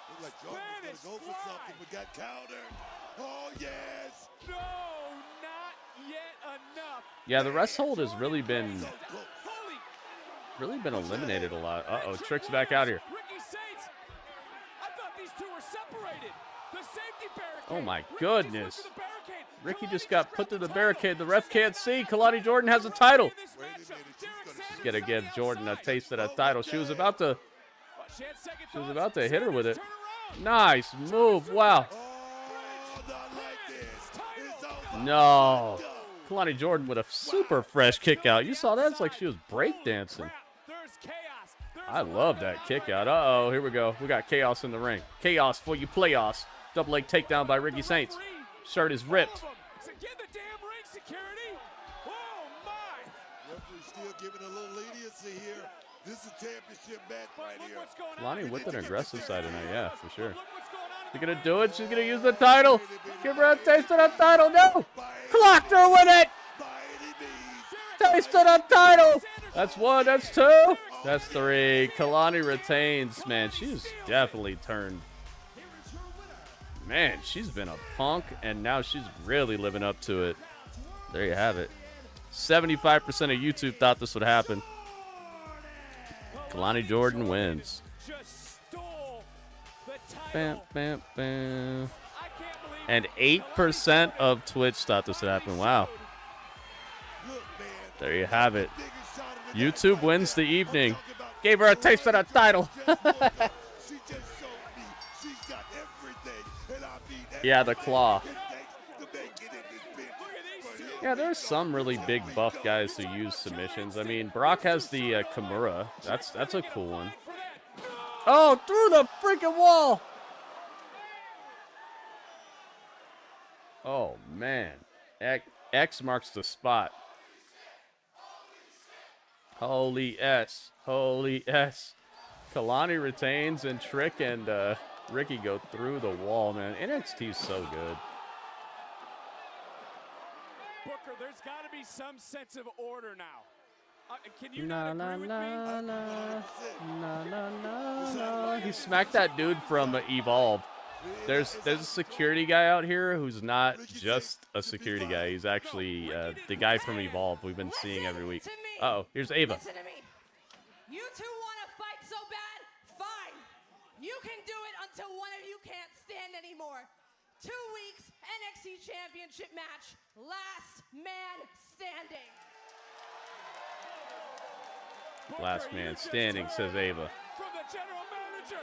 Oh, yes! No, not yet enough. Yeah, the rest hold has really been eliminated a lot. Uh-oh, Trick's back out here. I thought these two were separated. The safety barricade. Oh, my goodness. Ricky just got put through the barricade. The ref can't see. Kelani Jordynne has a title. She's going to give Jordynne a taste of that title. She was about to hit her with it. Nice move. Wow. No. Kelani Jordynne with a super fresh kick out. You saw that? It's like she was breakdancing. I love that kick out. Uh-oh, here we go. We got chaos in the ring. Chaos for you playoffs. Double leg takedown by Ricky Saints. Shirt is ripped. Referee's still giving a little leniency here. This is a championship match right here. Kelani with an aggressive side tonight, yeah, for sure. She's going to do it. She's going to use the title. Give her a taste of the title. No. Clocked her with it. Taste of the title. That's one. That's two. That's three. Kelani retains. Man, she's definitely turned. Man, she's been a punk, and now she's really living up to it. There you have it. 75% of YouTube thought this would happen. Kelani Jordynne wins. Bam, bam, bam. And 8% of Twitch thought this would happen. Wow. There you have it. YouTube wins the evening. Gave her a taste of that title. Yeah, the claw. Yeah, there's some really big buff guys who use submissions. I mean, Brock has the Kimura. That's a cool one. Oh, through the freaking wall. Oh, man. X marks the spot. Holy S. Holy S. Kelani retains, and Trick and Ricky go through the wall, man. NXT's so good. Booker, there's got to be some sense of order now. Can you Na not na agree with na me? na na na na. He smacked that dude from Evolve. There's a security guy out here who's not just a security guy. He's actually the guy from Evolve we've been seeing every week. Uh-oh, here's Ava. Listen to me. You two want to fight so bad? Fine. You can do it until one of you can't stand anymore. 2 weeks, NXT Championship match. Last man standing. Last man standing, says Ava. From the general manager.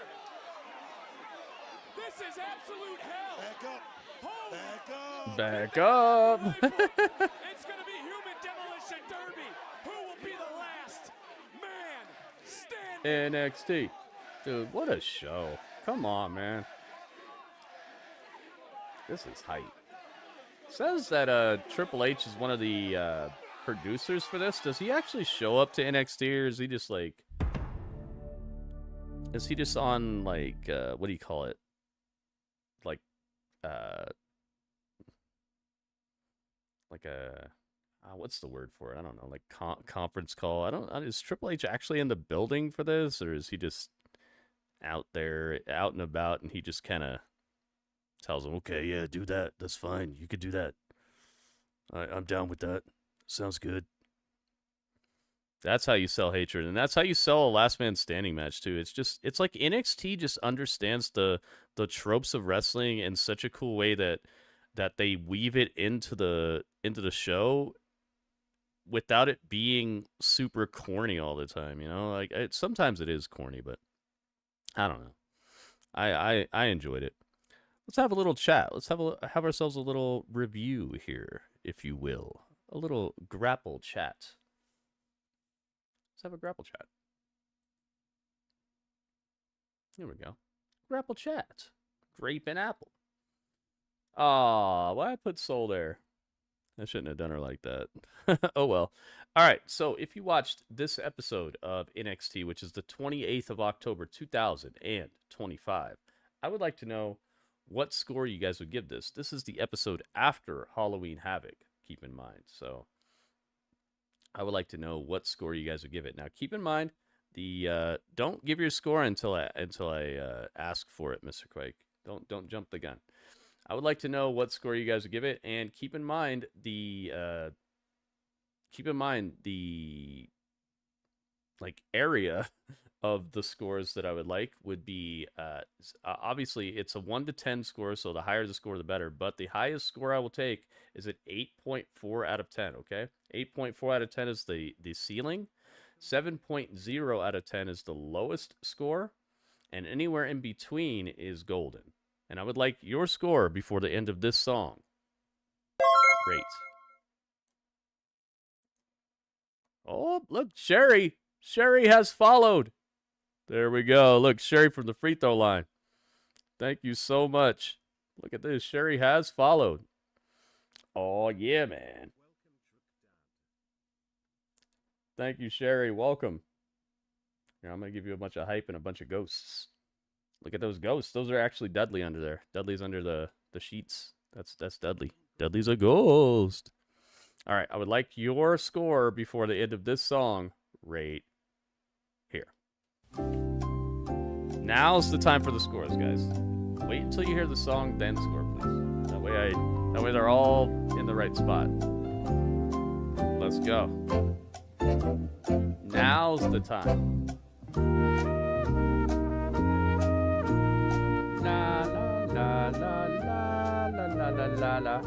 This is absolute hell. Back up. It's going to be human demolition derby. Who will be the last man standing? NXT. Dude, what a show. Come on, man. This is hype. Says that Triple H is one of the producers for this. Does he actually show up to NXT, or is he just like... Is he just on, like, what do you call it? Like a... what's the word for it? I don't know. Like conference call. Is Triple H actually in the building for this, or is he just out there, out and about, and he just kind of tells them, okay, yeah, do that. That's fine. You could do that. I'm down with that. Sounds good. That's how you sell hatred, and that's how you sell a last man standing match too. It's like NXT just understands the tropes of wrestling in such a cool way that they weave it into the show without it being super corny all the time. You know, like sometimes it is corny, but I don't know. I enjoyed it. Let's have a little chat. Let's have ourselves a little review here, if you will. A little grapple chat. Let's have a grapple chat. Here we go. Grapple chat. Grape and apple. Aw, why I put Soul there? I shouldn't have done her like that. Oh well. All right, so if you watched this episode of NXT, which is the 28th of October, 2025, I would like to know what score you guys would give this. This is the episode after Halloween Havoc, keep in mind. So I would like to know what score you guys would give it. Now, keep in mind, don't give your score until I ask for it, Mr. Quake. Don't jump the gun. I would like to know what score you guys would give it, and keep in mind the like area of the scores that I would like would be obviously it's a 1 to 10 score, so the higher the score the better, but the highest score I will take is an 8.4 out of 10, okay? 8.4 out of 10 is the ceiling. 7.0 out of 10 is the lowest score, and anywhere in between is golden. And I would like your score before the end of this song. Great. Oh, look, Sherry. Sherry has followed. There we go. Look, Sherry from the free throw line. Thank you so much. Look at this. Sherry has followed. Oh, yeah, man. Thank you, Sherry. Welcome. Here, I'm going to give you a bunch of hype and a bunch of ghosts. Look at those ghosts. Those are actually Dudley under there. Dudley's under the sheets. That's Dudley. Dudley's a ghost. All right, I would like your score before the end of this song right here. Now's the time for the scores, guys. Wait until you hear the song, then score, please. That way they're all in the right spot. Let's go. Now's the time. La la la la la la la la la.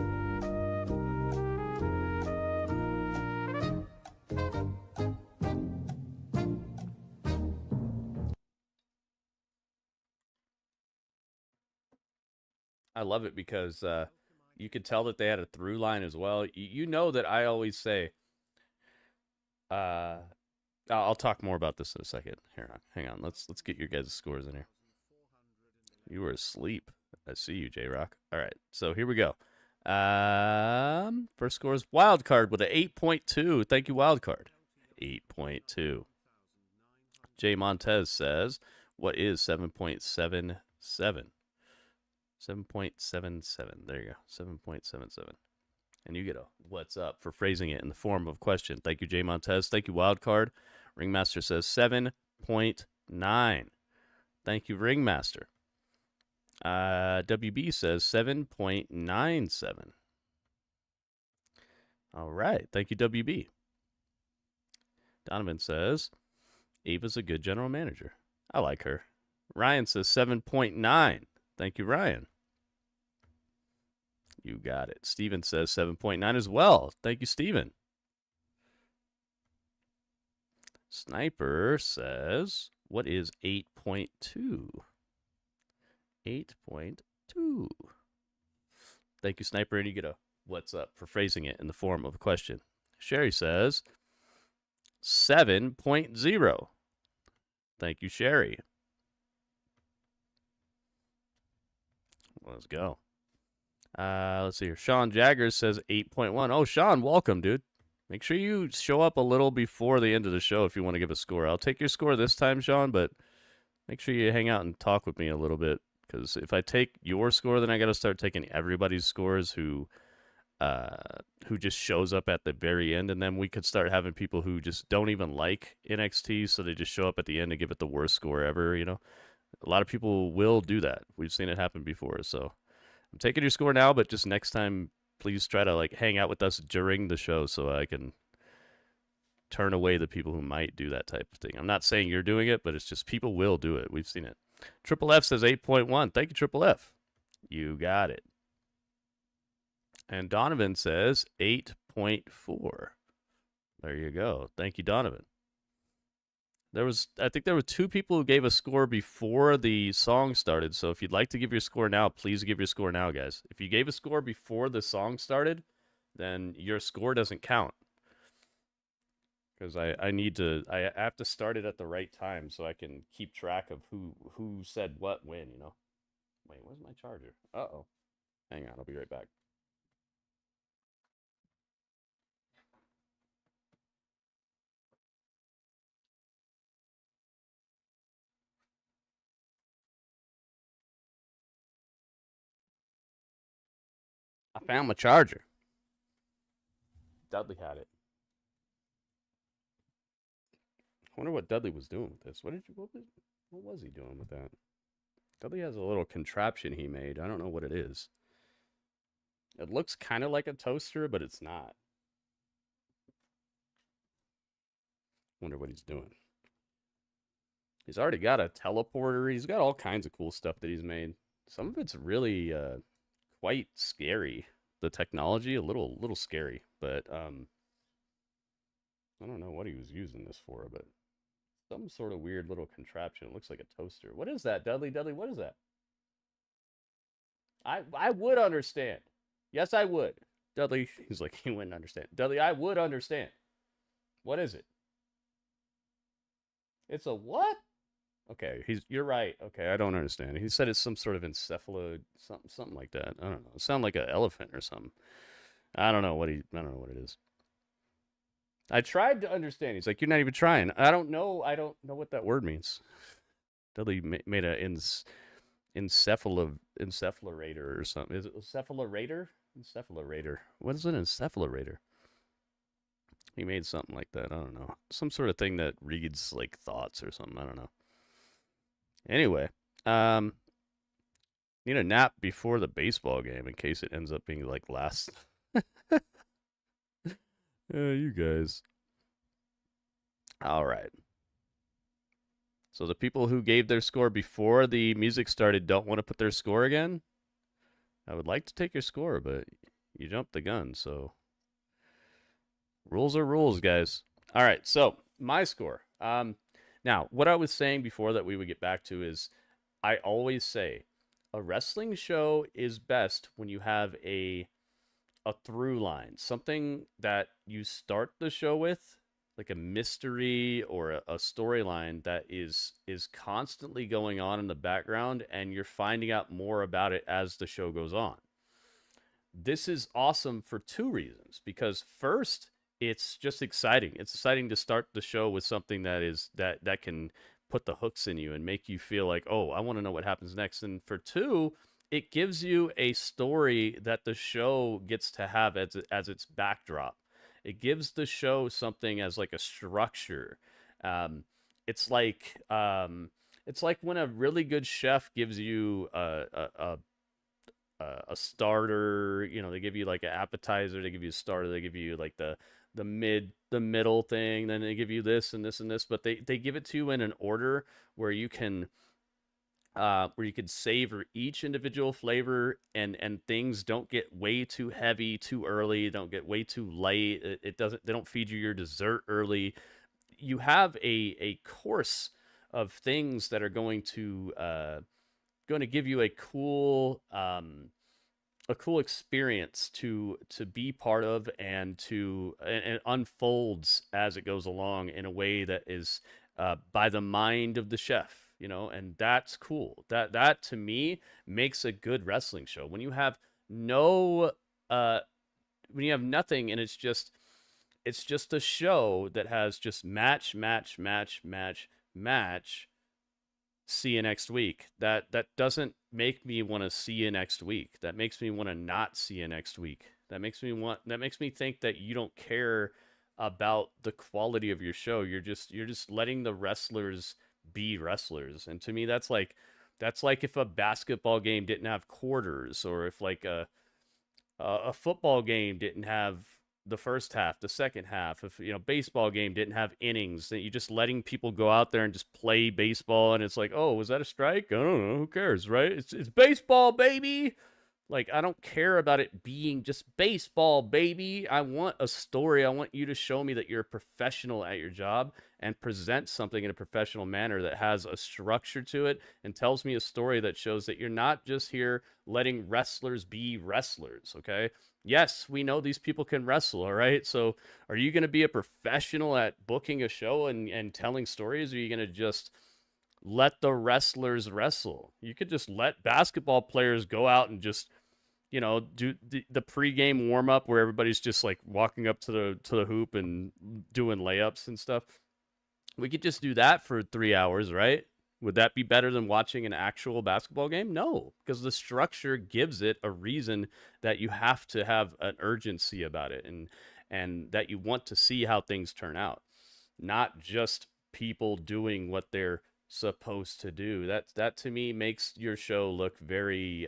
I love it because you could tell that they had a through line as well. You know that I always say I'll talk more about this in a second. Hang on. Let's get your guys' scores in here. You were asleep. I see you, J-Rock. All right, so here we go. First score is Wildcard with an 8.2. Thank you, Wildcard. 8.2. Jay Montez says, what is 7.77? 7.77. There you go. 7.77. And you get a what's up for phrasing it in the form of a question. Thank you, Jay Montez. Thank you, Wildcard. Ringmaster says 7.9. Thank you, Ringmaster. WB says 7.97. All right. Thank you, WB. Donovan says, Ava's a good general manager. I like her. Ryan says 7.9. Thank you, Ryan. You got it. Steven says 7.9 as well. Thank you, Steven. Sniper says, what is 8.2? 8.2. Thank you, Sniper. And you get a what's up for phrasing it in the form of a question. Sherry says 7.0. Thank you, Sherry. Let's go. Let's see here. Sean Jaggers says 8.1. Oh, Sean, welcome, dude. Make sure you show up a little before the end of the show if you want to give a score. I'll take your score this time, Sean, but make sure you hang out and talk with me a little bit. Because if I take your score, then I got to start taking everybody's scores who just shows up at the very end, and then we could start having people who just don't even like NXT, so they just show up at the end and give it the worst score ever. You know, a lot of people will do that. We've seen it happen before. So I'm taking your score now, but just next time, please try to hang out with us during the show so I can turn away the people who might do that type of thing. I'm not saying you're doing it, but it's just people will do it. We've seen it. Triple F says 8.1. Thank you, Triple F. You got it. And Donovan says 8.4. There you go. Thank you, Donovan. I think there were two people who gave a score before the song started. So if you'd like to give your score now, please give your score now, guys. If you gave a score before the song started, then your score doesn't count. Because I have to start it at the right time so I can keep track of who said what when, you know. Wait, where's my charger? Uh-oh. Hang on, I'll be right back. I found my charger. Dudley had it. I wonder what Dudley was doing with this. What was he doing with that? Dudley has a little contraption he made. I don't know what it is. It looks kind of like a toaster, but it's not. Wonder what he's doing. He's already got a teleporter. He's got all kinds of cool stuff that he's made. Some of it's really quite scary. The technology, a little scary, but I don't know what he was using this for, but some sort of weird little contraption. It looks like a toaster. What is that, Dudley? Dudley, what is that? I would understand. Yes, I would. Dudley, he's like, he wouldn't understand. Dudley, I would understand. What is it? It's a what? Okay, you're right. Okay, I don't understand. He said it's some sort of encephalo, something like that. I don't know. It sounds like an elephant or something. I don't know what it is. I tried to understand. He's like, you're not even trying. I don't know what that word means. Dudley made a encephalarator or something. Is it encephalarator? Encephalarator. What is an encephalarator? He made something like that. I don't know. Some sort of thing that reads like thoughts or something. I don't know. Anyway, need a nap before the baseball game in case it ends up being like last. You guys. All right. So the people who gave their score before the music started don't want to put their score again? I would like to take your score, but you jumped the gun, so rules are rules, guys. All right, so my score. Now, what I was saying before that we would get back to is I always say a wrestling show is best when you have a through line, something that you start the show with mystery or a storyline that is constantly going on in the background, and you're finding out more about it as the show goes on. This is awesome for two reasons. Because first, it's just exciting. It's exciting to start the show with something that can put the hooks in you and make you feel like, oh, I want to know what happens next. And for two, it gives you a story that the show gets to have as its backdrop. It gives the show something as like a structure. It's like when a really good chef gives you a starter. They give you like an appetizer, they give you a starter, they give you like the middle thing, then they give you this and this and this, but they give it to you in an order where you can savor each individual flavor, and things don't get way too heavy too early, don't get way too light. They don't feed you your dessert early. You have a course of things that are going to give you a cool experience to be part of, and it unfolds as it goes along in a way that is by the mind of the chef. And that's cool. That to me makes a good wrestling show. When you have nothing, and it's just a show that has just match. See you next week. That doesn't make me want to see you next week. That makes me want to not see you next week. That makes me think that you don't care about the quality of your show. You're just letting the wrestlers be wrestlers. And to me, that's like if a basketball game didn't have quarters, or if like a football game didn't have the first half, the second half. If baseball game didn't have innings, that you're just letting people go out there and just play baseball, and it's like, oh, was that a strike? I don't know, who cares, right? It's baseball, baby. Like, I don't care about it being just baseball, baby. I want a story. I want you to show me that you're a professional at your job and present something in a professional manner that has a structure to it and tells me a story that shows that you're not just here letting wrestlers be wrestlers, okay? Yes, we know these people can wrestle, all right? So are you going to be a professional at booking a show and telling stories, or are you going to just let the wrestlers wrestle? You could just let basketball players go out and just, do the pregame warm-up where everybody's just like walking up to the hoop and doing layups and stuff. We could just do that for 3 hours, right? Would that be better than watching an actual basketball game? No, because the structure gives it a reason that you have to have an urgency about it, and that you want to see how things turn out, not just people doing what they're supposed to do. That to me makes your show look very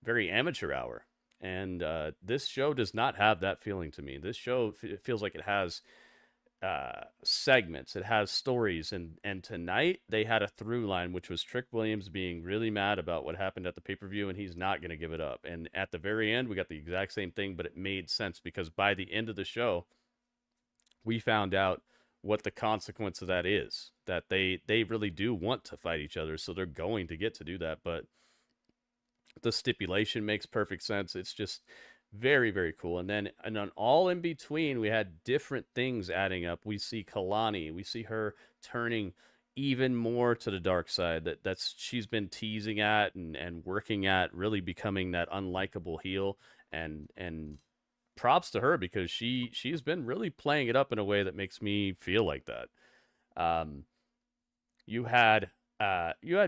very amateur hour, and this show does not have that feeling to me. This show feels like it has segments, it has stories, and tonight they had a through line, which was Trick Williams being really mad about what happened at the pay-per-view, and he's not going to give it up. And at the very end, we got the exact same thing, but it made sense because by the end of the show, we found out what the consequence of that is, that they really do want to fight each other, so they're going to get to do that. But the stipulation makes perfect sense. It's just very, very cool. And then all in between, we had different things adding up. We see Kelani. We see her turning even more to the dark side that's she's been teasing at and working at, really becoming that unlikable heel. And props to her, because she's been really playing it up in a way that makes me feel like that. You had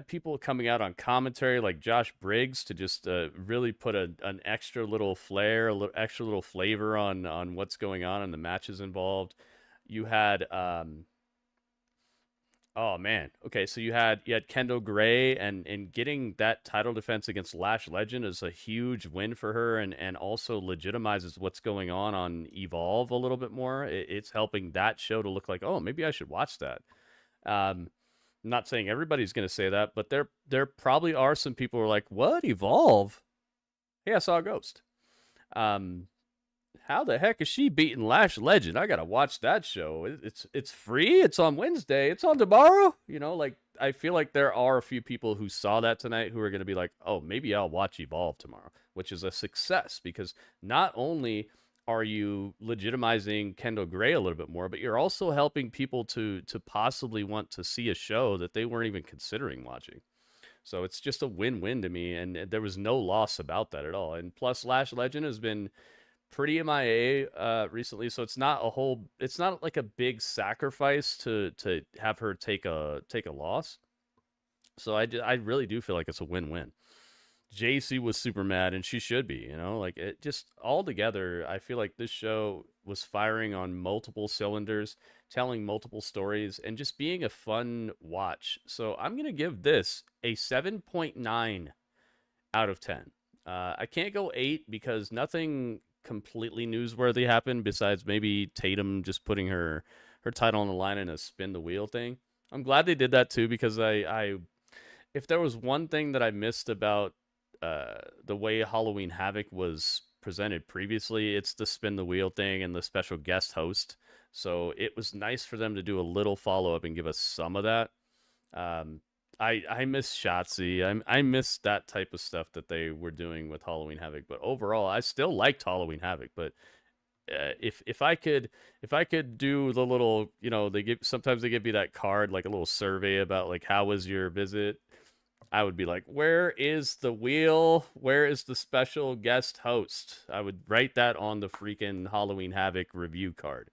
people coming out on commentary like Josh Briggs to just really put an extra little flair, extra little flavor on what's going on in the matches involved. You had oh man, okay, so you had Kendal Gray, and getting that title defense against Lash Legend is a huge win for her, and also legitimizes what's going on Evolve a little bit more. It's helping that show to look like, oh, maybe I should watch that. I'm not saying everybody's going to say that, but there probably are some people who are like, what, Evolve? Hey, I saw a ghost. How the heck is she beating Lash Legend? I gotta watch that show. It's free. It's on Wednesday. It's on tomorrow. I feel like there are a few people who saw that tonight who are going to be like, oh, maybe I'll watch Evolve tomorrow, which is a success, because not only are you legitimizing Kendall Gray a little bit more, but you're also helping people to possibly want to see a show that they weren't even considering watching. So it's just a win-win to me, and there was no loss about that at all. And plus, Lash Legend has been pretty MIA recently, so it's not like a big sacrifice to have her take a loss. So I really do feel like it's a win-win. JC was super mad, and she should be, like it just all together. I feel like this show was firing on multiple cylinders, telling multiple stories, and just being a fun watch. So I'm going to give this a 7.9 out of 10. I can't go 8 because nothing completely newsworthy happened besides maybe Tatum just putting her title on the line in a spin the wheel thing. I'm glad they did that too, because I if there was one thing that I missed about the way Halloween Havoc was presented previously, it's the spin the wheel thing and the special guest host. So it was nice for them to do a little follow-up and give us some of that. I miss Shotzi. I miss that type of stuff that they were doing with Halloween Havoc. But overall, I still liked Halloween Havoc. But if I could do the little, sometimes they give you that card, like a little survey about like how was your visit, I would be like, where is the wheel? Where is the special guest host? I would write that on the freaking Halloween Havoc review card.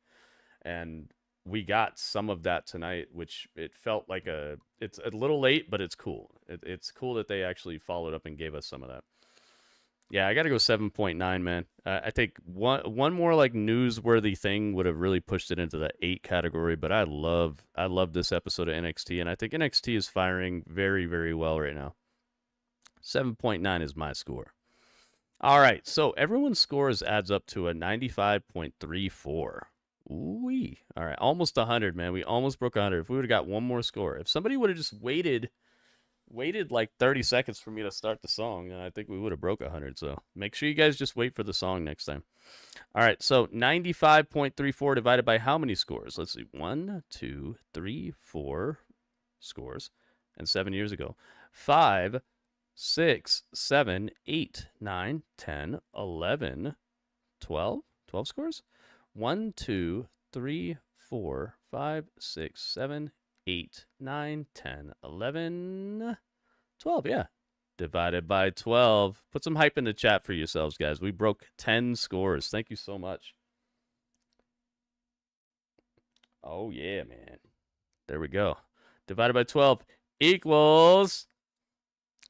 And we got some of that tonight, which it felt like it's a little late, but it's cool. It's cool that they actually followed up and gave us some of that. Yeah, I got to go 7.9, man. I think one more like newsworthy thing would have really pushed it into the 8 category, but I love this episode of NXT, and I think NXT is firing very, very well right now. 7.9 is my score. All right, so everyone's scores adds up to a 95.34. Ooh-wee. All right, almost 100, man. We almost broke 100. If we would have got one more score. If somebody would have just waited like 30 seconds for me to start the song, I think we would have broke 100. So make sure you guys just wait for the song next time. All right, so 95.34 divided by how many scores? Let's see. 1, 2, 3, 4 scores. And 7 years ago. 5, 6, 7, 8, 9, 10, 11, 12. 12 scores? 1, 2, 3, 4, 5, 6, 7, 8, 9, 10, 11, 12. Yeah. Divided by 12. Put some hype in the chat for yourselves, guys. We broke 10 scores. Thank you so much. Oh, yeah, man. There we go. Divided by 12 equals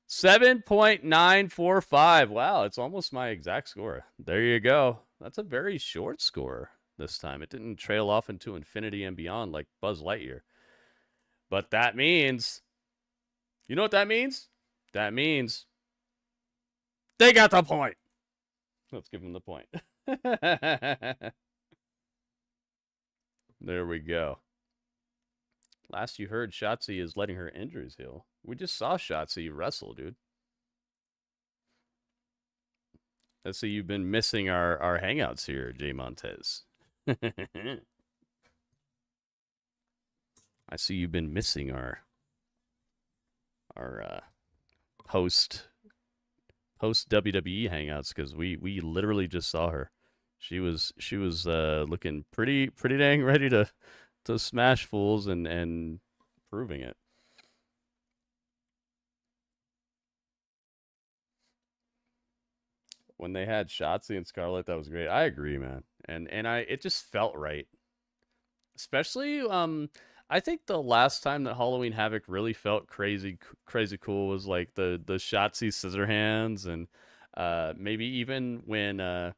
7.945. Wow, it's almost my exact score. There you go. That's a very short score this time. It didn't trail off into infinity and beyond like Buzz Lightyear. But that means, you know what that means? That means they got the point. Let's give them the point. There we go. Last you heard, Shotzi is letting her injuries heal. We just saw Shotzi wrestle, dude. Let's see, you've been missing our hangouts here, Jay Montez. I see you've been missing our post WWE hangouts, because we literally just saw her. She was looking pretty dang ready to smash fools and proving it. When they had Shotzi and Scarlett, that was great. I agree, man. And it just felt right. Especially I think the last time that Halloween Havoc really felt crazy cool was like the Shotzi scissor hands, and maybe even when the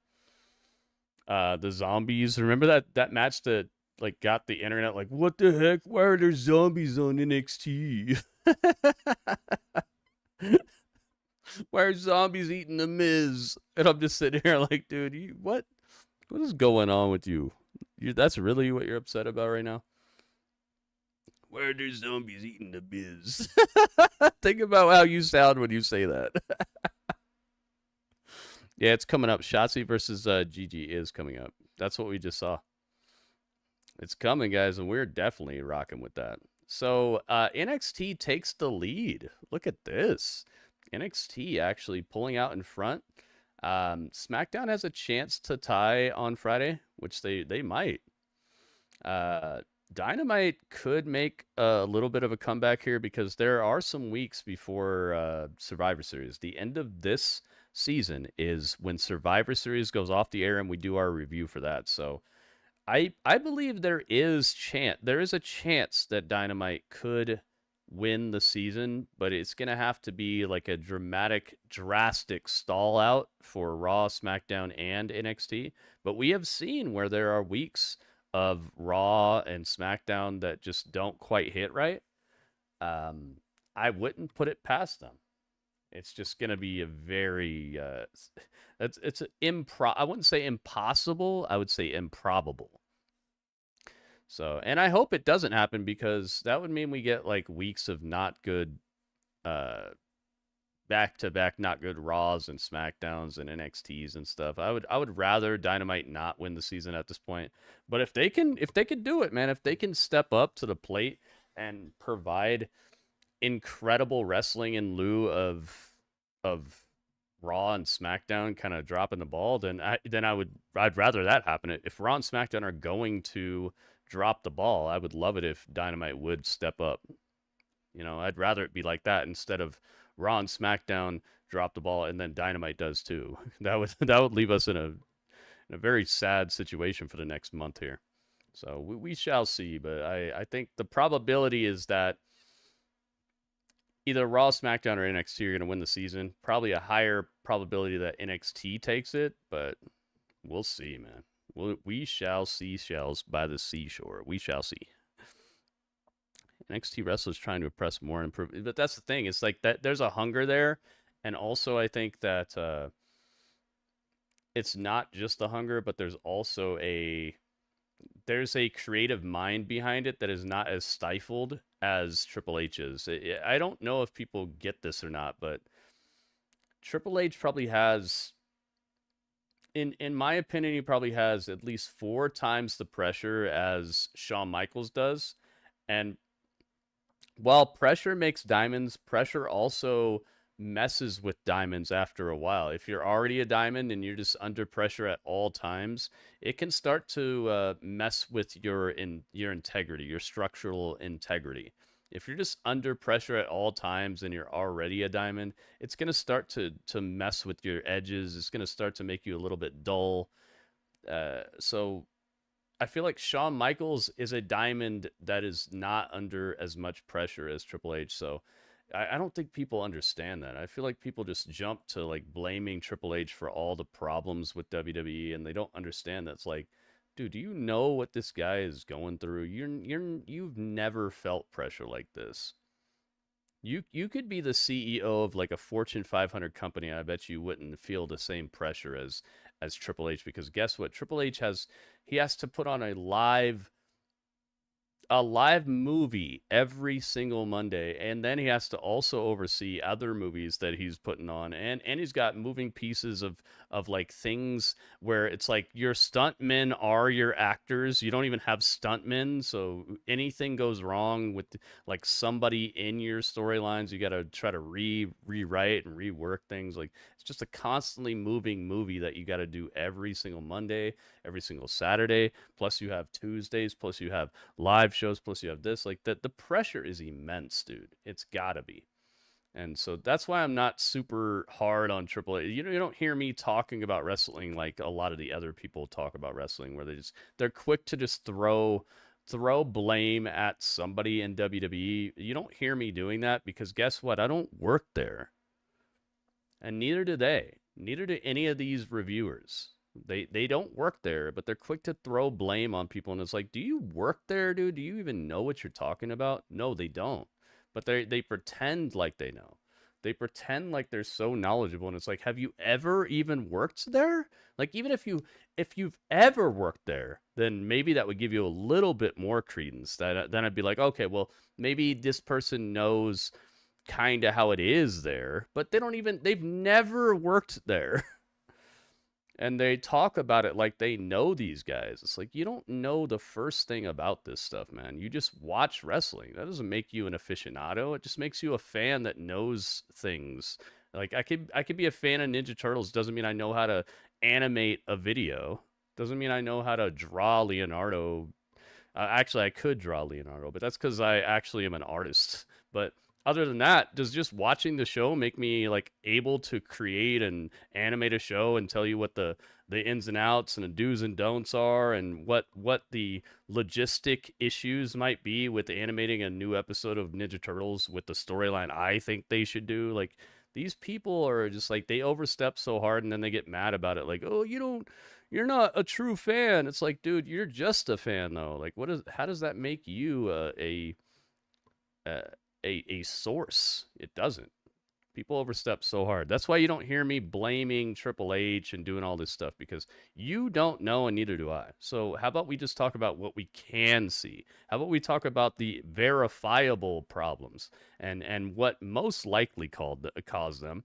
zombies. Remember that match that like got the internet like, what the heck? Why are there zombies on NXT? Why are zombies eating the Miz? And I'm just sitting here like, dude, what is going on with you? That's really what you're upset about right now? Why are there zombies eating the Miz? Think about how you sound when you say that. Yeah, it's coming up. Shotzi versus Gigi is coming up. That's what we just saw. It's coming, guys, and we're definitely rocking with that. So NXT takes the lead. Look at this. NXT actually pulling out in front. SmackDown has a chance to tie on Friday, which they might. Dynamite could make a little bit of a comeback here because there are some weeks before Survivor Series. The end of this season is when Survivor Series goes off the air and we do our review for that. So I believe there is a chance that Dynamite could win the season, but it's going to have to be like a drastic stall out for Raw, SmackDown, and NXT. But we have seen where there are weeks of Raw and SmackDown that just don't quite hit right. I wouldn't put it past them. It's just going to be a very I wouldn't say impossible, I would say improbable. So, and I hope it doesn't happen because that would mean we get like weeks of not good back-to-back not good Raws and SmackDowns and NXTs and stuff. I would rather Dynamite not win the season at this point. But if they can do it, man, if they can step up to the plate and provide incredible wrestling in lieu of Raw and SmackDown kind of dropping the ball, then I'd rather that happen. If Raw and SmackDown are going to drop the ball, I would love it if Dynamite would step up. You know, I'd rather it be like that instead of Raw and SmackDown drop the ball and then Dynamite does too. That would leave us in a very sad situation for the next month here. So we shall see, but I think the probability is that either Raw, SmackDown, or NXT are going to win the season. Probably a higher probability that NXT takes it, but we'll see, man. We shall see shells by the seashore. We shall see. NXT wrestlers trying to impress more and improve. But that's the thing. It's like that. There's a hunger there. And also I think that it's not just the hunger, but there's also there's a creative mind behind it that is not as stifled as Triple H is. I don't know if people get this or not, but Triple H probably has, in my opinion, he probably has at least 4 times the pressure as Shawn Michaels does. And while pressure makes diamonds, pressure also messes with diamonds after a while. If you're already a diamond and you're just under pressure at all times, it can start to mess with your integrity, your structural integrity. If you're just under pressure at all times and you're already a diamond, it's going to start to mess with your edges. It's going to start to make you a little bit dull. So I feel like Shawn Michaels is a diamond that is not under as much pressure as Triple H. So I don't think people understand that. I feel like people just jump to like blaming Triple H for all the problems with WWE, and they don't understand that it's like, dude, do you know what this guy is going through? You've never felt pressure like this. You could be the CEO of like a Fortune 500 company, and I bet you wouldn't feel the same pressure as Triple H, because guess what? Triple H has to put on a live movie every single Monday, and then he has to also oversee other movies that he's putting on, and he's got moving pieces of like things where it's like your stuntmen are your actors. You don't even have stuntmen, so anything goes wrong with like somebody in your storylines, you got to try to rewrite and rework things. Like, it's just a constantly moving movie that you got to do every single Monday, every single Saturday, plus you have Tuesdays, plus you have live shows, plus you have this. Like, the pressure is immense, dude. It's gotta be. And so that's why I'm not super hard on Triple H. You don't hear me talking about wrestling like a lot of the other people talk about wrestling, where they're quick to just throw blame at somebody in WWE. You don't hear me doing that because guess what? I don't work there. And neither do they. Neither do any of these reviewers. They don't work there, but they're quick to throw blame on people. And it's like, do you work there, dude? Do you even know what you're talking about? No, they don't. But they pretend like they know. They pretend like they're so knowledgeable. And it's like, have you ever even worked there? Like, even if you've ever worked there, then maybe that would give you a little bit more credence. Then I'd be like, okay, well, maybe this person knows kind of how it is there, but they've never worked there. And they talk about it like they know these guys. It's like, you don't know the first thing about this stuff, man. You just watch wrestling. That doesn't make you an aficionado. It just makes you a fan that knows things Like I could be a fan of Ninja Turtles. Doesn't mean I know how to animate a video. Doesn't mean I know how to draw Leonardo. Actually, I could draw Leonardo, but that's because I actually am an artist. But other than that, does just watching the show make me like able to create and animate a show and tell you what the ins and outs and the do's and don'ts are and what the logistic issues might be with animating a new episode of Ninja Turtles with the storyline I think they should do? Like, these people are just like, they overstep so hard and then they get mad about it. Like, oh, you're not a true fan. It's like, dude, you're just a fan though. Like, how does that make you a source? It doesn't. People overstep so hard. That's why you don't hear me blaming Triple H and doing all this stuff, because you don't know and neither do I. So how about we just talk about what we can see? How about we talk about the verifiable problems and what most likely caused them?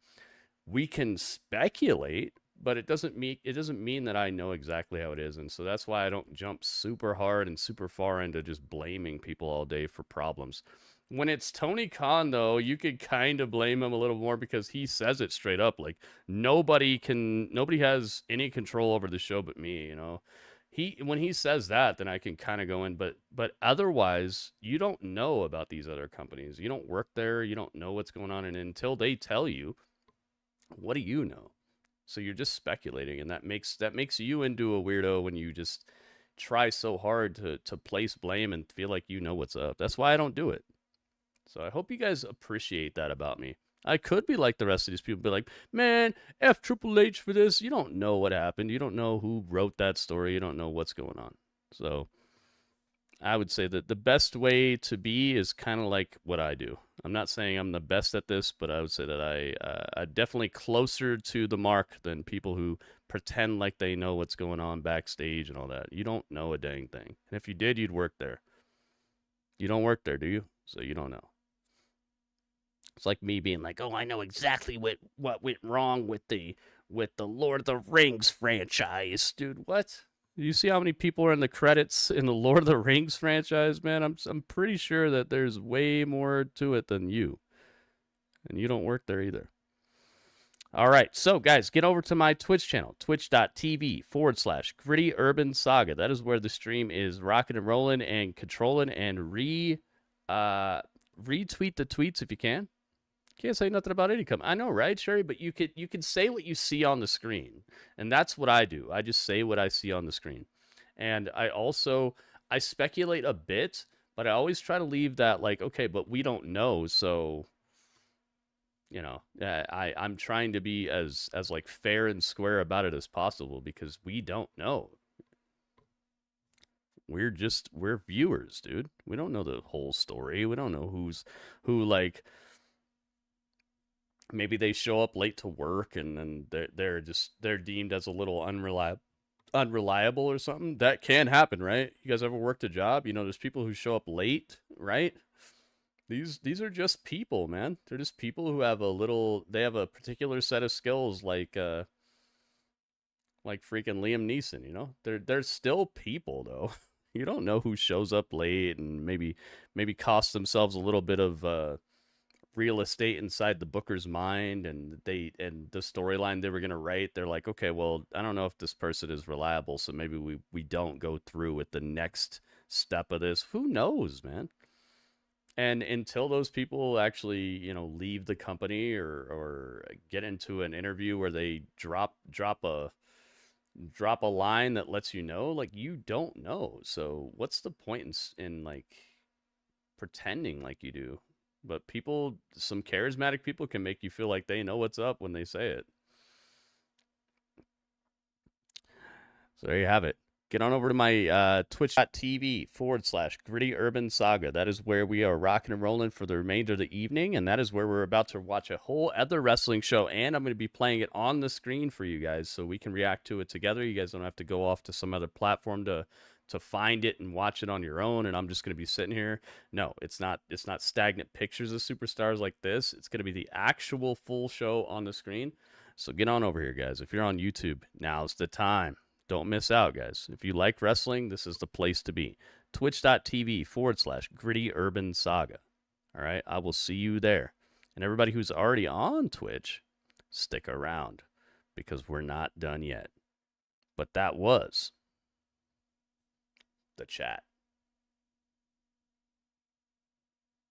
We can speculate, but it doesn't mean that I know exactly how it is. And so that's why I don't jump super hard and super far into just blaming people all day for problems. When it's Tony Khan, though, you could kind of blame him a little more because he says it straight up. Like, nobody has any control over the show but me, you know. When he says that, then I can kind of go in, but otherwise, you don't know about these other companies. You don't work there, you don't know what's going on, and until they tell you, what do you know? So you're just speculating, and that makes you into a weirdo when you just try so hard to place blame and feel like you know what's up. That's why I don't do it. So I hope you guys appreciate that about me. I could be like the rest of these people, be like, man, F Triple H for this. You don't know what happened. You don't know who wrote that story. You don't know what's going on. So I would say that the best way to be is kind of like what I do. I'm not saying I'm the best at this, but I would say that I'm definitely closer to the mark than people who pretend like they know what's going on backstage and all that. You don't know a dang thing. And if you did, you'd work there. You don't work there, do you? So you don't know. It's like me being like, oh, I know exactly what went wrong with the Lord of the Rings franchise. Dude, what? You see how many people are in the credits in the Lord of the Rings franchise, man? I'm pretty sure that there's way more to it than you. And you don't work there either. All right, so guys, get over to my Twitch channel, twitch.tv/GrittyUrbanSaga. That is where the stream is rocking and rolling and controlling, and retweet the tweets if you can. Can't say nothing about any comment. I know, right, Sherry? But you could say what you see on the screen, and that's what I do. I just say what I see on the screen, and I speculate a bit, but I always try to leave that like, okay, but we don't know, so you know, I'm trying to be as like fair and square about it as possible because we don't know. We're viewers, dude. We don't know the whole story. We don't know who like. Maybe they show up late to work and then they're deemed as a little unreliable or something. That can happen, right? You guys ever worked a job? You know, there's people who show up late, right? These are just people, man. They're just people who have they have a particular set of skills like freaking Liam Neeson, you know? They're still people though. You don't know who shows up late and maybe costs themselves a little bit of real estate inside the booker's mind, and the storyline they were going to write, they're like, okay, well, I don't know if this person is reliable, so maybe we don't go through with the next step of this. Who knows, man? And until those people actually, you know, leave the company or get into an interview where they drop a line that lets you know, like, you don't know. So what's the point in like pretending like you do? But some charismatic people can make you feel like they know what's up when they say it. So there you have it. Get on over to my twitch.tv/GrittyUrbanSaga. That is where we are rocking and rolling for the remainder of the evening. And that is where we're about to watch a whole other wrestling show. And I'm going to be playing it on the screen for you guys so we can react to it together. You guys don't have to go off to some other platform to find it and watch it on your own, and I'm just going to be sitting here. No, it's not stagnant pictures of superstars like this. It's going to be the actual full show on the screen. So get on over here, guys. If you're on YouTube, now's the time. Don't miss out, guys. If you like wrestling, this is the place to be. Twitch.tv/GrittyUrbanSaga. All right, I will see you there. And everybody who's already on Twitch, stick around because we're not done yet. But that was the chat.